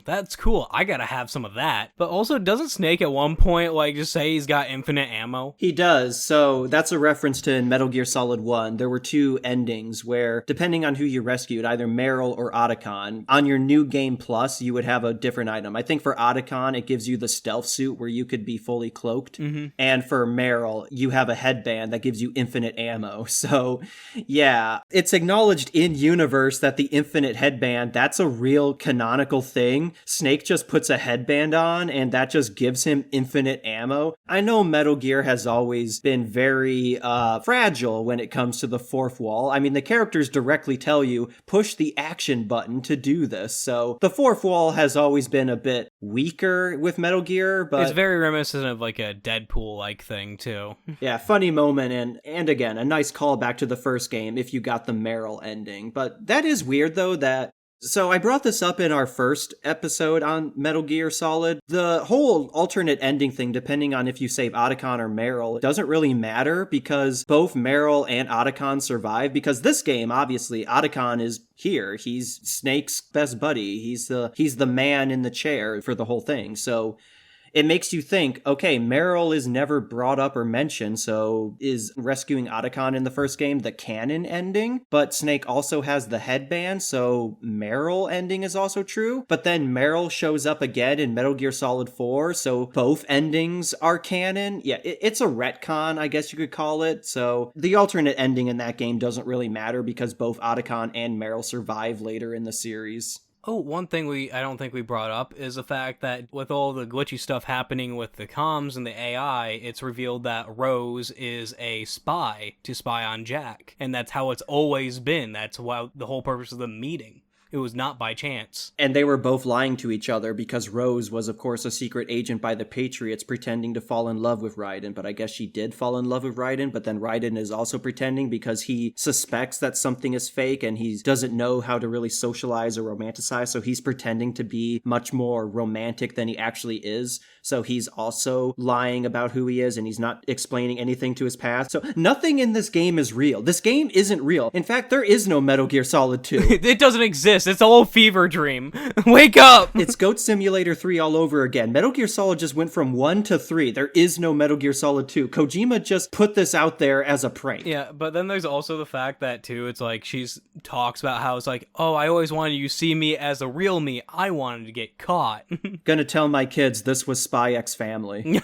S3: That's cool. I gotta have some of that. But also, doesn't Snake at one point, just say he's got infinite ammo?
S1: He does. So that's a reference to in Metal Gear Solid 1. There were two endings where, depending on who you rescued, either Meryl or Otacon, on your new game plus, you would have a different item. I think for Otacon, it gives you the stealth suit where you could be fully cloaked. Mm-hmm. And for Meryl, you have a headband that gives you infinite ammo. So, yeah, it's acknowledged in universe that the infinite headband, that's a real canonical thing. Snake just puts a headband on, and that just gives him infinite ammo. I know Metal Gear has always been very fragile when it comes to the fourth wall. I mean, the characters directly tell you, push the action button to do this. So the fourth wall has always been a bit weaker with Metal Gear, but
S3: it's very reminiscent of a Deadpool-like thing, too.
S1: Yeah, funny moment, and again, a nice callback to the first game if you got the Meryl ending. But that is weird, though, So I brought this up in our first episode on Metal Gear Solid. The whole alternate ending thing, depending on if you save Otacon or Meryl, doesn't really matter because both Meryl and Otacon survive. Because this game, obviously, Otacon is here. He's Snake's best buddy. He's the man in the chair for the whole thing. So it makes you think, okay, Meryl is never brought up or mentioned, so is rescuing Otacon in the first game the canon ending? But Snake also has the headband, so Meryl ending is also true. But then Meryl shows up again in Metal Gear Solid 4, so both endings are canon. Yeah, it's a retcon, I guess you could call it. So the alternate ending in that game doesn't really matter because both Otacon and Meryl survive later in the series.
S3: Oh, one thing I don't think we brought up is the fact that with all the glitchy stuff happening with the comms and the AI, it's revealed that Rose is a spy to spy on Jack. And that's how it's always been. That's why the whole purpose of the meeting. It was not by chance.
S1: And they were both lying to each other because Rose was, of course, a secret agent by the Patriots pretending to fall in love with Raiden. But I guess she did fall in love with Raiden, but then Raiden is also pretending because he suspects that something is fake and he doesn't know how to really socialize or romanticize. So he's pretending to be much more romantic than he actually is. So he's also lying about who he is and he's not explaining anything to his past. So nothing in this game is real. This game isn't real. In fact, there is no Metal Gear Solid 2.
S3: It doesn't exist. It's a whole fever dream. Wake up!
S1: It's Goat Simulator 3 all over again. Metal Gear Solid just went from 1 to 3. There is no Metal Gear Solid 2. Kojima just put this out there as a prank.
S3: Yeah, but then there's also the fact that, too, it's she's talks about how it's oh, I always wanted you to see me as a real me. I wanted to get caught.
S1: Gonna tell my kids this was Spy X Family.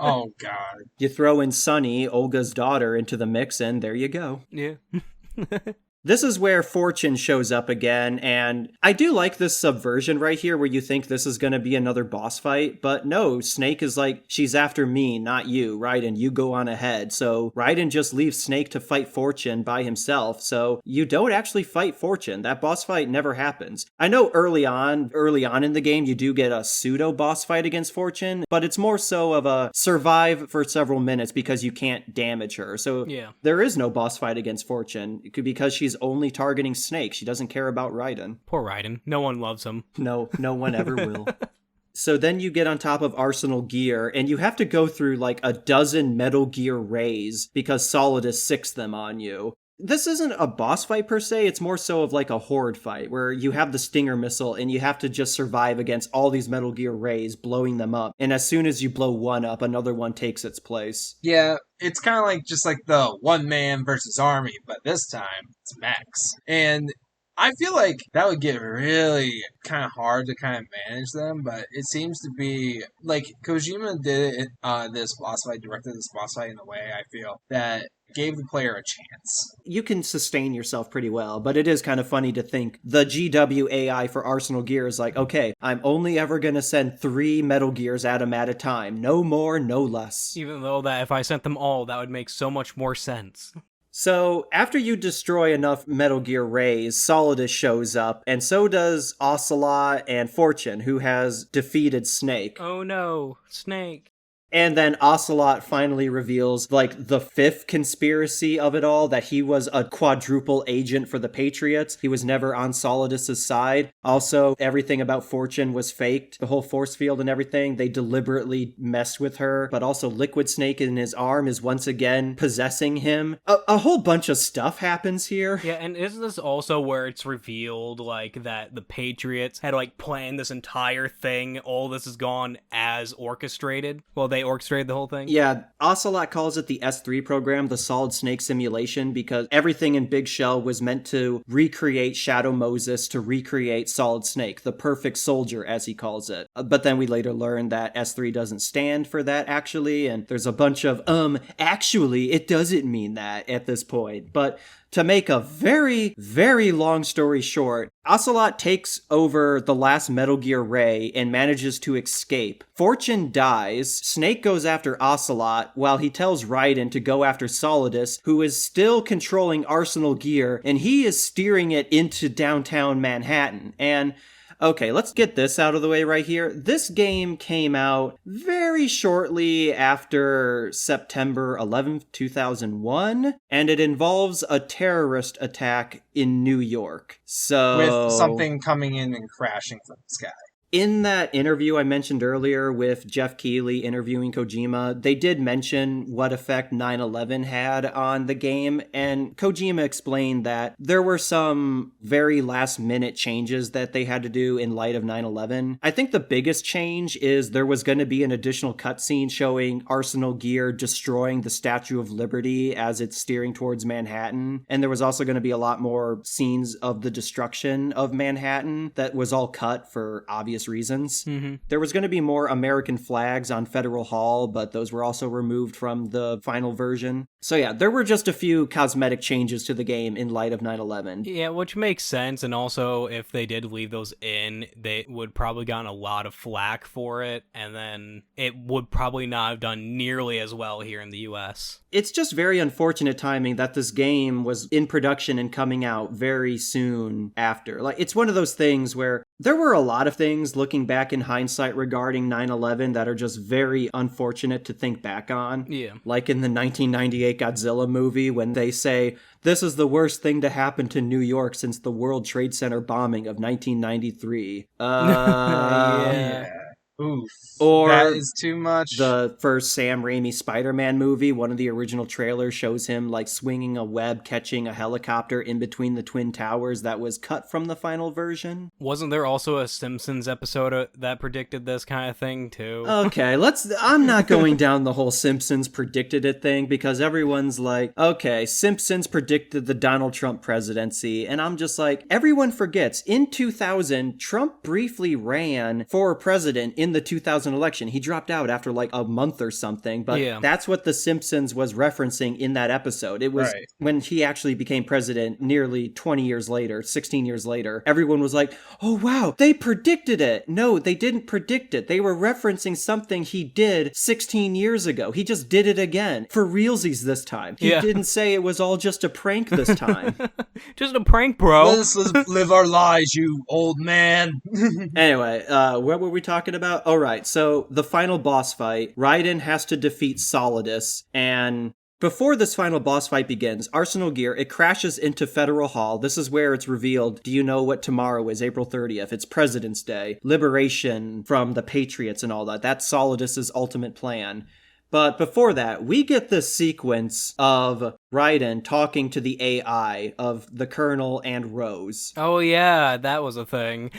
S2: Oh, God.
S1: You throw in Sunny, Olga's daughter, into the mix, and there you go.
S3: Yeah.
S1: This is where Fortune shows up again, and I do like this subversion right here where you think this is going to be another boss fight, but no, Snake is like, she's after me, not you, Raiden, you go on ahead. So Raiden just leaves Snake to fight Fortune by himself, so you don't actually fight Fortune. That boss fight never happens. I know early on in the game, you do get a pseudo boss fight against Fortune, but it's more so of a survive for several minutes because you can't damage her. So there is no boss fight against Fortune because she's only targeting Snake. She doesn't care about Raiden.
S3: Poor Raiden. No one loves him.
S1: No one ever will. So then you get on top of Arsenal Gear, and you have to go through like a dozen Metal Gear Rays because Solidus sicks them on you. This isn't a boss fight per se, it's more so of like a horde fight where you have the Stinger missile and you have to just survive against all these Metal Gear Rays, blowing them up. And as soon as you blow one up, another one takes its place.
S2: Yeah, it's kind of like just like the one man versus army, but this time it's mechs. And I feel like that would get really kind of hard to kind of manage them, but it seems to be like Kojima did it, this boss fight, directed this boss fight in a way I feel that gave the player a chance.
S1: You can sustain yourself pretty well, but it is kind of funny to think the GW AI for Arsenal Gear is like, okay, I'm only ever going to send 3 Metal Gears at him at a time. No more, no less.
S3: Even though that if I sent them all, that would make so much more sense.
S1: So, after you destroy enough Metal Gear Rays, Solidus shows up, and so does Ocelot and Fortune, who has defeated Snake.
S3: Oh no, Snake.
S1: And then Ocelot finally reveals, like, the 5th conspiracy of it all, that he was a quadruple agent for the Patriots. He was never on Solidus's side. Also, everything about Fortune was faked. The whole force field and everything, they deliberately messed with her. But also Liquid Snake in his arm is once again possessing him. A whole bunch of stuff happens here.
S3: Yeah, and isn't this also where it's revealed, like, that the Patriots had, like, planned this entire thing? All this has gone as orchestrated? Well, they orchestrated the whole thing?
S1: Yeah, Ocelot calls it the S3 program, the Solid Snake Simulation, because everything in Big Shell was meant to recreate Shadow Moses to recreate Solid Snake, the perfect soldier, as he calls it. But then we later learn that S3 doesn't stand for that, actually, and there's a bunch of, actually, it doesn't mean that at this point. But to make a very, very long story short, Ocelot takes over the last Metal Gear Ray and manages to escape. Fortune dies, Snake goes after Ocelot while he tells Raiden to go after Solidus, who is still controlling Arsenal Gear, and he is steering it into downtown Manhattan. And okay, let's get this out of the way right here. This game came out very shortly after September 11th, 2001, and it involves a terrorist attack in New York. So,
S2: with something coming in and crashing from the sky.
S1: In that interview I mentioned earlier with Jeff Keighley interviewing Kojima, they did mention what effect 9/11 had on the game, and Kojima explained that there were some very last-minute changes that they had to do in light of 9/11. I think the biggest change is there was going to be an additional cutscene showing Arsenal Gear destroying the Statue of Liberty as it's steering towards Manhattan, and there was also going to be a lot more scenes of the destruction of Manhattan that was all cut for obvious reasons.
S3: Mm-hmm.
S1: There was going to be more American flags on Federal Hall, but those were also removed from the final version. So yeah, there were just a few cosmetic changes to the game in light of 9/11.
S3: Yeah, which makes sense, and also if they did leave those in, they would probably gotten a lot of flack for it, and then it would probably not have done nearly as well here in the US.
S1: It's just very unfortunate timing that this game was in production and coming out very soon after. Like, it's one of those things where there were a lot of things looking back in hindsight regarding 9/11 that are just very unfortunate to think back on.
S3: Yeah.
S1: Like in the 1998 Godzilla movie when they say, this is the worst thing to happen to New York since the World Trade Center bombing of 1993.
S3: Yeah.
S2: Oof.
S1: Or
S2: that is too much.
S1: The first Sam Raimi Spider-Man movie, one of the original trailers shows him like swinging a web, catching a helicopter in between the Twin Towers that was cut from the final version.
S3: Wasn't there also a Simpsons episode that predicted this kind of thing too?
S1: Okay, I'm not going down the whole Simpsons predicted it thing because everyone's like, okay, Simpsons predicted the Donald Trump presidency, and I'm just like, everyone forgets, in 2000, Trump briefly ran for president in the 2000 election. He dropped out after like a month or something, but that's what The Simpsons was referencing in that episode. It was when he actually became president nearly 20 years later, 16 years later. Everyone was like, oh wow, they predicted it. No, they didn't predict it. They were referencing something he did 16 years ago. He just did it again for realsies this time. He didn't say it was all just a prank this time.
S3: Just a prank, bro.
S2: Let us live our lives, you old man.
S1: Anyway, what were we talking about? Oh, right. So the final boss fight, Raiden has to defeat Solidus, and before this final boss fight begins, Arsenal Gear, it crashes into Federal Hall. This is where it's revealed, do you know what tomorrow is, April 30th? It's President's Day, liberation from the Patriots and all that. That's Solidus's ultimate plan. But before that, we get this sequence of Raiden talking to the AI of the Colonel and Rose.
S3: Oh yeah, that was a thing.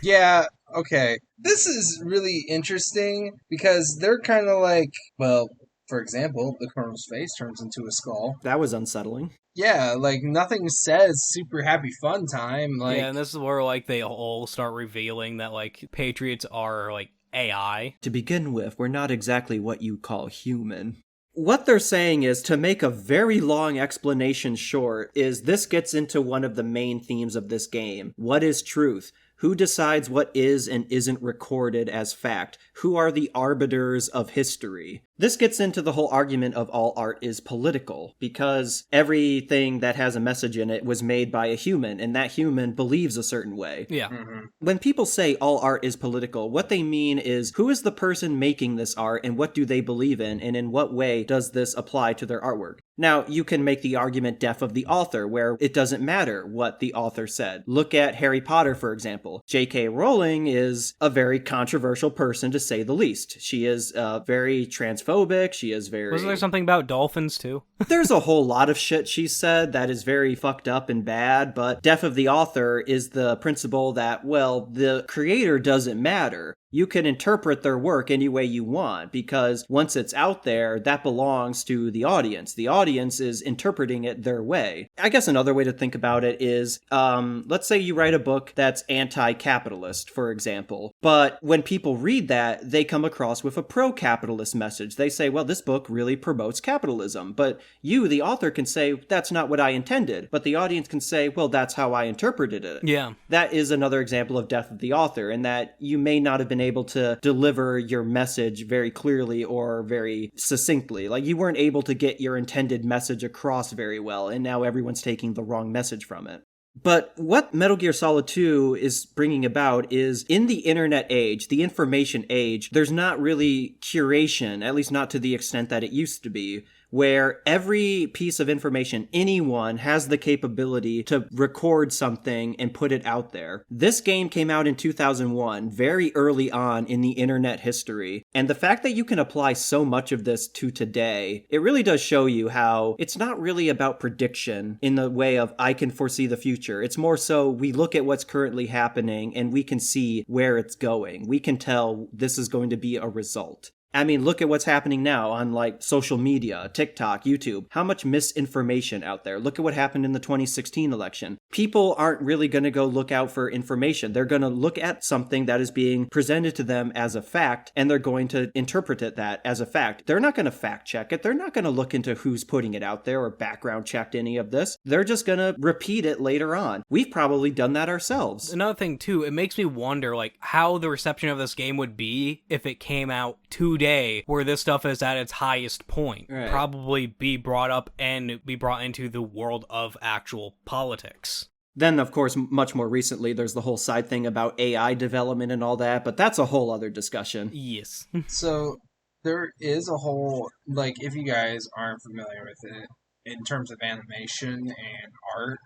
S2: Yeah, okay. This is really interesting because they're kind of like, well, for example, the Colonel's face turns into a skull.
S1: That was unsettling.
S2: Yeah, like nothing says super happy fun time. Like,
S3: yeah, and this is where like they all start revealing that like Patriots are like AI.
S1: To begin with, we're not exactly what you call human. What they're saying is, to make a very long explanation short, is this gets into one of the main themes of this game. What is truth? Who decides what is and isn't recorded as fact? Who are the arbiters of history? This gets into the whole argument of all art is political, because everything that has a message in it was made by a human, and that human believes a certain way.
S3: Yeah.
S2: Mm-hmm.
S1: When people say all art is political, what they mean is, who is the person making this art, and what do they believe in, and in what way does this apply to their artwork? Now, you can make the argument deaf of the author, where it doesn't matter what the author said. Look at Harry Potter, for example. J.K. Rowling is a very controversial person, to say the least. She is very transphobic. She is very...
S3: Wasn't there something about dolphins, too?
S1: There's a whole lot of shit she said that is very fucked up and bad, but deaf of the author is the principle that, well, the creator doesn't matter. You can interpret their work any way you want, because once it's out there, that belongs to the audience. The audience is interpreting it their way. I guess another way to think about it is, let's say you write a book that's anti-capitalist, for example, but when people read that, they come across with a pro-capitalist message. They say, well, this book really promotes capitalism, but you, the author, can say, that's not what I intended, but the audience can say, well, that's how I interpreted it.
S3: Yeah.
S1: That is another example of death of the author, in that you may not have been able to deliver your message very clearly or very succinctly. Like, you weren't able to get your intended message across very well, and now everyone's taking the wrong message from it. But what Metal Gear Solid 2 is bringing about is, in the internet age, the information age, there's not really curation, at least not to the extent that it used to be, where every piece of information, anyone has the capability to record something and put it out there. This game came out in 2001, very early on in the internet history, and the fact that you can apply so much of this to today, it really does show you how it's not really about prediction in the way of I can foresee the future. It's more so we look at what's currently happening and we can see where it's going. We can tell this is going to be a result. I mean, look at what's happening now on, like, social media, TikTok, YouTube. How much misinformation out there. Look at what happened in the 2016 election. People aren't really going to go look out for information. They're going to look at something that is being presented to them as a fact, and they're going to interpret it that as a fact. They're not going to fact check it. They're not going to look into who's putting it out there or background checked any of this. They're just going to repeat it later on. We've probably done that ourselves.
S3: Another thing, too, it makes me wonder, like, how the reception of this game would be if it came out today, where this stuff is at its highest point.
S1: Right.
S3: Probably be brought up and be brought into the world of actual politics.
S1: Then, of course, much more recently, there's the whole side thing about AI development and all that, but that's a whole other discussion.
S3: Yes.
S2: So there is a whole, like, if you guys aren't familiar with it, in terms of animation and art,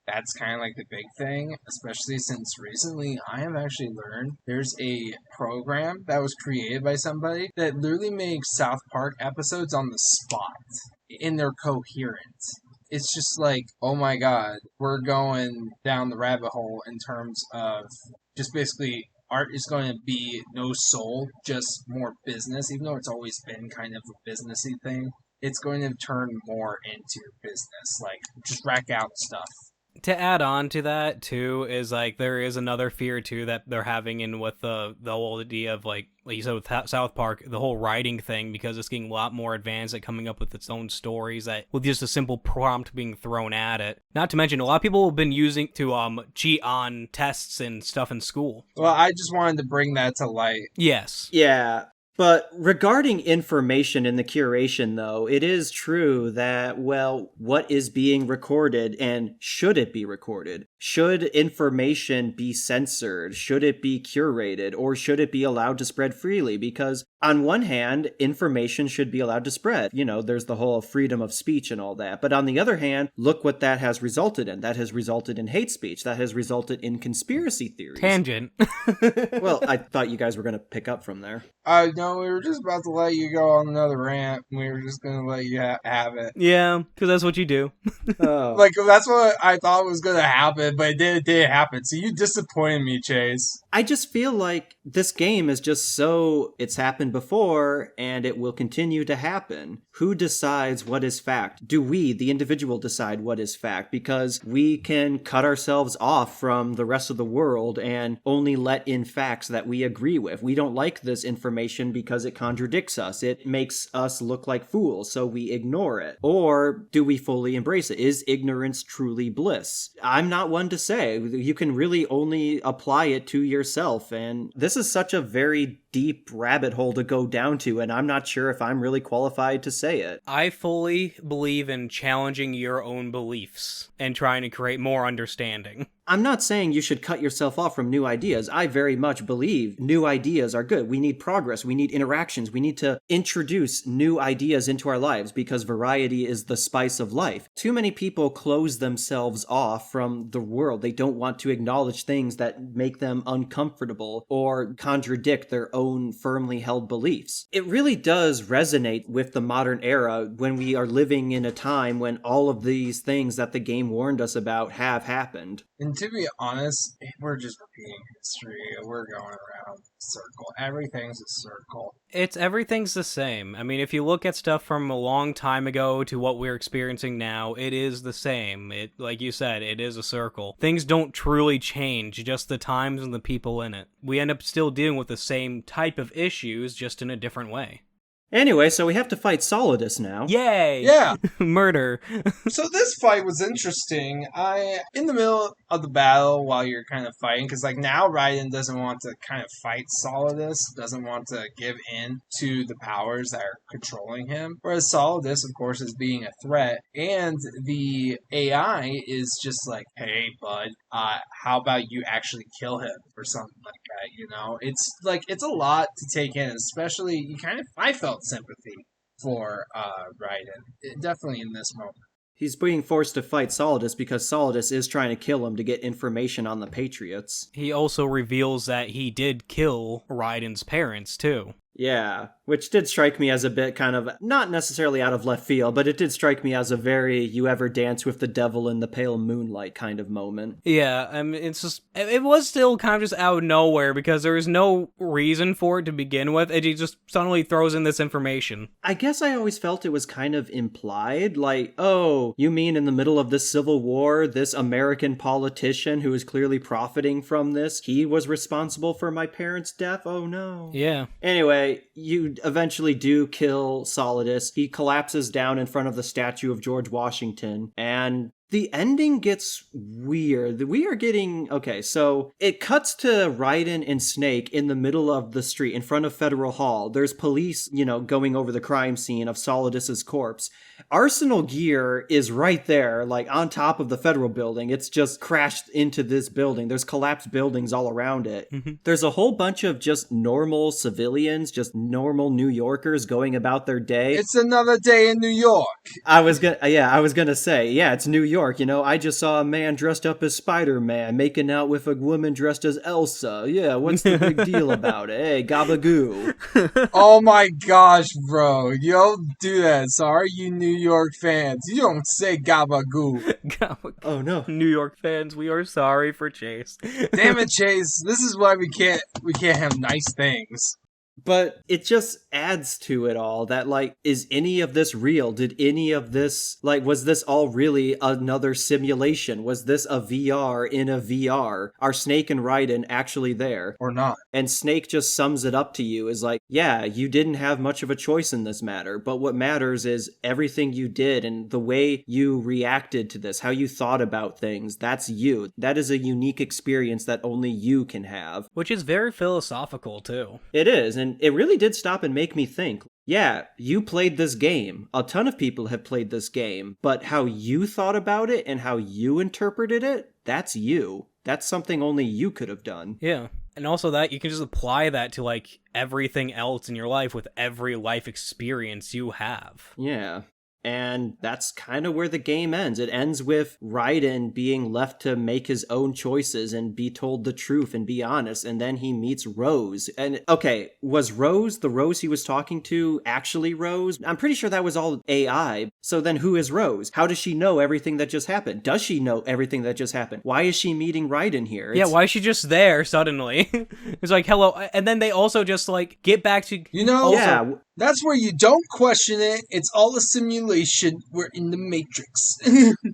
S2: that's kind of like the big thing, especially since recently I have actually learned there's a program that was created by somebody that literally makes South Park episodes on the spot, and they're coherent. It's just like, oh my god, we're going down the rabbit hole in terms of just basically art is going to be no soul, just more business, even though it's always been kind of a businessy thing. It's going to turn more into business, like just rack out stuff.
S3: to add on to that too is like there is another fear too that they're having in with the whole idea of like you said with South Park, the whole writing thing, because it's getting a lot more advanced at coming up with its own stories that with just a simple prompt being thrown at it. Not to mention a lot of people have been using to cheat on tests and stuff in school.
S2: Well, I just wanted to bring that to light.
S3: Yes.
S1: Yeah. But regarding information in the curation, though, it is true that, well, what is being recorded and should it be recorded? Should information be censored? Should it be curated? Or should it be allowed to spread freely? Because on one hand, information should be allowed to spread. You know, there's the whole freedom of speech and all that. But on the other hand, look what that has resulted in. That has resulted in hate speech. That has resulted in conspiracy theories.
S3: Tangent.
S1: Well, I thought you guys were going to pick up from there.
S2: No, we were just about to let you go on another rant. We were just going to let you have it.
S3: Yeah, because that's what you do.
S1: Oh.
S2: Like, that's what I thought was going to happen, but it didn't happen. So you disappointed me, Chase.
S1: I just feel like this game is just so it's happened before and it will continue to happen. Who decides what is fact? Do we, the individual, decide what is fact? Because we can cut ourselves off from the rest of the world and only let in facts that we agree with. We don't like this information because it contradicts us. It makes us look like fools, so we ignore it. Or do we fully embrace it? Is ignorance truly bliss? I'm not one to say. You can really only apply it to yourself, and this is such a very deep rabbit hole to go down to, and I'm not sure if I'm really qualified to say it.
S3: I fully believe in challenging your own beliefs and trying to create more understanding.
S1: I'm not saying you should cut yourself off from new ideas. I very much believe new ideas are good. We need progress. We need interactions. We need to introduce new ideas into our lives because variety is the spice of life. Too many people close themselves off from the world. They don't want to acknowledge things that make them uncomfortable or contradict their own firmly held beliefs. It really does resonate with the modern era when we are living in a time when all of these things that the game warned us about have happened.
S2: And to be honest, we're just repeating history. We're going around the circle. Everything's a circle.
S3: Everything's the same. I mean, if you look at stuff from a long time ago to what we're experiencing now, it is the same. It, like you said, it is a circle. Things don't truly change, just the times and the people in it. We end up still dealing with the same type of issues, just in a different way.
S1: Anyway, so we have to fight Solidus now.
S3: Yay!
S2: Yeah.
S3: Murder.
S2: So this fight was interesting. In the middle of the battle while you're kind of fighting, because like now Raiden doesn't want to kind of fight Solidus, doesn't want to give in to the powers that are controlling him. Whereas Solidus, of course, is being a threat, and the AI is just like, hey, bud, how about you actually kill him or something like that, you know? It's like, it's a lot to take in, especially, I felt sympathy for Raiden, definitely in this moment.
S1: He's being forced to fight Solidus because Solidus is trying to kill him to get information on the Patriots.
S3: He also reveals that he did kill Raiden's parents, too.
S1: Yeah, which did strike me as a bit kind of, not necessarily out of left field, but it did strike me as a very you ever dance with the devil in the pale moonlight kind of moment.
S3: Yeah, I mean, it's just, it was still kind of just out of nowhere because there was no reason for it to begin with, and he just suddenly throws in this information.
S1: I guess I always felt it was kind of implied, like, oh, you mean in the middle of this civil war, this American politician who is clearly profiting from this, he was responsible for my parents' death? Oh no.
S3: Yeah.
S1: Anyway, you eventually do kill Solidus. He collapses down in front of the statue of George Washington, and the ending gets weird. We are getting... Okay, so it cuts to Raiden and Snake in the middle of the street in front of Federal Hall. There's police, going over the crime scene of Solidus's corpse. Arsenal gear is right there, like on top of the Federal building. It's just crashed into this building. There's collapsed buildings all around it. Mm-hmm. There's a whole bunch of just normal civilians, just normal New Yorkers going about their day.
S2: It's another day in New York.
S1: I was gonna say, it's New York. I just saw a man dressed up as Spider-Man making out with a woman dressed as Elsa. Yeah, what's the big deal about it? Hey, gabagoo.
S2: Oh my gosh, bro. You don't do that. Sorry, you New York fans. You don't say gabagoo.
S1: Oh no.
S3: New York fans, we are sorry for Chase.
S2: Damn it, Chase. This is why we can't have nice things.
S1: But it just adds to it all that, like, is any of this real? Did any of this, like, was this all really another simulation? Was this a VR in a VR? Are Snake and Raiden actually there?
S2: Or not.
S1: And Snake just sums it up to you is like, yeah, you didn't have much of a choice in this matter, but what matters is everything you did and the way you reacted to this, how you thought about things. That's you. That is a unique experience that only you can have.
S3: Which is very philosophical, too.
S1: It is, and it really did stop and make me think. Yeah, you played this game. A ton of people have played this game, but how you thought about it and how you interpreted it, that's you. That's something only you could have done.
S3: Yeah. And also that you can just apply that to, like, everything else in your life with every life experience you have.
S1: Yeah. And that's kind of where the game ends. It ends with Raiden being left to make his own choices and be told the truth and be honest. And then he meets Rose. And okay, was Rose, the Rose he was talking to, actually Rose? I'm pretty sure that was all AI. So then who is Rose? How does she know everything that just happened? Does she know everything that just happened? Why is she meeting Raiden here?
S3: Yeah, why is she just there suddenly? It's like, hello. And then they also just, like, get back to...
S2: You know,
S1: yeah.
S2: That's where you don't question it. It's all a simulation. We're in the Matrix.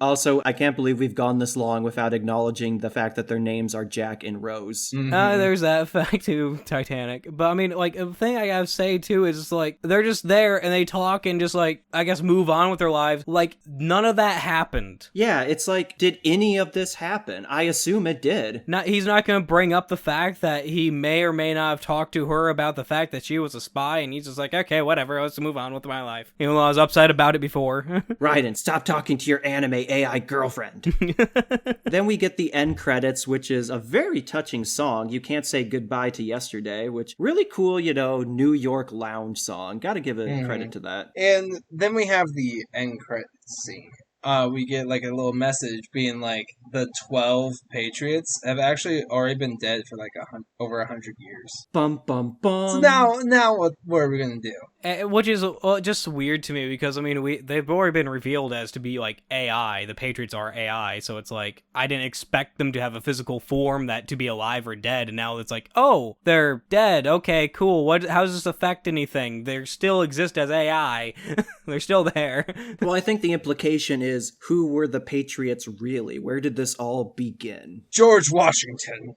S1: Also, I can't believe we've gone this long without acknowledging the fact that their names are Jack and Rose.
S2: Mm-hmm.
S3: There's that fact too, Titanic. But I mean, like, the thing I gotta say too is, like, they're just there and they talk and just, like, I guess move on with their lives. Like, none of that happened.
S1: Yeah, it's like, did any of this happen? I assume it did.
S3: He's not gonna bring up the fact that he may or may not have talked to her about the fact that she was a spy, and he's just like, okay, whatever, let's move on with my life. Even though I was upset about it before.
S1: Raiden, stop talking to your anime AI girlfriend. Then we get the end credits, which is a very touching song. You Can't Say Goodbye to Yesterday, which really cool, New York lounge song. Gotta give it credit to that.
S2: And then we have the end credits scene. We get like a little message being like, the 12 Patriots have actually already been dead for like over 100 years.
S1: Bum, bum, bum.
S2: So now what are we gonna do?
S3: Which is just weird to me because, I mean, they've already been revealed as to be, like, AI. The Patriots are AI, so it's like, I didn't expect them to have a physical form that to be alive or dead, and now it's like, oh, they're dead, okay, cool, how does this affect anything? They still exist as AI. They're still there.
S1: Well, I think the implication is, who were the Patriots really? Where did this all begin?
S2: George Washington.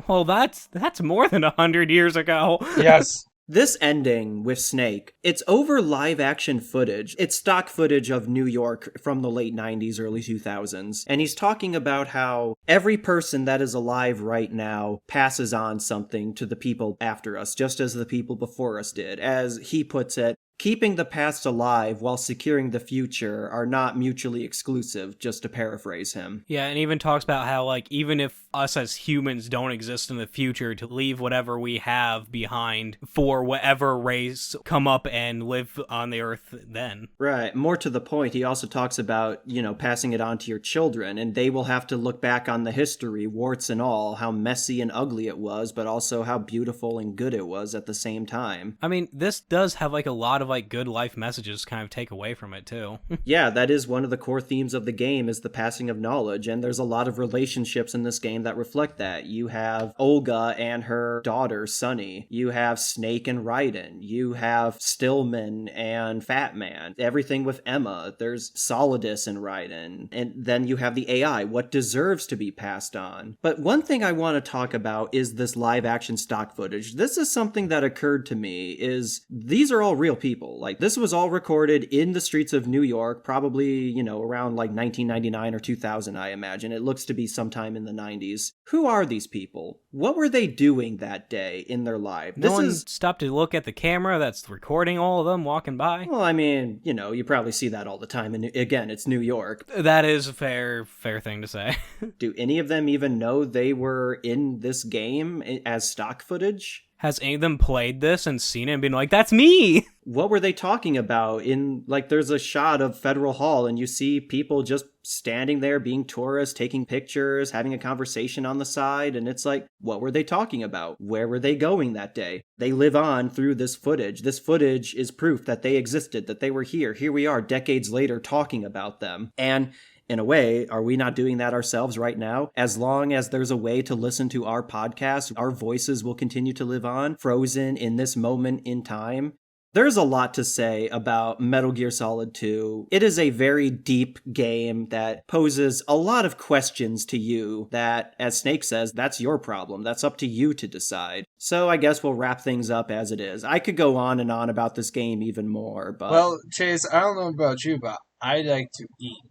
S3: Well, that's more than 100 years ago.
S2: Yes.
S1: This ending with Snake, it's over live action footage. It's stock footage of New York from the late 90s, early 2000s. And he's talking about how every person that is alive right now passes on something to the people after us, just as the people before us did. As he puts it, keeping the past alive while securing the future are not mutually exclusive, just to paraphrase him.
S3: Yeah, and even talks about how, like, even if us as humans don't exist in the future, to leave whatever we have behind for whatever race come up and live on the earth then.
S1: Right. More to the point, he also talks about, passing it on to your children, and they will have to look back on the history, warts and all, how messy and ugly it was, but also how beautiful and good it was at the same time.
S3: I mean, this does have, like, a lot of, like, good life messages kind of take away from it too.
S1: Yeah, that is one of the core themes of the game, is the passing of knowledge, and there's a lot of relationships in this game that reflect that. You have Olga and her daughter Sunny, you have Snake and Raiden, you have Stillman and Fat Man, everything with Emma, there's Solidus and Raiden, and then you have the AI, what deserves to be passed on. But one thing I want to talk about is this live action stock footage. This is something that occurred to me, is these are all real people. Like, this was all recorded in the streets of New York, probably, around like 1999 or 2000, I imagine. It looks to be sometime in the 90s. Who are these people? What were they doing that day in their life?
S3: No one stopped to look at the camera that's recording all of them walking by.
S1: Well, I mean, you probably see that all the time. And again, it's New York.
S3: That is a fair thing to say.
S1: Do any of them even know they were in this game as stock footage?
S3: Has any of them played this and seen it and been like, that's me?
S1: What were they talking about? There's a shot of Federal Hall and you see people just standing there being tourists, taking pictures, having a conversation on the side. And it's like, what were they talking about? Where were they going that day? They live on through this footage. This footage is proof that they existed, that they were here. Here we are decades later talking about them. And in a way, are we not doing that ourselves right now? As long as there's a way to listen to our podcast, our voices will continue to live on, frozen in this moment in time. There's a lot to say about Metal Gear Solid 2. It is a very deep game that poses a lot of questions to you that, as Snake says, that's your problem. That's up to you to decide. So I guess we'll wrap things up as it is. I could go on and on about this game even more, but...
S2: Well, Chase, I don't know about you, but I like to eat.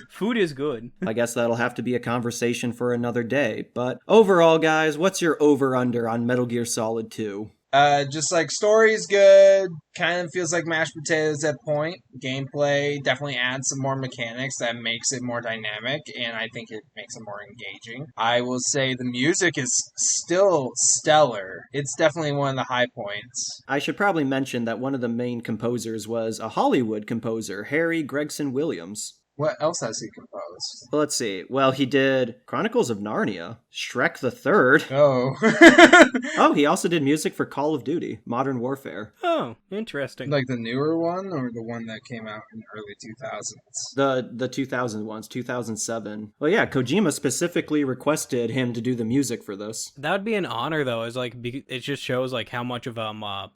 S3: Food is good.
S1: I guess that'll have to be a conversation for another day. But overall, guys, what's your over-under on Metal Gear Solid 2?
S2: Just like story's good, kind of feels like mashed potatoes at point. Gameplay definitely adds some more mechanics that makes it more dynamic, and I think it makes it more engaging. I will say the music is still stellar. It's definitely one of the high points.
S1: I should probably mention that one of the main composers was a Hollywood composer, Harry Gregson Williams.
S2: What else has he composed?
S1: Well, let's see. Well, he did Chronicles of Narnia, Shrek the Third.
S2: Oh.
S1: Oh, he also did music for Call of Duty, Modern Warfare.
S3: Oh, interesting.
S2: Like the newer one or the one that came out in early 2000s?
S1: The 2000 ones, 2007. Well, yeah, Kojima specifically requested him to do the music for this.
S3: That would be an honor, though. It's like it just shows like how much of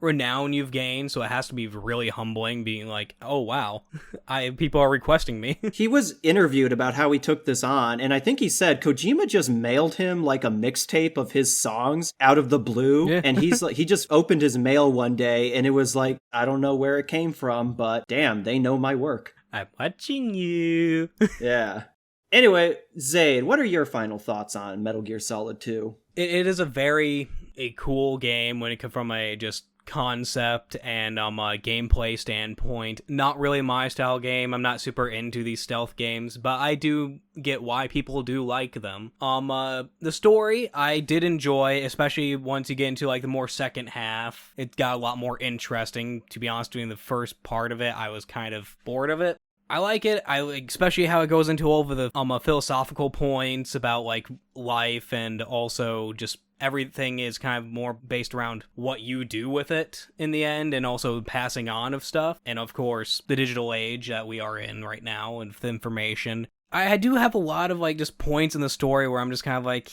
S3: renown you've gained. So it has to be really humbling, being like, oh wow, people are requesting me.
S1: He was interviewed about how he took this on, and I think he said Kojima just mailed him like a mixtape of his songs out of the blue. Yeah. And he's like, he just opened his mail one day, and it was like, I don't know where it came from, but damn, they know my work.
S3: I'm watching you.
S1: Yeah. Anyway, Zade, what are your final thoughts on Metal Gear Solid 2?
S3: It is a cool game when it comes from a just concept and a gameplay standpoint. Not really my style game. I'm not super into these stealth games, but I do get why people do like them. The story I did enjoy, especially once you get into like the more second half. It got a lot more interesting. To be honest, doing the first part of it, I was kind of bored of it. I like it. I especially how it goes into all of the philosophical points about like life, and also just everything is kind of more based around what you do with it in the end, and also passing on of stuff. And of course, the digital age that we are in right now and with information. I do have a lot of like just points in the story where I'm just kind of like,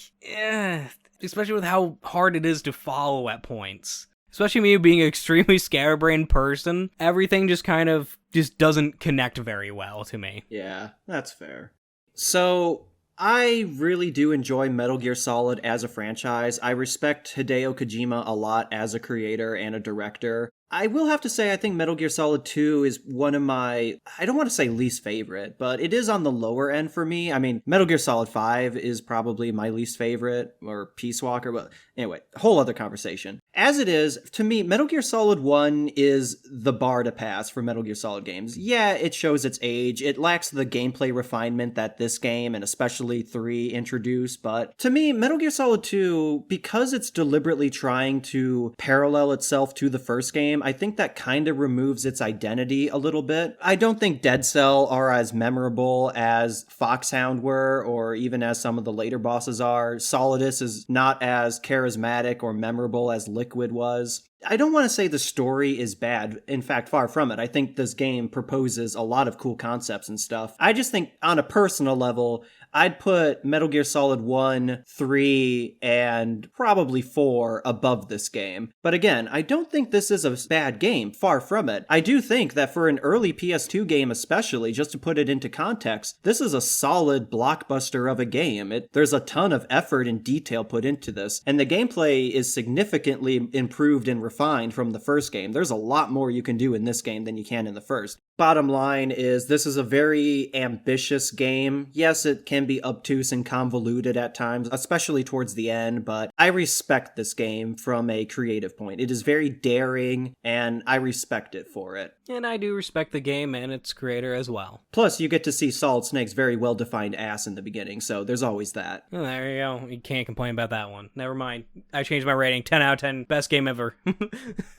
S3: especially with how hard it is to follow at points. Especially me being an extremely scatterbrained person, everything just kind of just doesn't connect very well to me.
S1: Yeah, that's fair. So, I really do enjoy Metal Gear Solid as a franchise. I respect Hideo Kojima a lot as a creator and a director. I will have to say I think Metal Gear Solid 2 is one of my, I don't want to say least favorite, but it is on the lower end for me. I mean, Metal Gear Solid 5 is probably my least favorite, or Peace Walker, but anyway, whole other conversation. As it is, to me, Metal Gear Solid 1 is the bar to pass for Metal Gear Solid games. Yeah, it shows its age. It lacks the gameplay refinement that this game, and especially 3, introduce, but to me, Metal Gear Solid 2, because it's deliberately trying to parallel itself to the first game, I think that kind of removes its identity a little bit. I don't think Dead Cell are as memorable as Foxhound were, or even as some of the later bosses are. Solidus is not as charismatic or memorable as Liquid was. I don't want to say the story is bad. In fact, far from it. I think this game proposes a lot of cool concepts and stuff. I just think on a personal level, I'd put Metal Gear Solid 1, 3, and probably 4 above this game. But again, I don't think this is a bad game. Far from it. I do think that for an early PS2 game especially, just to put it into context, this is a solid blockbuster of a game. There's a ton of effort and detail put into this, and the gameplay is significantly improved and refined from the first game. There's a lot more you can do in this game than you can in the first. Bottom line is this is a very ambitious game. Yes, it can be obtuse and convoluted at times, especially towards the end, but I respect this game from a creative point. It is very daring, and I respect it for it.
S3: And I do respect the game and its creator as well.
S1: Plus, you get to see Solid Snake's very well-defined ass in the beginning, so there's always that.
S3: Oh, there you go. You can't complain about that one. Never mind. I changed my rating. 10 out of 10. Best game ever.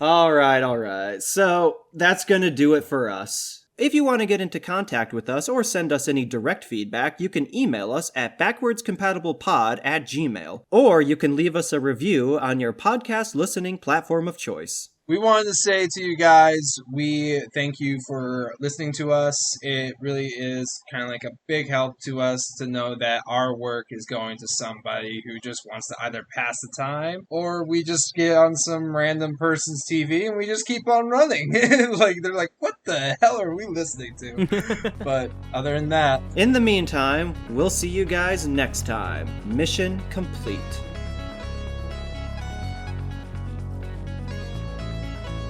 S1: All right. So, that's gonna do it for us. If you want to get into contact with us or send us any direct feedback, you can email us at backwardscompatiblepod@gmail.com, or you can leave us a review on your podcast listening platform of choice.
S2: We wanted to say to you guys, we thank you for listening to us. It really is kind of like a big help to us to know that our work is going to somebody who just wants to either pass the time or we just get on some random person's TV and we just keep on running. Like, they're like, what the hell are we listening to? But other than that,
S1: In the meantime, we'll see you guys next time. Mission complete.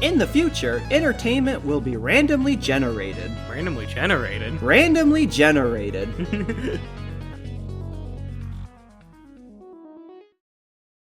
S1: In the future, entertainment will be randomly generated.
S3: Randomly generated?
S1: Randomly generated.